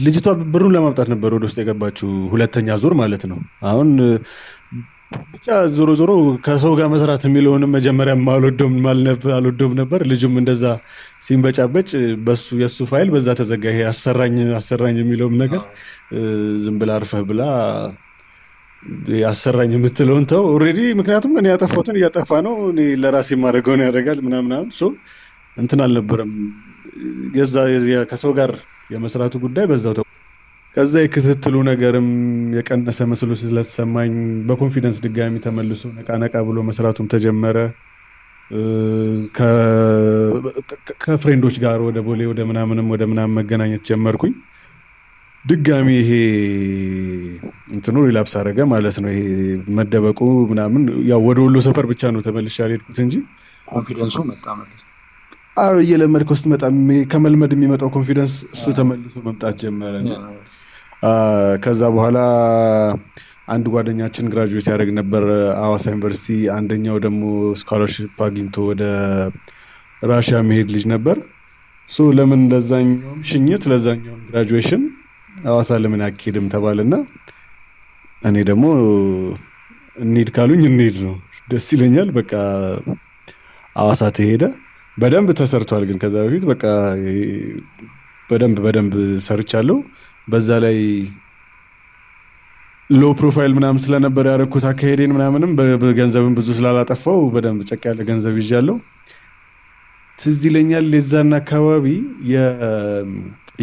ልጅቷ ብሩን ለማምጣት ነበር ወደ ውስጥ የገባችው፣ ሁለተኛ ዙር ማለት ነው። አሁን ብቻ ዞሮ ከሰው ጋር መስራት የሚለውንም መጀመሪያ አልወደውም ነበር። ልጁም እንደዛ ሲንበጫበጭ የሱ ፋይል በዛ ተዘጋ። ይሄ አሰራኝ የሚለውም ነገር ዝም ብላ አርፈህ ብላ አሰራኝ የምትለውን ተው ኦልሬዲ። ምክንያቱም እኔ ያጠፋሁትን እያጠፋ ነው፣ እኔ ለራሴ የማደርገውን ያደርጋል ምናምን እንትን አልነበረም። ከሰው ጋር የመስራቱ ጉዳይ በዛው። ከዛ የክትትሉ ነገርም የቀነሰ መስሎ ስለተሰማኝ በኮንፊደንስ ድጋሚ ተመልሶ ነቃ ብሎ መስራቱም ተጀመረ። ከፍሬንዶች ጋር ወደ ቦሌ ወደ ምናምን መገናኘት ጀመርኩኝ። ድጋሚ ይሄ እንትኑ ሪላፕስ አደረገ ማለት ነው። ይሄ መደበቁ ምናምን ያው ወደ ወሎ ሰፈር ብቻ ነው ተመልሼ ያልሄድኩት እንጂ ኮንፊደንሱ መጣ ማለት ነው። እየለመድከው ስትመጣ ከመልመድ የሚመጣው ኮንፊደንስ እሱ ተመልሶ መምጣት ጀመረ። ከዛ በኋላ አንድ ጓደኛችን ግራጁዌት ያደርግ ነበር አዋሳ ዩኒቨርሲቲ። አንደኛው ደግሞ ስኮላርሺፕ አግኝቶ ወደ ራሽያ መሄድ ልጅ ነበር። ለምን ለዛኛውም ሽኝት ለዛኛውም ግራጁዌሽን ሐዋሳ ለምን አትሄድም ተባለና እኔ ደግሞ እንሂድ ካሉኝ እንሂድ ነው ደስ ይለኛል። በቃ ሐዋሳ ተሄደ። በደንብ ተሰርቷል። ግን ከዛ በፊት በቃ በደንብ ሰርቻለሁ። በዛ ላይ ሎ ፕሮፋይል ምናምን ስለነበር ያደረኩት አካሄዴን ምናምንም በገንዘብም ብዙ ስላላጠፋው በደንብ ጨቅ ያለ ገንዘብ ይዣለሁ። ትዝ ይለኛል የዛን አካባቢ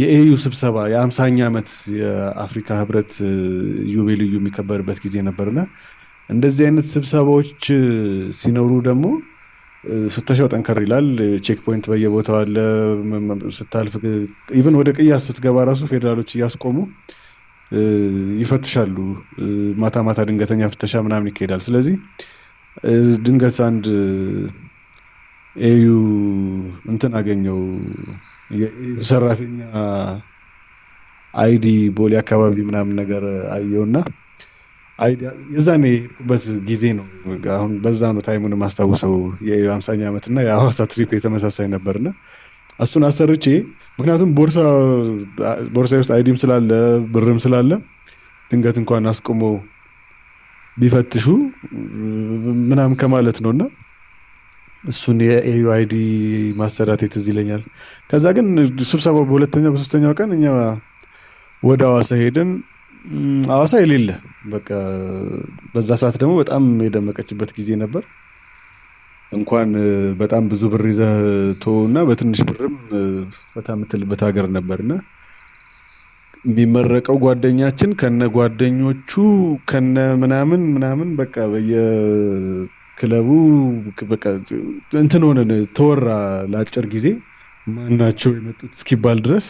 የኤዩ ስብሰባ የ50ኛ ዓመት የአፍሪካ ህብረት ዩቤልዩ የሚከበርበት ጊዜ ነበርና እንደዚህ አይነት ስብሰባዎች ሲኖሩ ደግሞ ፍተሻው ጠንከር ይላል። ቼክ ፖይንት በየቦታው አለ። ስታልፍ ኢቭን ወደ ቅያስ ስትገባ ራሱ ፌዴራሎች እያስቆሙ ይፈትሻሉ። ማታ ድንገተኛ ፍተሻ ምናምን ይካሄዳል። ስለዚህ ድንገት አንድ ኤዩ እንትን አገኘው ሰራተኛ አይዲ ቦሌ አካባቢ ምናምን ነገር አየውና የዛኔ የሄድኩበት ጊዜ ነው። አሁን በዛ ነው ታይሙን ማስታውሰው። የ50ኛ ዓመት እና የሐዋሳ ትሪፕ የተመሳሳይ ነበርና እሱን አሰርቼ ምክንያቱም ቦርሳ ውስጥ አይዲም ስላለ ብርም ስላለ ድንገት እንኳን አስቆሞ ቢፈትሹ ምናምን ከማለት ነውና እሱን የኤዩ አይዲ ማሰራት ትዝ ይለኛል። ከዛ ግን ስብሰባው በሶስተኛው ቀን እኛ ወደ ሐዋሳ ሄደን ሐዋሳ የሌለ በቃ በዛ ሰዓት ደግሞ በጣም የደመቀችበት ጊዜ ነበር። እንኳን በጣም ብዙ ብር ይዘህ ተውና በትንሽ ብርም ፈታ የምትልበት ሀገር ነበርና የሚመረቀው ጓደኛችን ከነ ጓደኞቹ ከነ ምናምን በቃ በየክለቡ በቃ እንትን ሆነን ተወራ ለአጭር ጊዜ ማናቸው የመጡት እስኪባል ድረስ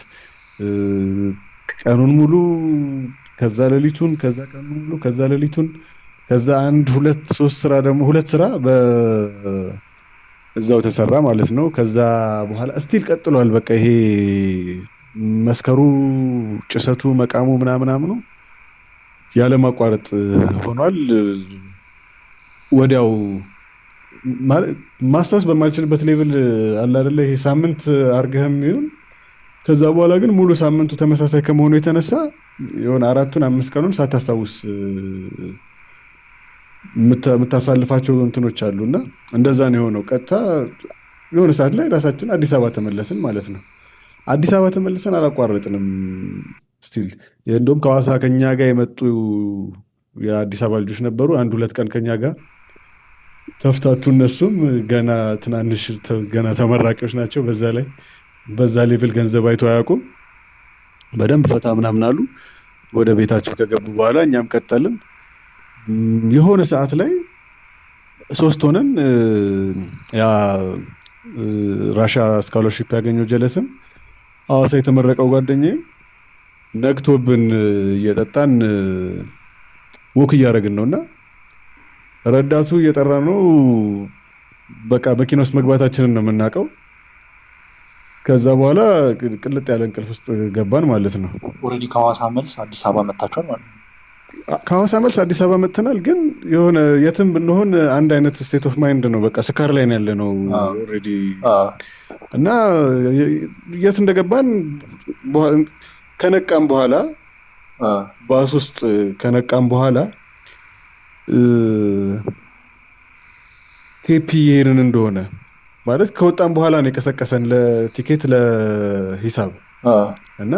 ቀኑን ሙሉ ከዛ ሌሊቱን ከዛ ቀኑን ሙሉ ከዛ ሌሊቱን ከዛ 1-2-3 ስራ ደግሞ 2 ስራ በእዛው ተሰራ ማለት ነው። ከዛ በኋላ ስቲል ቀጥሏል። በቃ ይሄ መስከሩ ጭሰቱ መቃሙ ምናምኑ ያለ ማቋረጥ ሆኗል። ወዲያው ማስታወስ በማልችልበት ሌቭል አለ አይደለ ይሄ ሳምንት አርገህም ይሁን ከዛ በኋላ ግን ሙሉ ሳምንቱ ተመሳሳይ ከመሆኑ የተነሳ የሆነ 4-5 ቀኑን ሳታስታውስ የምታሳልፋቸው እንትኖች አሉና እንደዛ ነው የሆነው። ቀጥታ የሆነ ሰዓት ላይ ራሳችን አዲስ አበባ ተመለስን ማለት ነው። አዲስ አበባ ተመልሰን አላቋረጥንም። ስቲል እንደውም ከሐዋሳ ከኛ ጋር የመጡ የአዲስ አበባ ልጆች ነበሩ። 1-2 ቀን ከኛ ጋር ተፍታቱ። እነሱም ገና ትናንሽ ገና ተመራቂዎች ናቸው። በዛ ሌቭል ገንዘብ አይቶ አያውቁም። በደንብ ፈታ ምናምን አሉ። ወደ ቤታቸው ከገቡ በኋላ እኛም ቀጠልን። የሆነ ሰዓት ላይ 3 ሆነን ያ ራሻ ስኮላርሺፕ ያገኘው ጀለስም ሐዋሳ የተመረቀው ጓደኛዬ ነግቶብን እየጠጣን ወክ እያደረግን ነውና ረዳቱ እየጠራ ነው። በቃ መኪና ውስጥ መግባታችንን ነው የምናውቀው። ከዛ በኋላ ቅልጥ ያለ እንቅልፍ ውስጥ ገባን ማለት ነው። ኦልሬዲ ከሐዋሳ መልስ አዲስ አበባ መጣችኋል ማለት ነው? ከሐዋሳ መልስ አዲስ አበባ መጥተናል። ግን የሆነ የትም ብንሆን አንድ አይነት ስቴት ኦፍ ማይንድ ነው። በቃ ስካር ላይ ነው ያለነው ኦልሬዲ እና የት እንደገባን ከነቃም በኋላ ባስ ውስጥ ከነቃም በኋላ ቴፒ ሄድን እንደሆነ ማለት ከወጣን በኋላ ነው የቀሰቀሰን ለቲኬት ለሂሳብ እና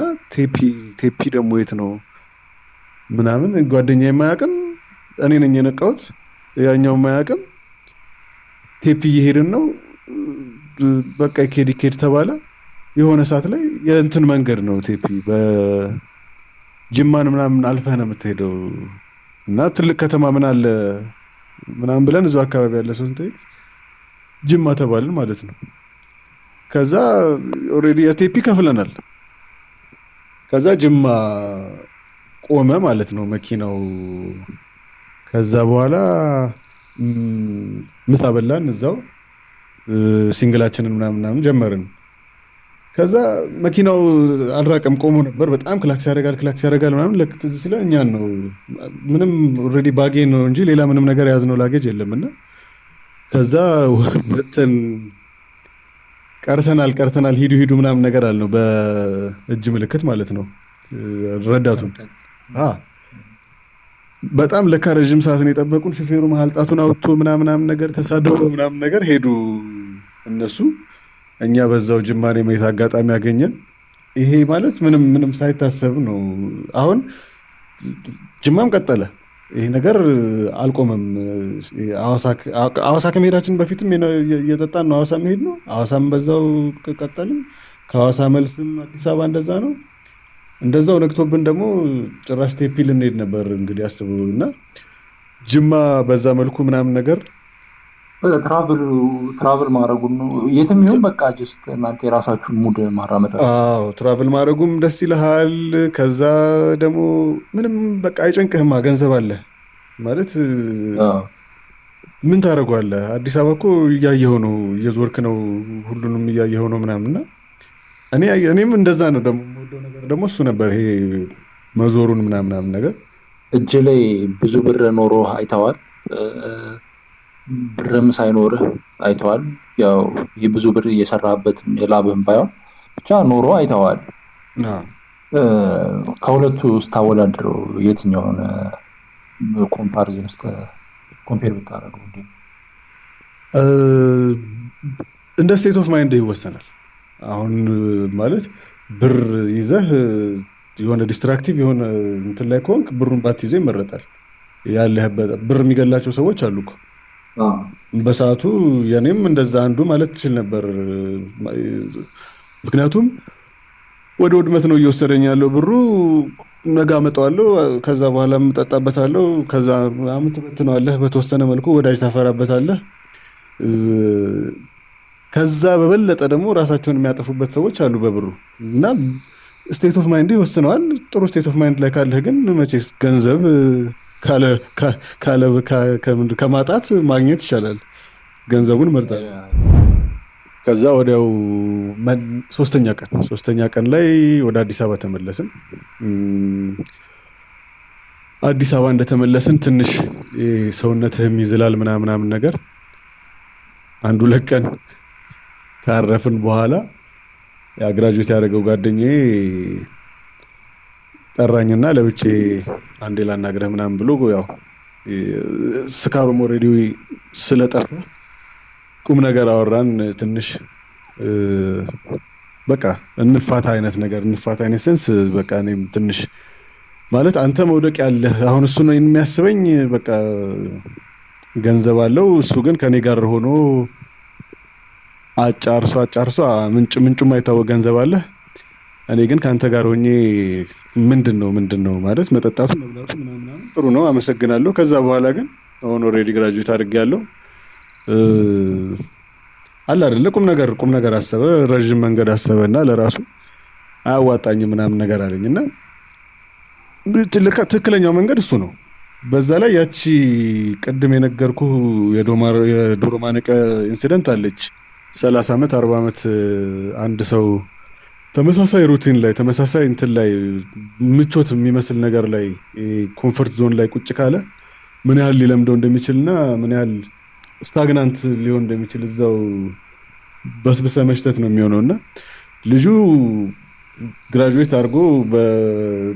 ቴፒ ደግሞ የት ነው ምናምን ጓደኛ የማያውቅም እኔ ነኝ የነቃሁት። ያኛው የማያውቅም ቴፒ እየሄድን ነው። በቃ ኬድ ተባለ። የሆነ ሰዓት ላይ የእንትን መንገድ ነው ቴፒ በጅማን ምናምን አልፈህ ነው የምትሄደው እና ትልቅ ከተማ ምን አለ ምናምን ብለን እዛው አካባቢ ያለ ሰው እንትን ጅማ ተባልን ማለት ነው። ከዛ ኦልሬዲ የቴፒ ከፍለናል። ከዛ ጅማ ቆመ ማለት ነው መኪናው። ከዛ በኋላ ምሳ በላን እዛው ሲንግላችንን ምናምን ጀመርን። ከዛ መኪናው አልራቀም ቆሞ ነበር። በጣም ክላክስ ያደርጋል ምናምን ለክት ሲለ እኛን ነው ምንም ኦልሬዲ ባጌ ነው እንጂ ሌላ ምንም ነገር የያዝነው ላጌጅ የለምና ከዛ ወጥተን ቀርተናል ሂዱ ምናምን ነገር አልነው በእጅ ምልክት ማለት ነው ረዳቱ በጣም ለካ ረጅም ሰዓት ነው የጠበቁን። ሹፌሩ መሀል ጣቱን አውጥቶ ምናምን ነገር ተሳደቡ ምናምን ነገር ሄዱ እነሱ። እኛ በዛው ጅማኔ ማየት አጋጣሚ ያገኘን። ይሄ ማለት ምንም ሳይታሰብ ነው። አሁን ጅማም ቀጠለ። ይሄ ነገር አልቆመም። ሐዋሳ ከመሄዳችን በፊትም እየጠጣን ነው ሐዋሳ መሄድ ነው። ሐዋሳም በዛው ቀጠልን። ከሐዋሳ መልስም አዲስ አበባ እንደዛ ነው። እንደዛው ነግቶብን ደግሞ ጭራሽ ቴፒ ልንሄድ ነበር እንግዲህ አስቡ። እና ጅማ በዛ መልኩ ምናምን ነገር ትራቭል ማድረጉን ነው የትም ይሁን በቃ ጀስት እናንተ የራሳችሁን ሙድ ማራመድ። ትራቭል ማድረጉም ደስ ይልሃል። ከዛ ደግሞ ምንም በቃ አይጨንቅህማ፣ ገንዘብ አለ ማለት ምን ታደርገዋለህ? አዲስ አበባ እኮ እያየኸው ነው፣ እየዞርክ ነው፣ ሁሉንም እያየኸው ነው ምናምንና እኔም እንደዛ ነው። ደግሞ የምወደው ነገር ደግሞ እሱ ነበር፣ ይሄ መዞሩን ምናምን ነገር። እጅ ላይ ብዙ ብር ኖሮ አይተዋል፣ ብርም ሳይኖርህ አይተዋል። ያው የብዙ ብር እየሰራበት የላብህም ባይሆን ብቻ ኖሮ አይተዋል። ከሁለቱ ስታወዳድረው የትኛውን ኮምፓሪዝን ኮምፔር ብታደርገው? እንደ ስቴት ኦፍ ማይንድ ይወሰናል። አሁን ማለት ብር ይዘህ የሆነ ዲስትራክቲቭ የሆነ እንትን ላይ ከሆንክ ብሩን ባትይዘው ይመረጣል። ያለህበት ብር የሚገላቸው ሰዎች አሉ እኮ በሰዓቱ። የኔም እንደዛ አንዱ ማለት ትችል ነበር። ምክንያቱም ወደ ውድመት ነው እየወሰደኝ ያለው ብሩ። ነገ አመጣዋለሁ፣ ከዛ በኋላ እጠጣበታለሁ፣ ከዛ ምናምን ትበትነዋለህ። በተወሰነ መልኩ ወዳጅ ታፈራበታለህ። ከዛ በበለጠ ደግሞ ራሳቸውን የሚያጠፉበት ሰዎች አሉ በብሩ። እና ስቴት ኦፍ ማይንድ ይወስነዋል። ጥሩ ስቴት ኦፍ ማይንድ ላይ ካለህ ግን መቼስ ገንዘብ ከማጣት ማግኘት ይቻላል። ገንዘቡን መርጣል። ከዛ ወዲያው ሶስተኛ ቀን ላይ ወደ አዲስ አበባ ተመለስን። አዲስ አበባ እንደተመለስን ትንሽ ሰውነትህም ይዝላል ምናምን ነገር። አንዱ ለቀን ካረፍን በኋላ ግራጁዌት ያደረገው ጓደኛዬ ጠራኝና ለብቼ አንዴ ላናግረህ ምናምን ብሎ ያው ስካሩም ኦልሬዲ ስለጠፋ ቁም ነገር አወራን ትንሽ። በቃ እንፋታ አይነት ሴንስ በቃ እኔም ትንሽ ማለት አንተ መውደቅ ያለህ አሁን እሱ ነው የሚያስበኝ። በቃ ገንዘብ አለው እሱ ግን ከኔ ጋር ሆኖ አጫርሶ ምንጩ ማይታወቅ ገንዘብ አለ። እኔ ግን ከአንተ ጋር ሆኜ ምንድን ነው ማለት መጠጣቱ መብላቱ ምናምን ጥሩ ነው አመሰግናለሁ። ከዛ በኋላ ግን አሁን ኦልሬዲ ግራጁዌት አድርጌያለሁ አለ አይደለ ቁም ነገር አሰበ፣ ረጅም መንገድ አሰበና ለራሱ አያዋጣኝም ምናምን ነገር አለኝና ትክክለኛው መንገድ እሱ ነው። በዛ ላይ ያቺ ቅድም የነገርኩ የዶሮ ማነቀ ኢንሲደንት አለች። 30 ዓመት 40 ዓመት አንድ ሰው ተመሳሳይ ሩቲን ላይ ተመሳሳይ እንትን ላይ ምቾት የሚመስል ነገር ላይ ኮምፎርት ዞን ላይ ቁጭ ካለ ምን ያህል ሊለምደው እንደሚችልና ምን ያህል ስታግናንት ሊሆን እንደሚችል እዛው በስብሰ መሽተት ነው የሚሆነውና ልጁ ግራጁዌት አድርጎ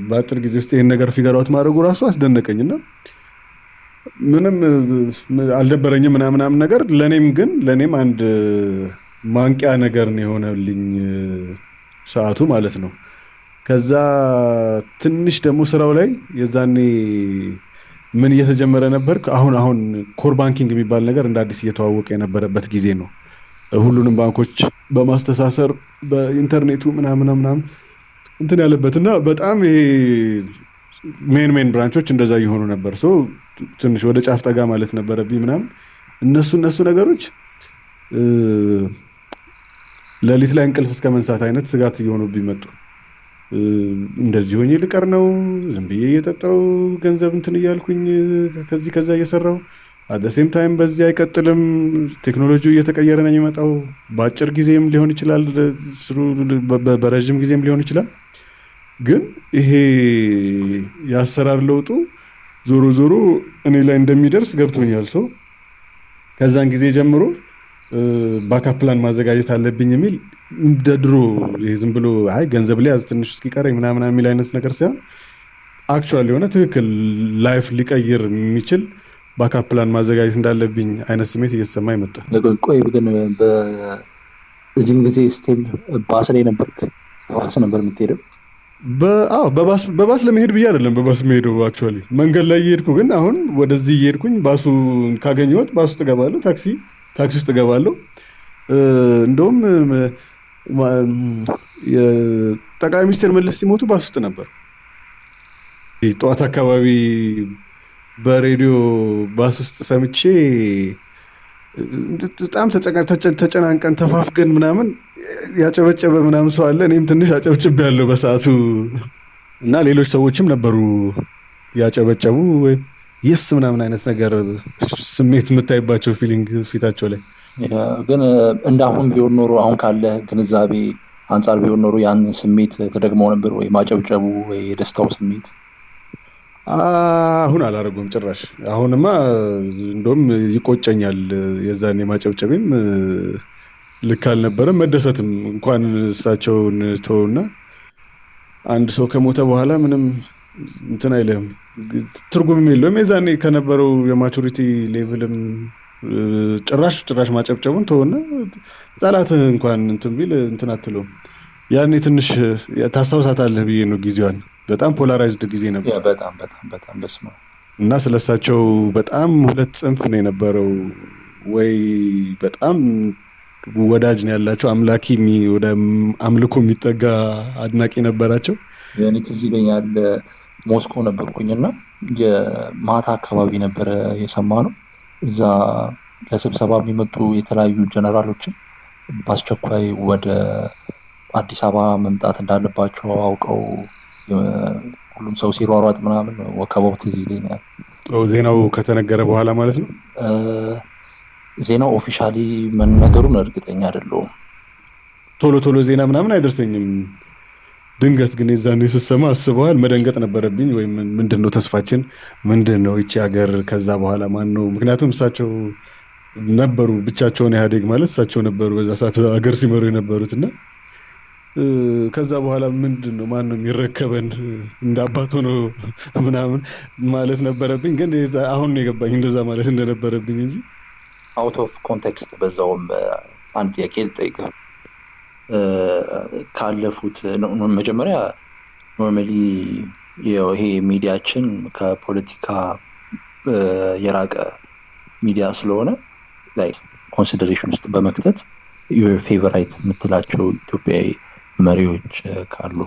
በአጭር ጊዜ ውስጥ ይሄን ነገር ፊገር አውት ማድረጉ ራሱ አስደነቀኝና ምንም አልደበረኝም ምናምን ነገር። ለኔም አንድ ማንቂያ ነገር ነው የሆነልኝ ሰዓቱ ማለት ነው። ከዛ ትንሽ ደግሞ ስራው ላይ የዛኔ ምን እየተጀመረ ነበር። አሁን ኮር ባንኪንግ የሚባል ነገር እንደ አዲስ እየተዋወቀ የነበረበት ጊዜ ነው። ሁሉንም ባንኮች በማስተሳሰር በኢንተርኔቱ ምናምን እንትን ያለበትና በጣም ይሄ ሜን ብራንቾች እንደዛ እየሆኑ ነበር። ሶ ትንሽ ወደ ጫፍ ጠጋ ማለት ነበረብኝ ምናምን። እነሱ ነገሮች ሌሊት ላይ እንቅልፍ እስከ መንሳት አይነት ስጋት እየሆኑብኝ መጡ። እንደዚህ ሆኜ ልቀር ነው ዝም ብዬ እየጠጣው ገንዘብ እንትን እያልኩኝ ከዛ እየሰራው አደሴም ታይም በዚህ አይቀጥልም። ቴክኖሎጂው እየተቀየረ ነው የሚመጣው። በአጭር ጊዜም ሊሆን ይችላል፣ በረዥም ጊዜም ሊሆን ይችላል። ግን ይሄ የአሰራር ለውጡ ዞሮ እኔ ላይ እንደሚደርስ ገብቶኛል። ሰው ከዛን ጊዜ ጀምሮ ባካፕ ፕላን ማዘጋጀት አለብኝ የሚል እንደ ድሮ ዝም ብሎ አይ ገንዘብ ሊያዝ ትንሽ እስኪቀረኝ ምናምን የሚል አይነት ነገር ሳይሆን አክቹዋሊ የሆነ ትክክል ላይፍ ሊቀይር የሚችል ባካፕ ፕላን ማዘጋጀት እንዳለብኝ አይነት ስሜት እየተሰማኝ መጣ። ቆይ ግን በዚህም ጊዜ ስቲል ባስ ላይ ነበርክ? ባስ ነበር የምትሄደው? በባስ ለመሄድ ብዬ አይደለም በባስ የምሄደው። አክቹዋሊ መንገድ ላይ እየሄድኩ ግን አሁን ወደዚህ እየሄድኩኝ ባሱ ካገኘሁት ባስ ውስጥ እገባለሁ፣ ታክሲ ውስጥ እገባለሁ። እንደውም ጠቅላይ ሚኒስትር መለስ ሲሞቱ ባስ ውስጥ ነበር። ጠዋት አካባቢ በሬዲዮ ባስ ውስጥ ሰምቼ በጣም ተጨናንቀን ተፋፍገን ምናምን ያጨበጨበ ምናምን ሰው አለ። እኔም ትንሽ አጨብጭብ ያለው በሰዓቱ እና ሌሎች ሰዎችም ነበሩ ያጨበጨቡ ወይ የስ ምናምን አይነት ነገር ስሜት የምታይባቸው ፊሊንግ ፊታቸው ላይ። ግን እንዳሁን ቢሆን ኖሮ አሁን ካለ ግንዛቤ አንጻር ቢሆን ኖሮ ያን ስሜት ተደግመው ነበር ወይ ማጨብጨቡ ወይ የደስታው ስሜት? አሁን አላደረጉም ጭራሽ። አሁንማ እንደውም ይቆጨኛል። የዛኔ ማጨብጨቤም ልክ አልነበረም። መደሰትም እንኳን እሳቸውን ተውና አንድ ሰው ከሞተ በኋላ ምንም እንትን አይልም፣ ትርጉምም የለውም። የዛኔ ከነበረው የማቹሪቲ ሌቭልም ጭራሽ ማጨብጨቡን ተውና ጠላት እንኳን እንትን ቢል እንትን አትለውም። ያኔ ትንሽ ታስታውሳታለህ ብዬ ነው ጊዜዋን። በጣም ፖላራይዝድ ጊዜ ነበር። በጣም በስመ አብ። እና ስለሳቸው በጣም ሁለት ጽንፍ ነው የነበረው። ወይ በጣም ወዳጅ ነው ያላቸው፣ አምላኪ ወደ አምልኮ የሚጠጋ አድናቂ ነበራቸው። የኔ ትዝ ይለኛል ሞስኮ ነበርኩኝና የማታ አካባቢ ነበረ የሰማነው። እዛ ለስብሰባ የሚመጡ የተለያዩ ጀነራሎችን በአስቸኳይ ወደ አዲስ አበባ መምጣት እንዳለባቸው አውቀው ሁሉም ሰው ሲሯሯጥ ምናምን ወከባው ትዝ ይለኛል። ዜናው ከተነገረ በኋላ ማለት ነው። ዜናው ኦፊሻሊ መነገሩን እርግጠኛ አይደለሁም። ቶሎ ዜና ምናምን አይደርሰኝም። ድንገት ግን የዛኔ ስሰማ አስበዋል መደንገጥ ነበረብኝ። ወይም ምንድነው ተስፋችን ምንድነው ይቺ ሀገር ከዛ በኋላ ማን ነው? ምክንያቱም እሳቸው ነበሩ ብቻቸውን፣ ኢህአዴግ ማለት እሳቸው ነበሩ በዛ ሰዓት ሀገር ሲመሩ የነበሩት እና ከዛ በኋላ ምንድነው ማን ነው የሚረከበን እንደ አባቱ ነው ምናምን ማለት ነበረብኝ። ግን አሁን ነው የገባኝ እንደዛ ማለት እንደነበረብኝ እንጂ አውት ኦፍ ኮንቴክስት። በዛውም አንድ ጥያቄ ልጠይቅህ። ካለፉት መጀመሪያ ኖርማሊ ይሄ ሚዲያችን ከፖለቲካ የራቀ ሚዲያ ስለሆነ ላይ ኮንሲደሬሽን ውስጥ በመክተት ዩር ፌቨራይት የምትላቸው ኢትዮጵያዊ መሪዎች ካሉ?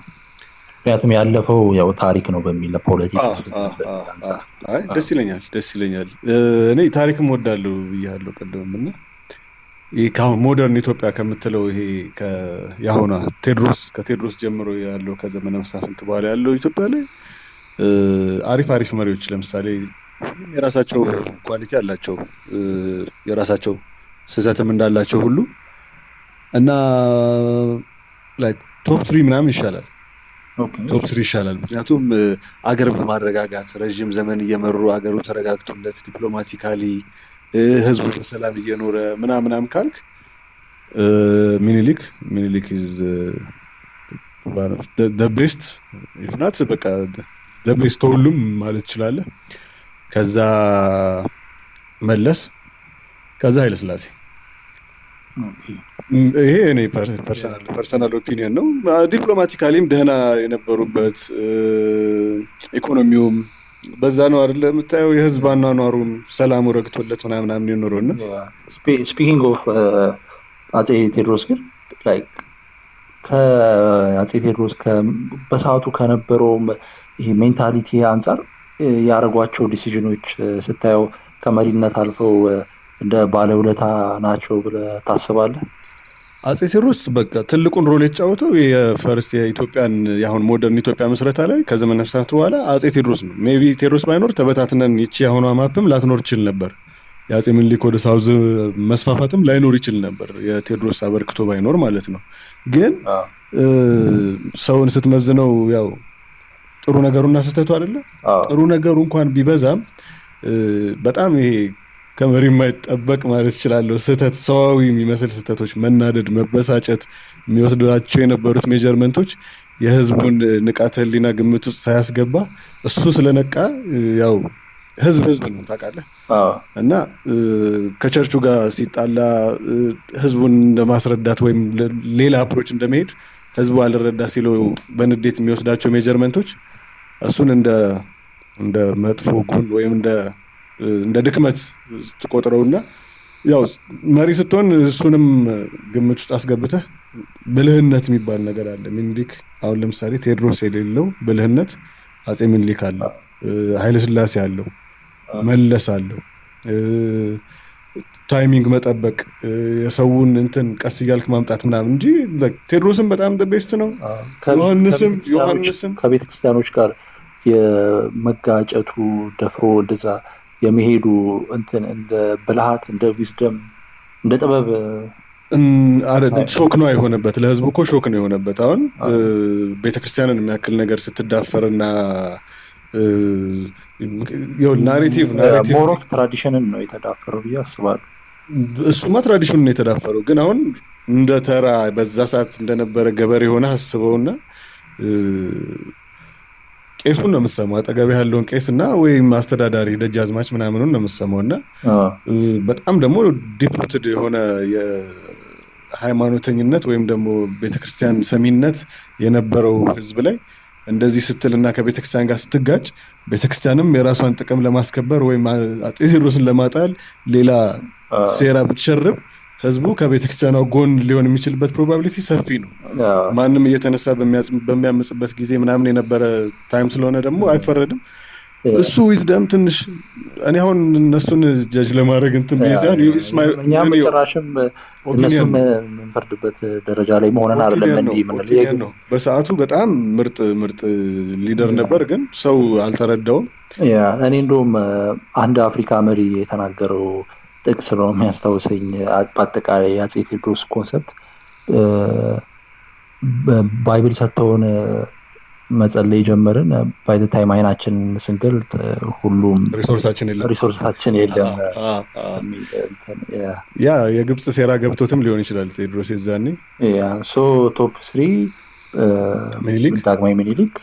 ምክንያቱም ያለፈው ያው ታሪክ ነው በሚል ለፖለቲካ ደስ ይለኛል። እኔ ታሪክም ወዳለሁ ብያለሁ ቀደም እና ይሄ ከአሁን ሞደርን ኢትዮጵያ ከምትለው ይሄ የአሁኗ ከቴዎድሮስ ጀምሮ ያለው ከዘመነ መሳፍንት በኋላ ያለው ኢትዮጵያ ላይ አሪፍ መሪዎች ለምሳሌ የራሳቸው ኳሊቲ አላቸው፣ የራሳቸው ስህተትም እንዳላቸው ሁሉ እና ላይክ ቶፕ 3 ምናምን ይሻላል። ቶፕ 3 ይሻላል። ምክንያቱም አገር በማረጋጋት ረዥም ዘመን እየመሩ አገሩ ተረጋግቶለት ዲፕሎማቲካሊ ህዝቡ በሰላም እየኖረ ምናምን ካልክ ሚኒሊክ ኢዝ the best if not በቃ the best ከሁሉም ማለት ትችላለህ። ከዛ መለስ፣ ከዛ ኃይለ ሥላሴ። ይሄ እኔ ፐርሰናል ኦፒኒየን ነው። ዲፕሎማቲካሊም ደህና የነበሩበት ኢኮኖሚውም በዛ ነው አይደለ የምታየው። የህዝብ አኗኗሩም ሰላሙ ረግቶለት ምናምን የኖረውና ስፒኪንግ ኦፍ አጼ ቴዎድሮስ ግን ላይክ ከአጼ ቴዎድሮስ በሰዓቱ ከነበረው ይሄ ሜንታሊቲ አንጻር ያደረጓቸው ዲሲዥኖች ስታየው ከመሪነት አልፈው እንደ ባለውለታ ናቸው ብለህ ታስባለህ? አጼ ቴዎድሮስ በቃ ትልቁን ሮል የተጫወተው የፈርስት የኢትዮጵያን የአሁን ሞደርን ኢትዮጵያ መስረታ ላይ ከዘመነ መሳፍንት በኋላ አጼ ቴዎድሮስ ነው። ሜቢ ቴዎድሮስ ባይኖር ተበታትነን ይቺ አሁኗ ማፕም ላትኖር ይችል ነበር። የአጼ ምኒልክ ወደ ሳውዝ መስፋፋትም ላይኖር ይችል ነበር፣ የቴዎድሮስ አበርክቶ ባይኖር ማለት ነው። ግን ሰውን ስትመዝነው ያው ጥሩ ነገሩና ስህተቱ አይደለ? ጥሩ ነገሩ እንኳን ቢበዛም በጣም ይሄ ከመሪ የማይጠበቅ ማለት እችላለሁ። ስህተት፣ ሰዋዊ የሚመስል ስህተቶች፣ መናደድ፣ መበሳጨት የሚወስዷቸው የነበሩት ሜጀርመንቶች የህዝቡን ንቃተ ህሊና ግምት ውስጥ ሳያስገባ እሱ ስለነቃ ያው ህዝብ ነው ታውቃለህ። እና ከቸርቹ ጋር ሲጣላ ህዝቡን እንደማስረዳት ወይም ሌላ አፕሮች እንደመሄድ ህዝቡ አልረዳ ሲለው በንዴት የሚወስዳቸው ሜጀርመንቶች እሱን እንደ መጥፎ ጎን ወይም እንደ ድክመት ትቆጥረውና ያው መሪ ስትሆን እሱንም ግምት ውስጥ አስገብተህ ብልህነት የሚባል ነገር አለ። ሚኒሊክ አሁን ለምሳሌ ቴዎድሮስ የሌለው ብልህነት አጼ ሚኒሊክ አለ፣ ኃይለ ሥላሴ አለው፣ መለስ አለው። ታይሚንግ መጠበቅ፣ የሰውን እንትን ቀስ እያልክ ማምጣት ምናምን እንጂ ቴዎድሮስም በጣም ቤስት ነው። ዮሐንስም ከቤተ ክርስቲያኖች ጋር የመጋጨቱ ደፍሮ እንደዛ የመሄዱ እንትን እንደ ብልሃት እንደ ዊዝደም እንደ ጥበብ ሾክ ነው የሆነበት። ለህዝቡ እኮ ሾክ ነው የሆነበት። አሁን ቤተክርስቲያንን የሚያክል ነገር ስትዳፈርና ናሬቲቭ ሞር ኦፍ ትራዲሽንን ነው የተዳፈረው ብዬ አስባለሁ። እሱማ ትራዲሽኑን ነው የተዳፈረው። ግን አሁን እንደ ተራ በዛ ሰዓት እንደነበረ ገበሬ የሆነ አስበውና ቄሱን ነው የምሰማው፣ አጠገብ ያለውን ቄስና ወይም አስተዳዳሪ ደጃዝማች ምናምኑን ነው የምሰማውና በጣም ደግሞ ዲፕሩትድ የሆነ የሃይማኖተኝነት ወይም ደግሞ ቤተክርስቲያን ሰሚነት የነበረው ህዝብ ላይ እንደዚህ ስትልና ከቤተክርስቲያን ጋር ስትጋጭ ቤተክርስቲያንም የራሷን ጥቅም ለማስከበር ወይም አጼ ቴዎድሮስን ለማጣል ሌላ ሴራ ብትሸርብ ህዝቡ ከቤተክርስቲያኗ ጎን ሊሆን የሚችልበት ፕሮባቢሊቲ ሰፊ ነው። ማንም እየተነሳ በሚያምጽበት ጊዜ ምናምን የነበረ ታይም ስለሆነ ደግሞ አይፈረድም። እሱ ዊዝደም ትንሽ እኔ አሁን እነሱን ጀጅ ለማድረግ እንትን ቢያዛን እኛም ጭራሽም እነሱም የምንፈርድበት ደረጃ ላይ መሆንን አይደለም እንዲህ ምን ነው። በሰዓቱ በጣም ምርጥ ሊደር ነበር፣ ግን ሰው አልተረዳውም። እኔ እንደውም አንድ አፍሪካ መሪ የተናገረው ጥቅስ ነው የሚያስታውሰኝ። በአጠቃላይ የአፄ ቴዎድሮስ ኮንሰፕት ባይብል ሰጥተውን መጸለይ ጀመርን። ባይ ዘ ታይም አይናችን ስንገልጥ ሁሉም ሪሶርሳችን የለም። ያ የግብጽ ሴራ ገብቶትም ሊሆን ይችላል ቴዎድሮስ የዛኔ። ሶ ቶፕ 3 ዳግማዊ ሚኒሊክ፣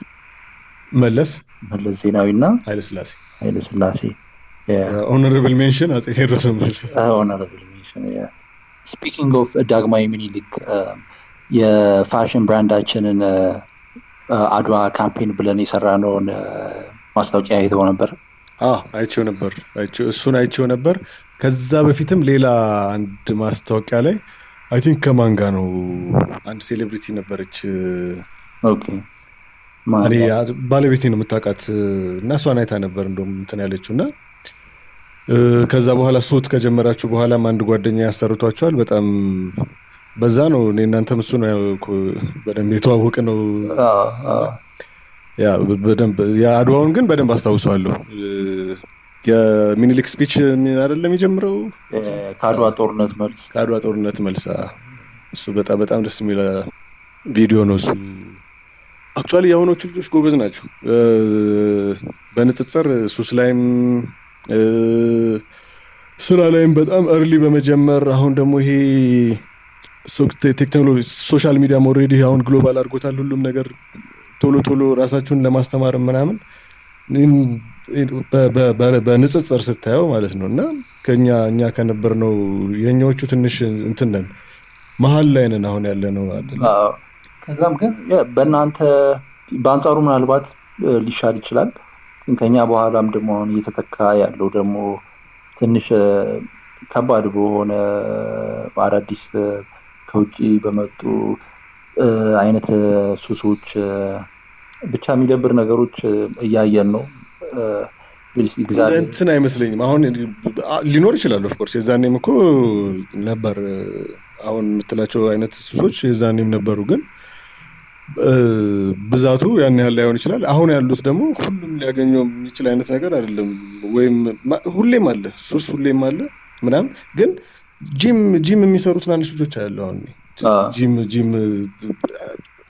መለስ ዜናዊና ኃይለ ሥላሴ። ሆኖረብል ሜንሽን አፄ ቴዎድሮስ ሆኖረብል ሜንሽን። ስፒኪንግ ኦፍ ዳግማዊ ሚኒሊክ የፋሽን ብራንዳችንን አድዋ ካምፔን ብለን የሰራነውን ማስታወቂያ አይተው ነበር? እሱን አይቼው ነበር። ከዛ በፊትም ሌላ አንድ ማስታወቂያ ላይ አይ ቲንክ ከማን ጋር ነው አንድ ሴሌብሪቲ ነበረች። ኦኬ እኔ ባለቤቴ ነው የምታውቃት እና እሷን አይታ ነበር እንደውም እንትን ያለችው እና ከዛ በኋላ ሱት ከጀመራችሁ በኋላም አንድ ጓደኛ ያሰርቷቸዋል። በጣም በዛ ነው እኔ እናንተም እሱ ነው በደንብ የተዋወቀ ነው። ያ በደንብ የአድዋውን ግን በደንብ አስታውሰዋለሁ። የሚኒሊክ ስፒች አይደለም የሚጀምረው ከአድዋ ጦርነት መልስ እሱ በጣም ደስ የሚል ቪዲዮ ነው እሱ። አክቹዋሊ የአሁኖቹ ልጆች ጎበዝ ናቸው በንጽጽር ሱስ ላይም ስራ ላይም በጣም እርሊ በመጀመር። አሁን ደግሞ ይሄ ቴክኖሎጂ ሶሻል ሚዲያ ኦልሬዲ አሁን ግሎባል አድርጎታል ሁሉም ነገር። ቶሎ ራሳችሁን ለማስተማር ምናምን በንጽጽር ስታየው ማለት ነው። እና እኛ ከነበር ነው የኛዎቹ ትንሽ እንትን ነን፣ መሀል ላይ ነን አሁን ያለ ነው አይደል? ከዛም ግን በእናንተ በአንጻሩ ምናልባት ሊሻል ይችላል። ግን ከኛ በኋላም ደግሞ አሁን እየተተካ ያለው ደግሞ ትንሽ ከባድ በሆነ አዳዲስ ከውጭ በመጡ አይነት ሱሶች ብቻ የሚደብር ነገሮች እያየን ነው። እንትን አይመስለኝም አሁን ሊኖር ይችላል። ኦፍ ኮርስ የዛኔም እኮ ነበር። አሁን የምትላቸው አይነት ሱሶች የዛኔም ነበሩ፣ ግን ብዛቱ ያን ያህል ላይሆን ይችላል። አሁን ያሉት ደግሞ ሁሉም ሊያገኘው የሚችል አይነት ነገር አይደለም። ወይም ሁሌም አለ ሱስ፣ ሁሌም አለ ምናምን። ግን ጂም የሚሰሩ ትናንሽ ልጆች አያሉ። አሁን ጂም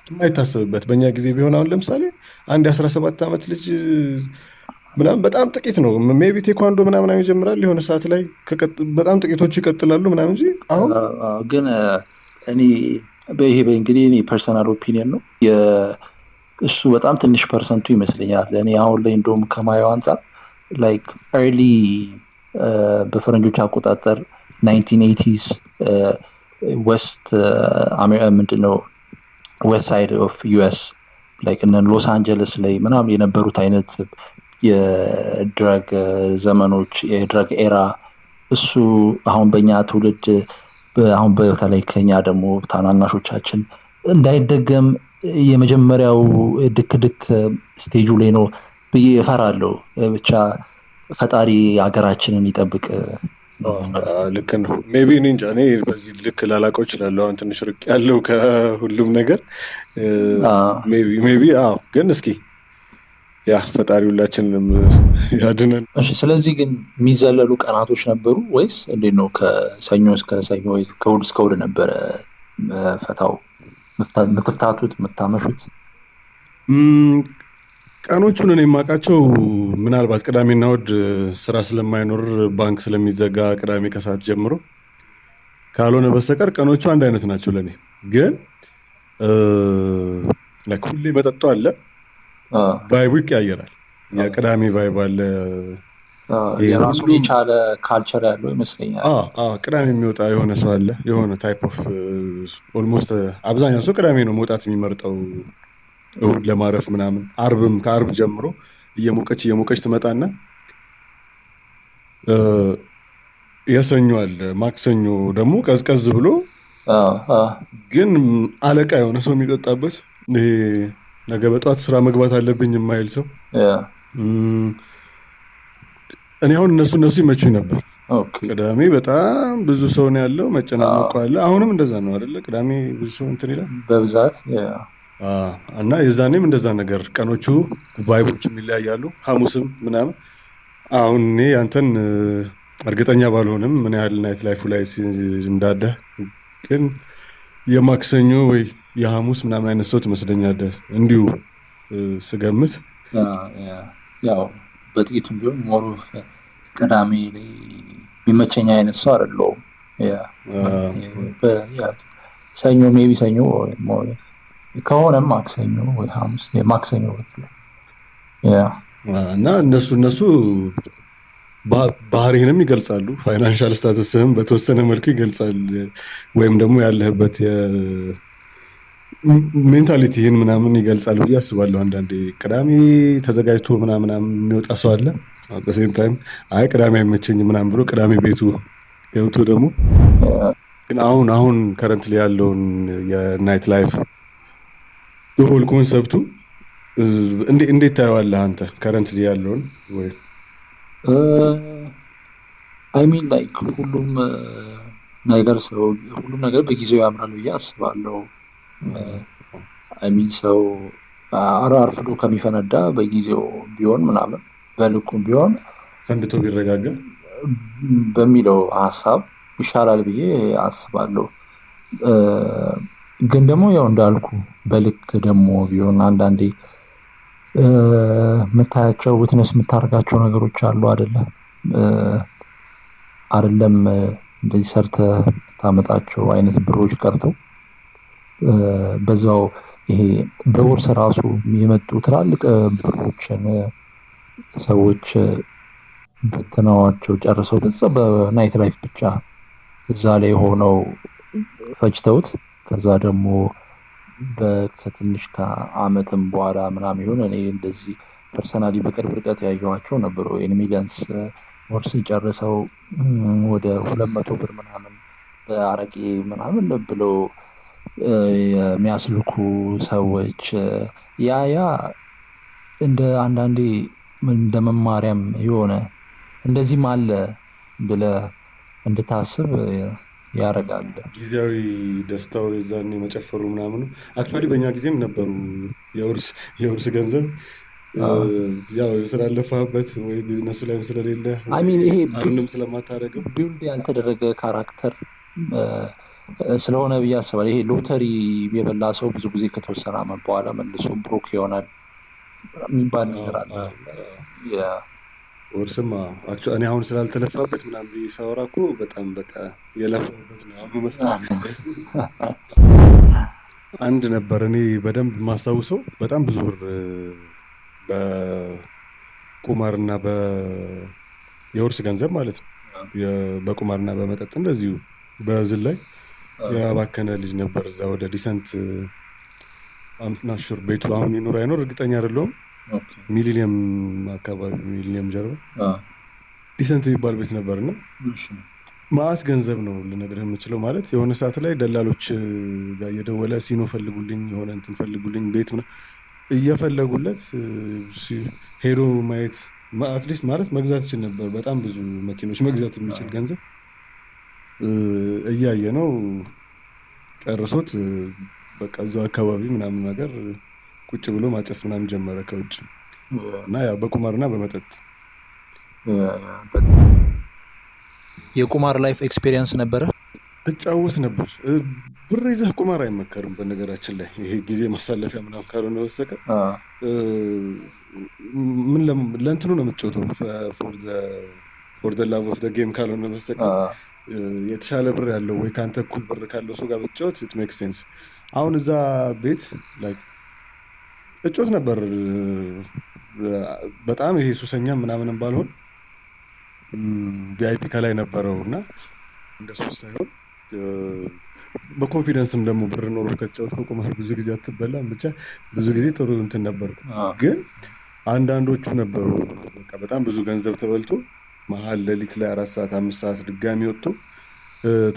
የማይታሰብበት በእኛ ጊዜ ቢሆን አሁን ለምሳሌ አንድ 17 ዓመት ልጅ ምናምን በጣም ጥቂት ነው። ሜቢ ቴኳንዶ ምናምን ይጀምራል የሆነ ሰዓት ላይ በጣም ጥቂቶቹ ይቀጥላሉ ምናምን እንጂ አሁን ግን እኔ ይሄ እንግዲህ እኔ ፐርሰናል ኦፒኒየን ነው እሱ በጣም ትንሽ ፐርሰንቱ ይመስለኛል። እኔ አሁን ላይ እንደውም ከማየው አንጻር ላይክ ኤርሊ በፈረንጆች አቆጣጠር 1980s ዌስት ምንድነው ዌስት ሳይድ ኦፍ ዩኤስ ላይክ እነ ሎስ አንጀለስ ላይ ምናምን የነበሩት አይነት የድረግ ዘመኖች የድረግ ኤራ እሱ አሁን በእኛ ትውልድ አሁን በተለይ ከኛ ደግሞ ታናናሾቻችን እንዳይደገም የመጀመሪያው ድክ ስቴጁ ላይ ነው ብዬ እፈራለሁ። ብቻ ፈጣሪ ሀገራችንን ይጠብቅ። ልክ ነው። ሜቢ እኔ እንጃ እኔ በዚህ ልክ ላላውቀው እችላለሁ። አሁን ትንሽ ርቅ ያለው ከሁሉም ነገር ሜቢ ግን እስኪ ያ ፈጣሪ ሁላችንም ያድነን። እሺ፣ ስለዚህ ግን የሚዘለሉ ቀናቶች ነበሩ ወይስ እንዴት ነው? ከሰኞ እስከ ሰኞ ወይ ከእሑድ እስከ እሑድ ነበረ ፈታው የምትፍታቱት የምታመሹት? ቀኖቹን እኔ የማውቃቸው ምናልባት ቅዳሜና እሑድ ስራ ስለማይኖር ባንክ ስለሚዘጋ ቅዳሜ ከሰዓት ጀምሮ ካልሆነ በስተቀር ቀኖቹ አንድ አይነት ናቸው ለእኔ። ግን ሁሌ መጠጡ አለ፣ ቫይቡ ይቀያየራል። የቅዳሜ ቫይብ አለ፣ የራሱ የቻለ ካልቸር ያለው ይመስለኛል። ቅዳሜ የሚወጣ የሆነ ሰው አለ፣ የሆነ ታይፕ ኦፍ ኦልሞስት አብዛኛው ሰው ቅዳሜ ነው መውጣት የሚመርጠው እሑድ ለማረፍ ምናምን። ከአርብ ጀምሮ እየሞቀች ትመጣና የሰኞ አለ፣ ማክሰኞ ደግሞ ቀዝቀዝ ብሎ ግን አለቃ የሆነ ሰው የሚጠጣበት ይሄ ነገ በጠዋት ስራ መግባት አለብኝ የማይል ሰው። እኔ አሁን እነሱ ይመቹኝ ነበር። ቅዳሜ በጣም ብዙ ሰው ነው ያለው፣ መጨናነቁ አለ። አሁንም እንደዛ ነው አይደለ? ቅዳሜ ብዙ ሰው እንትን ይላል በብዛት እና የዛኔም እንደዛ ነገር ቀኖቹ ቫይቦችም ይለያያሉ። ሐሙስም ምናምን አሁን እኔ አንተን እርግጠኛ ባልሆንም ምን ያህል ናይት ላይፉ ላይ እንዳለ ግን የማክሰኞ ወይ የሐሙስ ምናምን አይነት ሰው ትመስለኛለህ እንዲሁ ስገምት። ያው በጥቂቱም ቢሆን ሞር ኦፍ ቅዳሜ ላይ የሚመቸኝ አይነት ሰው አይደለሁም። ሰኞ ሜቢ ሰኞ ከሆነም ማክሰኞ ወይ ሐሙስ ማክሰኞ እና እነሱ ባህሪህንም ይገልጻሉ። ፋይናንሻል ስታተስህም በተወሰነ መልኩ ይገልጻል። ወይም ደግሞ ያለህበት ሜንታሊቲህን ምናምን ይገልጻል ብዬ አስባለሁ። አንዳንዴ ቅዳሜ ተዘጋጅቶ ምናምን የሚወጣ ሰው አለ። በሴም ታይም አይ ቅዳሜ አይመቸኝ ምናምን ብሎ ቅዳሜ ቤቱ ገብቶ ደግሞ ግን አሁን ከረንትሊ ያለውን የናይት ላይፍ ሆል ኮንሰፕቱ እንዴት ታየዋለህ አንተ? ከረንትሊ ያለውን ወይ አይ ሚን ላይክ ሁሉም ነገር በጊዜው ያምራል ብዬ አስባለሁ። አይ ሚን ሰው አርፍዶ ከሚፈነዳ በጊዜው ቢሆን ምናምን በልኩም ቢሆን ፈንድቶ ቢረጋጋ በሚለው ሀሳብ ይሻላል ብዬ አስባለሁ። ግን ደግሞ ያው እንዳልኩ በልክ ደግሞ ቢሆን አንዳንዴ የምታያቸው ዊትነስ የምታደርጋቸው ነገሮች አሉ አይደለም እንደዚህ ሰርተህ የምታመጣቸው አይነት ብሮች ቀርተው በዛው ይሄ በቦርሳ ራሱ የመጡ ትላልቅ ብሮችን ሰዎች በትነዋቸው ጨርሰው በዛ በናይት ላይፍ ብቻ እዛ ላይ ሆነው ፈጅተውት ከዛ ደግሞ ከትንሽ ከአመትም በኋላ ምናምን ይሆን እኔ እንደዚህ ፐርሰናሊ በቅርብ ርቀት ያየኋቸው ነበሩ። ሚሊየንስ ወርስ ጨርሰው ወደ 200 ብር ምናምን በአረቄ ምናምን ብለው የሚያስልኩ ሰዎች ያ እንደ አንዳንዴ እንደ መማሪያም የሆነ እንደዚህም አለ ብለህ እንድታስብ ያደርጋል። ጊዜያዊ ደስታው የዛኔ መጨፈሩ ምናምኑ አክቹዋሊ በእኛ ጊዜም ነበሩ የውርስ ገንዘብ ያው ስላለፋበት ወይ ቢዝነሱ ላይም ስለሌለ ይሄ አሁንም ስለማታደርገው ቢልድ ያልተደረገ ካራክተር ስለሆነ ብዬ አስባለሁ። ይሄ ሎተሪ የበላ ሰው ብዙ ጊዜ ከተወሰነ ዓመት በኋላ መልሶ ብሮክ ይሆናል የሚባል ነገር አለ። ውርስማ አክቹዋሊ እኔ አሁን ስላልተለፋበት ምናምን ብዬ ሳወራ እኮ በጣም በቃ የለፋበት ነው አሁን መስራት። አንድ ነበር እኔ በደንብ የማስታውሰው በጣም ብዙ ብር በቁማርና የውርስ ገንዘብ ማለት ነው በቁማርና በመጠጥ እንደዚሁ በዝል ላይ ያባከነ ልጅ ነበር። እዛ ወደ ዲሰንት ናሹር ቤቱ አሁን ይኖር አይኖር እርግጠኛ አይደለሁም። ሚሊኒየም አካባቢ ሚሊኒየም ጀርባ ዲሰንት የሚባል ቤት ነበርና ማአት ገንዘብ ነው ልነግርህ የምችለው። ማለት የሆነ ሰዓት ላይ ደላሎች ጋር እየደወለ ሲኖ ፈልጉልኝ የሆነ እንትን ፈልጉልኝ ቤት እየፈለጉለት ሄዶ ማየት አትሊስት ማለት መግዛት ይችል ነበር። በጣም ብዙ መኪኖች መግዛት የሚችል ገንዘብ እያየ ነው ጨርሶት በቃ እዛው አካባቢ ምናምን ነገር ቁጭ ብሎ ማጨስ ምናምን ጀመረ ከውጭ እና ያው በቁማርና በመጠጥ የቁማር ላይፍ ኤክስፒሪየንስ ነበረ። እጫወት ነበር። ብር ይዘህ ቁማር አይመከርም በነገራችን ላይ ይሄ ጊዜ ማሳለፊያ ምናምን ካልሆነ በስተቀር ምን ለእንትኑ ነው የምትጫወተው ፎር ዘ ላቭ ኦፍ ዘ ጌም ካልሆነ በስተቀር የተሻለ ብር ያለው ወይ ከአንተ እኩል ብር ካለው ሰው ጋር ብትጫወት ኢት ሜክስ ሴንስ። አሁን እዛ ቤት ላይ እጫወት ነበር በጣም ይሄ ሱሰኛ ምናምንም ባልሆን ቪአይፒ ከላይ ነበረው እና እንደ ሱስ ሳይሆን በኮንፊደንስም ደግሞ ብር ኖሮ ከተጫወትከው ቁማር ብዙ ጊዜ አትበላም። ብቻ ብዙ ጊዜ ጥሩ እንትን ነበርኩ። ግን አንዳንዶቹ ነበሩ በቃ በጣም ብዙ ገንዘብ ተበልቶ መሀል ሌሊት ላይ 4 ሰዓት 5 ሰዓት ድጋሚ ወጥቶ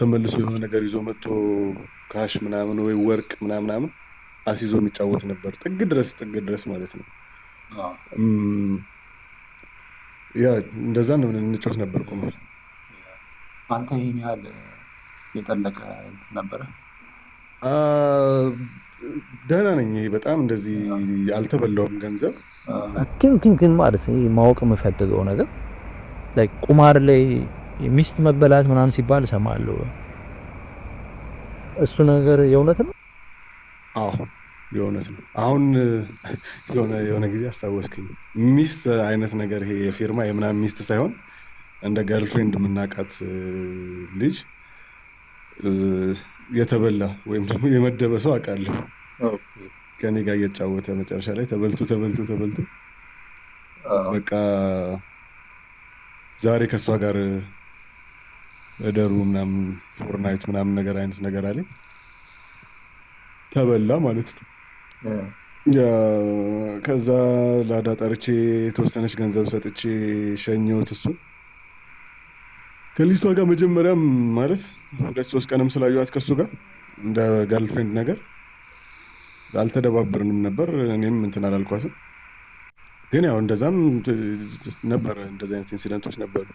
ተመልሶ የሆነ ነገር ይዞ መጥቶ ካሽ ምናምን ወይ ወርቅ ምናምን አሲዞ የሚጫወት ነበር ጥግ ድረስ ማለት ነው። ያ እንደዛ ነው እንጫወት ነበር ቁማር። አንተ ይሄን ያህል የጠለቀ ነበረ? ደህና ነኝ። በጣም እንደዚህ አልተበላውም ገንዘብ። ግን ማለት ነው ማወቅ የምፈልገው ነገር ላይ ቁማር ላይ ሚስት መበላት ምናምን ሲባል እሰማለሁ። እሱ ነገር የእውነት ነው? አዎ የእውነት ነው። አሁን የሆነ ጊዜ አስታወስክኝ። ሚስት አይነት ነገር ይሄ የፊርማ የምናምን ሚስት ሳይሆን እንደ ገርልፍሬንድ የምናውቃት ልጅ የተበላ ወይም ደግሞ የመደበ ሰው አውቃለሁ። ከኔ ጋር እየተጫወተ መጨረሻ ላይ ተበልቶ በቃ ዛሬ ከእሷ ጋር እደሩ ምናምን ፎርናይት ምናምን ነገር አይነት ነገር አለኝ። ተበላ ማለት ነው። ከዛ ላዳ ጠርቼ የተወሰነች ገንዘብ ሰጥቼ ሸኘሁት። እሱን ከሊስቷ ጋር መጀመሪያም ማለት 2-3 ቀንም ስላየኋት ከሱ ጋር እንደ ገርልፍሬንድ ነገር አልተደባበርንም ነበር። እኔም እንትን አላልኳትም። ግን ያው እንደዛም ነበር፣ እንደዚህ አይነት ኢንሲደንቶች ነበሩ።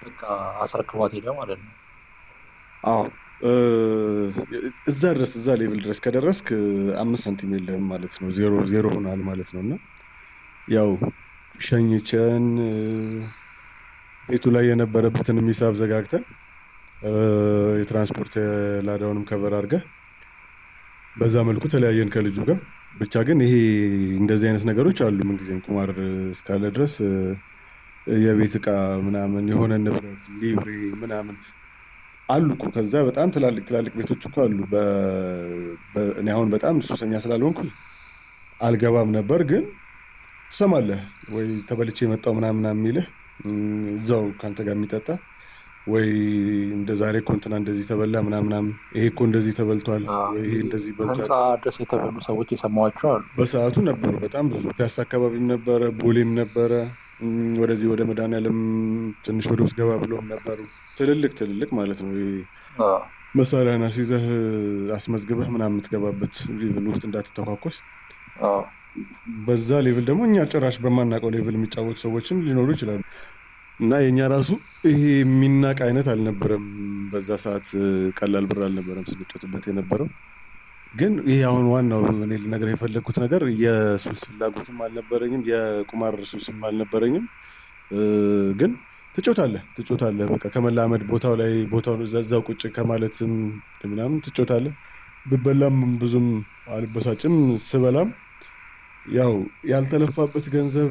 በቃ አስረክቧት ሄደ ማለት ነው። አዎ እዛ ሌቭል ድረስ ከደረስክ 5 ሳንቲም የለህም ማለት ነው። ዜሮ ሆናል ማለት ነው። እና ያው ሸኝቸን ቤቱ ላይ የነበረበትን ሂሳብ ዘጋግተን የትራንስፖርት ላዳውንም ከቨር አድርገህ በዛ መልኩ ተለያየን ከልጁ ጋር። ብቻ ግን ይሄ እንደዚህ አይነት ነገሮች አሉ ምንጊዜም ቁማር እስካለ ድረስ የቤት ዕቃ ምናምን የሆነ ንብረት ሊብሬ ምናምን አሉ እኮ። ከዛ በጣም ትላልቅ ቤቶች እኮ አሉ። እኔ አሁን በጣም ሱሰኛ ስላልሆንኩ አልገባም ነበር። ግን ትሰማለህ ወይ ተበልቼ የመጣው ምናምን የሚልህ እዛው ከአንተ ጋር የሚጠጣ ወይ እንደ ዛሬ እኮ እንትና እንደዚህ ተበላ ምናምን ይሄ እኮ እንደዚህ ተበልቷል ወይ ይሄ እንደዚህ በልቷል። ህንፃ ድረስ የተበሉ ሰዎች የሰማኋቸው አሉ። በሰዓቱ ነበሩ በጣም ብዙ። ፒያሳ አካባቢም ነበረ፣ ቦሌም ነበረ፣ ወደዚህ ወደ መድኃኒዓለም ትንሽ ወደ ውስጥ ገባ ብለውም ነበሩ። ትልልቅ ማለት ነው። መሳሪያን አስይዘህ አስመዝግበህ ምናምን የምትገባበት ሌቭል ውስጥ እንዳትተኳኮስ። በዛ ሌቭል ደግሞ እኛ ጭራሽ በማናውቀው ሌቭል የሚጫወቱ ሰዎችም ሊኖሩ ይችላሉ። እና የኛ ራሱ ይሄ የሚናቅ አይነት አልነበረም። በዛ ሰዓት ቀላል ብር አልነበረም ስንጫወትበት የነበረው። ግን ይሄ አሁን ዋናው እኔ ልነግርህ የፈለግኩት ነገር የሱስ ፍላጎትም አልነበረኝም፣ የቁማር ሱስም አልነበረኝም። ግን ትጮታለህ በቃ ከመላመድ ቦታውን እዛው ቁጭ ከማለትም ምናምን ትጮታለህ። ብበላም ብዙም አልበሳጭም። ስበላም ያው ያልተለፋበት ገንዘብ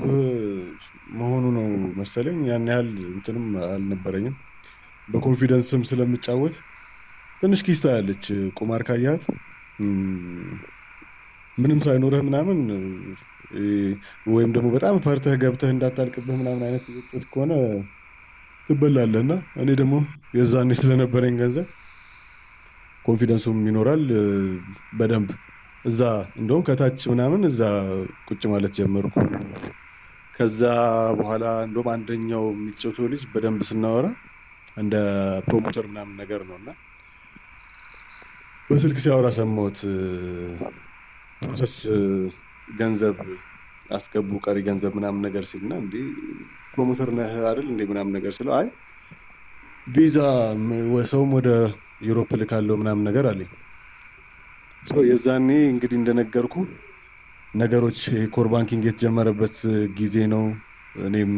መሆኑ ነው መሰለኝ። ያን ያህል እንትንም አልነበረኝም። በኮንፊደንስም ስለምጫወት ትንሽ ኪስታ ያለች ቁማር ካያት ምንም ሳይኖርህ ምናምን ወይም ደግሞ በጣም ፈርተህ ገብተህ እንዳታልቅብህ ምናምን አይነት ውጤት ከሆነ ትበላለህ። እና እኔ ደግሞ የዛኔ ስለነበረኝ ገንዘብ ኮንፊደንሱም ይኖራል በደንብ እዛ እንደውም ከታች ምናምን እዛ ቁጭ ማለት ጀመርኩ። ከዛ በኋላ እንደውም አንደኛው የሚጫወተው ልጅ በደንብ ስናወራ እንደ ፕሮሞተር ምናምን ነገር ነው እና በስልክ ሲያወራ ሰማሁት። ፕሮሰስ ገንዘብ አስገቡ ቀሪ ገንዘብ ምናምን ነገር ሲልና እንዴ ፕሮሞተር ነህ አይደል እንዴ ምናምን ነገር ስለው አይ ቪዛ ሰውም ወደ ዩሮፕ ልካለው ምናምን ነገር አለኝ። የዛኔ እንግዲህ እንደነገርኩ ነገሮች ኮር ባንኪንግ የተጀመረበት ጊዜ ነው። እኔም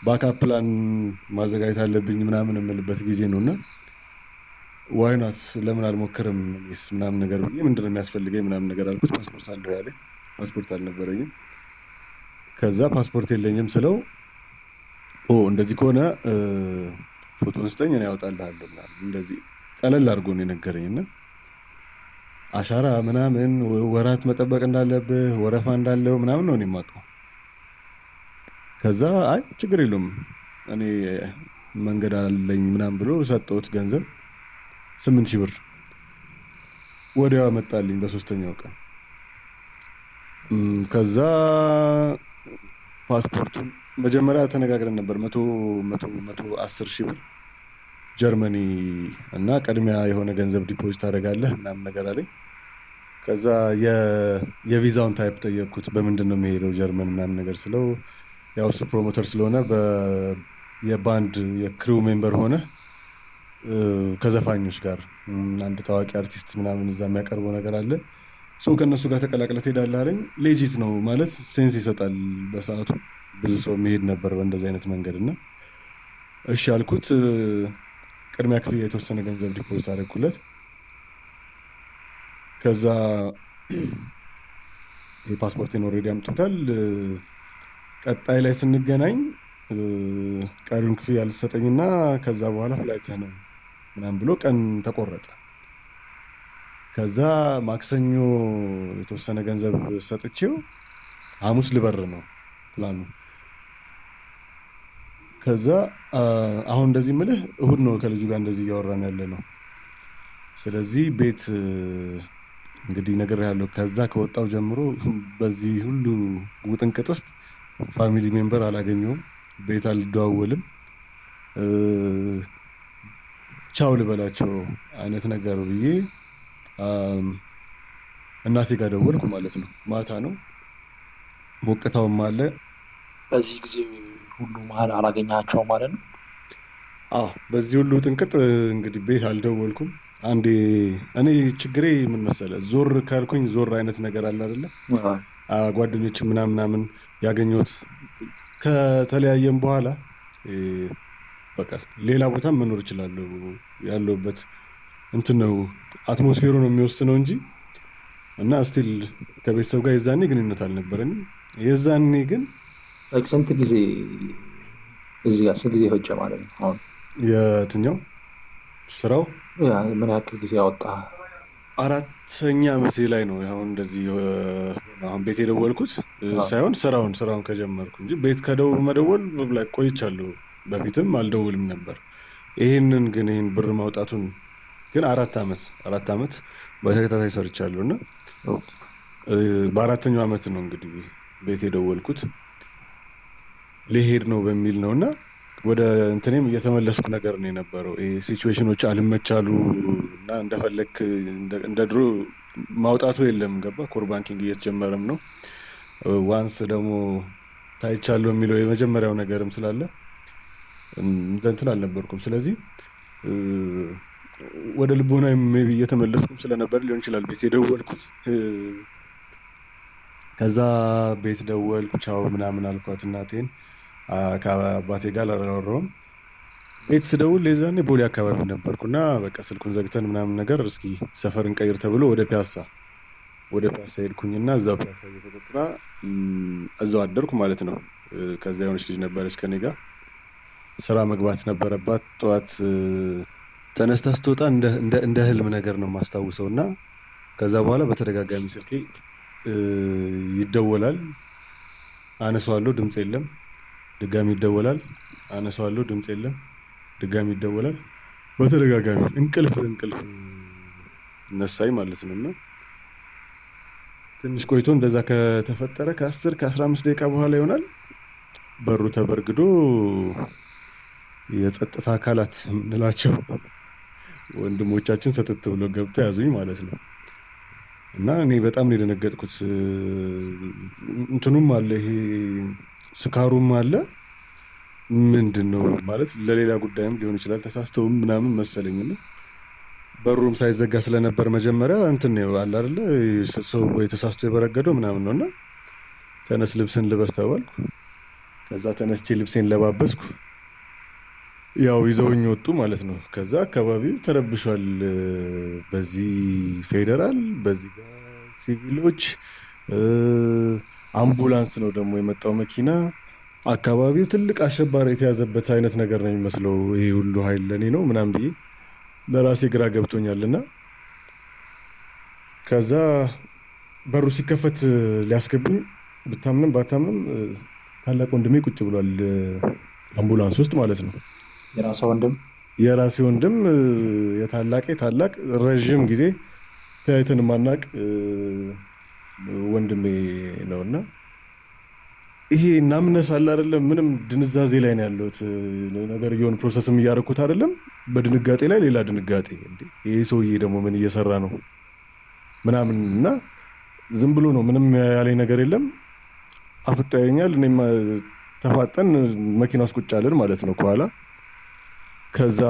ባካፕ ፕላን ማዘጋጀት አለብኝ ምናምን የምልበት ጊዜ ነውና ዋይናት ለምን አልሞክርም ምናምን ነገር ብዬ ምንድነው የሚያስፈልገኝ ምናምን ነገር አልኩት። ፓስፖርት አለው ያለኝ ፓስፖርት አልነበረኝም። ከዛ ፓስፖርት የለኝም ስለው እንደዚህ ከሆነ ፎቶን ስጠኝ እኔ ያወጣልሃለሁ ምናምን እንደዚህ ቀለል አድርጎ ነው የነገረኝና አሻራ ምናምን ወራት መጠበቅ እንዳለብህ ወረፋ እንዳለው ምናምን ነው የማውቀው። ከዛ አይ ችግር የለውም እኔ መንገድ አለኝ ምናምን ብሎ ሰጠሁት ገንዘብ 8,000 ብር ወዲያው መጣልኝ በሶስተኛው ቀን። ከዛ ፓስፖርቱን መጀመሪያ ተነጋግረን ነበር 110,000 ብር ጀርመኒ እና ቅድሚያ የሆነ ገንዘብ ዲፖዚት ታደርጋለህ ምናምን ነገር አለኝ። ከዛ የቪዛውን ታይፕ ጠየቅኩት በምንድን ነው የሚሄደው ጀርመን ምናምን ነገር ስለው ያው እሱ ፕሮሞተር ስለሆነ የባንድ የክሪው ሜምበር ሆነ ከዘፋኞች ጋር አንድ ታዋቂ አርቲስት ምናምን እዛ የሚያቀርበው ነገር አለ ከእነሱ ጋር ተቀላቅለህ ትሄዳለህ አለኝ። ሌጂት ነው ማለት ሴንስ ይሰጣል። በሰዓቱ ብዙ ሰው የሚሄድ ነበር በእንደዚህ አይነት መንገድ እና እሺ አልኩት። ቅድሚያ ክፍያ የተወሰነ ገንዘብ ዲፖዚት አደረኩለት። ከዛ የፓስፖርቴን ኦልሬዲ አምጥቶታል። ቀጣይ ላይ ስንገናኝ ቀሪውን ክፍያ ልትሰጠኝና ከዛ በኋላ ፍላይትህ ነው ምናምን ብሎ ቀን ተቆረጠ። ከዛ ማክሰኞ የተወሰነ ገንዘብ ሰጥቼው ሐሙስ ልበር ነው ፕላኑ። ከዛ አሁን እንደዚህ ምልህ እሁድ ነው ከልጁ ጋር እንደዚህ እያወራን ያለ ነው። ስለዚህ ቤት እንግዲህ ነገር ያለው ከዛ ከወጣው ጀምሮ በዚህ ሁሉ ውጥንቅጥ ውስጥ ፋሚሊ ሜምበር አላገኘውም፣ ቤት አልደዋወልም፣ ቻው ልበላቸው አይነት ነገር ብዬ እናቴ ጋር ደወልኩ ማለት ነው። ማታ ነው፣ ሞቅታውም አለ። በዚህ ጊዜ ሁሉ መሀል አላገኛቸው ማለት ነው። በዚህ ሁሉ ጥንቅጥ እንግዲህ ቤት አልደወልኩም። አንዴ እኔ ችግሬ ምን መሰለህ ዞር ካልኩኝ ዞር አይነት ነገር አለ አይደለ? ጓደኞች ምናምን ያገኘሁት ከተለያየም በኋላ በቃ ሌላ ቦታም መኖር እችላለሁ። ያለሁበት እንትን ነው አትሞስፌሩ ነው የሚወስነው እንጂ እና ስቲል ከቤተሰብ ጋር የዛኔ ግንኙነት አልነበረንም። የዛኔ ግን ስንት ጊዜ እዚህ ጋር ስንት ጊዜ ፈጀ ማለት ነው? አሁን የትኛው ስራው ምን ያክል ጊዜ ያወጣ? 4ኛ ዓመቴ ላይ ነው አሁን እንደዚህ አሁን ቤት የደወልኩት ሳይሆን ስራውን ከጀመርኩ እንጂ ቤት መደወል ላይ ቆይቻለሁ። በፊትም አልደውልም ነበር። ይሄን ብር ማውጣቱን ግን 4 ዓመት በተከታታይ ሰርቻለሁ እና በ4ኛው ዓመት ነው እንግዲህ ቤት የደወልኩት ሊሄድ ነው በሚል ነውና ወደ እንትኔም እየተመለስኩ ነገር ነው የነበረው። ሲቹዌሽኖች አልመቻሉ እና እንደፈለክ እንደ ድሮ ማውጣቱ የለም ገባ። ኮር ባንኪንግ እየተጀመረም ነው። ዋንስ ደግሞ ታይቻለሁ የሚለው የመጀመሪያው ነገርም ስላለ እንትን አልነበርኩም። ስለዚህ ወደ ልቦና ሜቢ እየተመለስኩም ስለነበር ሊሆን ይችላል ቤት የደወልኩት። ከዛ ቤት ደወልኩ፣ ቻው ምናምን አልኳት እናቴን። ከአባቴ ጋር አላወራሁም። ቤት ስደውል የዛኔ ቦሌ አካባቢ ነበርኩና በቃ ስልኩን ዘግተን ምናምን ነገር እስኪ ሰፈር እንቀይር ተብሎ ወደ ፒያሳ ወደ ፒያሳ ሄድኩኝና እዛው ፒያሳ እየተጠጣ እዛው አደርኩ ማለት ነው። ከዛ የሆነች ልጅ ነበረች ከኔ ጋር ስራ መግባት ነበረባት። ጠዋት ተነስታ ስትወጣ እንደ ህልም ነገር ነው የማስታውሰውና ከዛ በኋላ በተደጋጋሚ ስልኬ ይደወላል፣ አነሳዋለሁ፣ ድምጽ የለም። ድጋሚ ይደወላል፣ አነሳዋለሁ፣ ድምጽ የለም። ድጋሚ ይደወላል። በተደጋጋሚ እንቅልፍ ነሳኝ ማለት ነውና ትንሽ ቆይቶ እንደዛ ከተፈጠረ ከ10 ከ15 ደቂቃ በኋላ ይሆናል በሩ ተበርግዶ የጸጥታ አካላት እንላቸው ወንድሞቻችን ሰተት ብሎ ገብተው ያዙኝ ማለት ነው። እና እኔ በጣም ነው የደነገጥኩት። እንትኑም አለ ይሄ ስካሩም አለ። ምንድነው ማለት ለሌላ ጉዳይም ሊሆን ይችላል ተሳስተውም ምናምን መሰለኝና በሩም ሳይዘጋ ስለነበር መጀመሪያ እንትን ነው አለ አይደለ ሰው ወይ ተሳስቶ የበረገደው ምናምን ነውና ተነስ ልብስን ልበስ ተባልኩ። ከዛ ተነስቼ ልብሴን ለባበስኩ። ያው ይዘውኝ ወጡ ማለት ነው። ከዛ አካባቢው ተረብሿል። በዚህ ፌደራል፣ በዚህ ጋር ሲቪሎች፣ አምቡላንስ ነው ደግሞ የመጣው መኪና። አካባቢው ትልቅ አሸባሪ የተያዘበት አይነት ነገር ነው የሚመስለው። ይሄ ሁሉ ኃይል ለኔ ነው ምናምን ብዬ ለራሴ ግራ ገብቶኛልና ከዛ በሩ ሲከፈት ሊያስገቡኝ ብታምንም ባታምንም ታላቅ ወንድሜ ቁጭ ብሏል አምቡላንስ ውስጥ ማለት ነው። የራሴ ወንድም የታላቅ ረጅም ጊዜ ተያይተን ማናቅ ወንድሜ ነውና ይሄ እናምነሳል አይደለም። ምንም ድንዛዜ ላይ ነው ያለሁት። ነገር የሆነ ፕሮሰስም እያደረኩት አይደለም። በድንጋጤ ላይ ሌላ ድንጋጤ። እንዴ ይሄ ሰውዬ ደግሞ ምን እየሰራ ነው ምናምን እና ዝም ብሎ ነው ምንም ያለኝ ነገር የለም። አፍጦ ያየኛል። እኔም ተፋጠን መኪና ውስጥ ቁጭ አለን ማለት ነው ከኋላ። ከዛ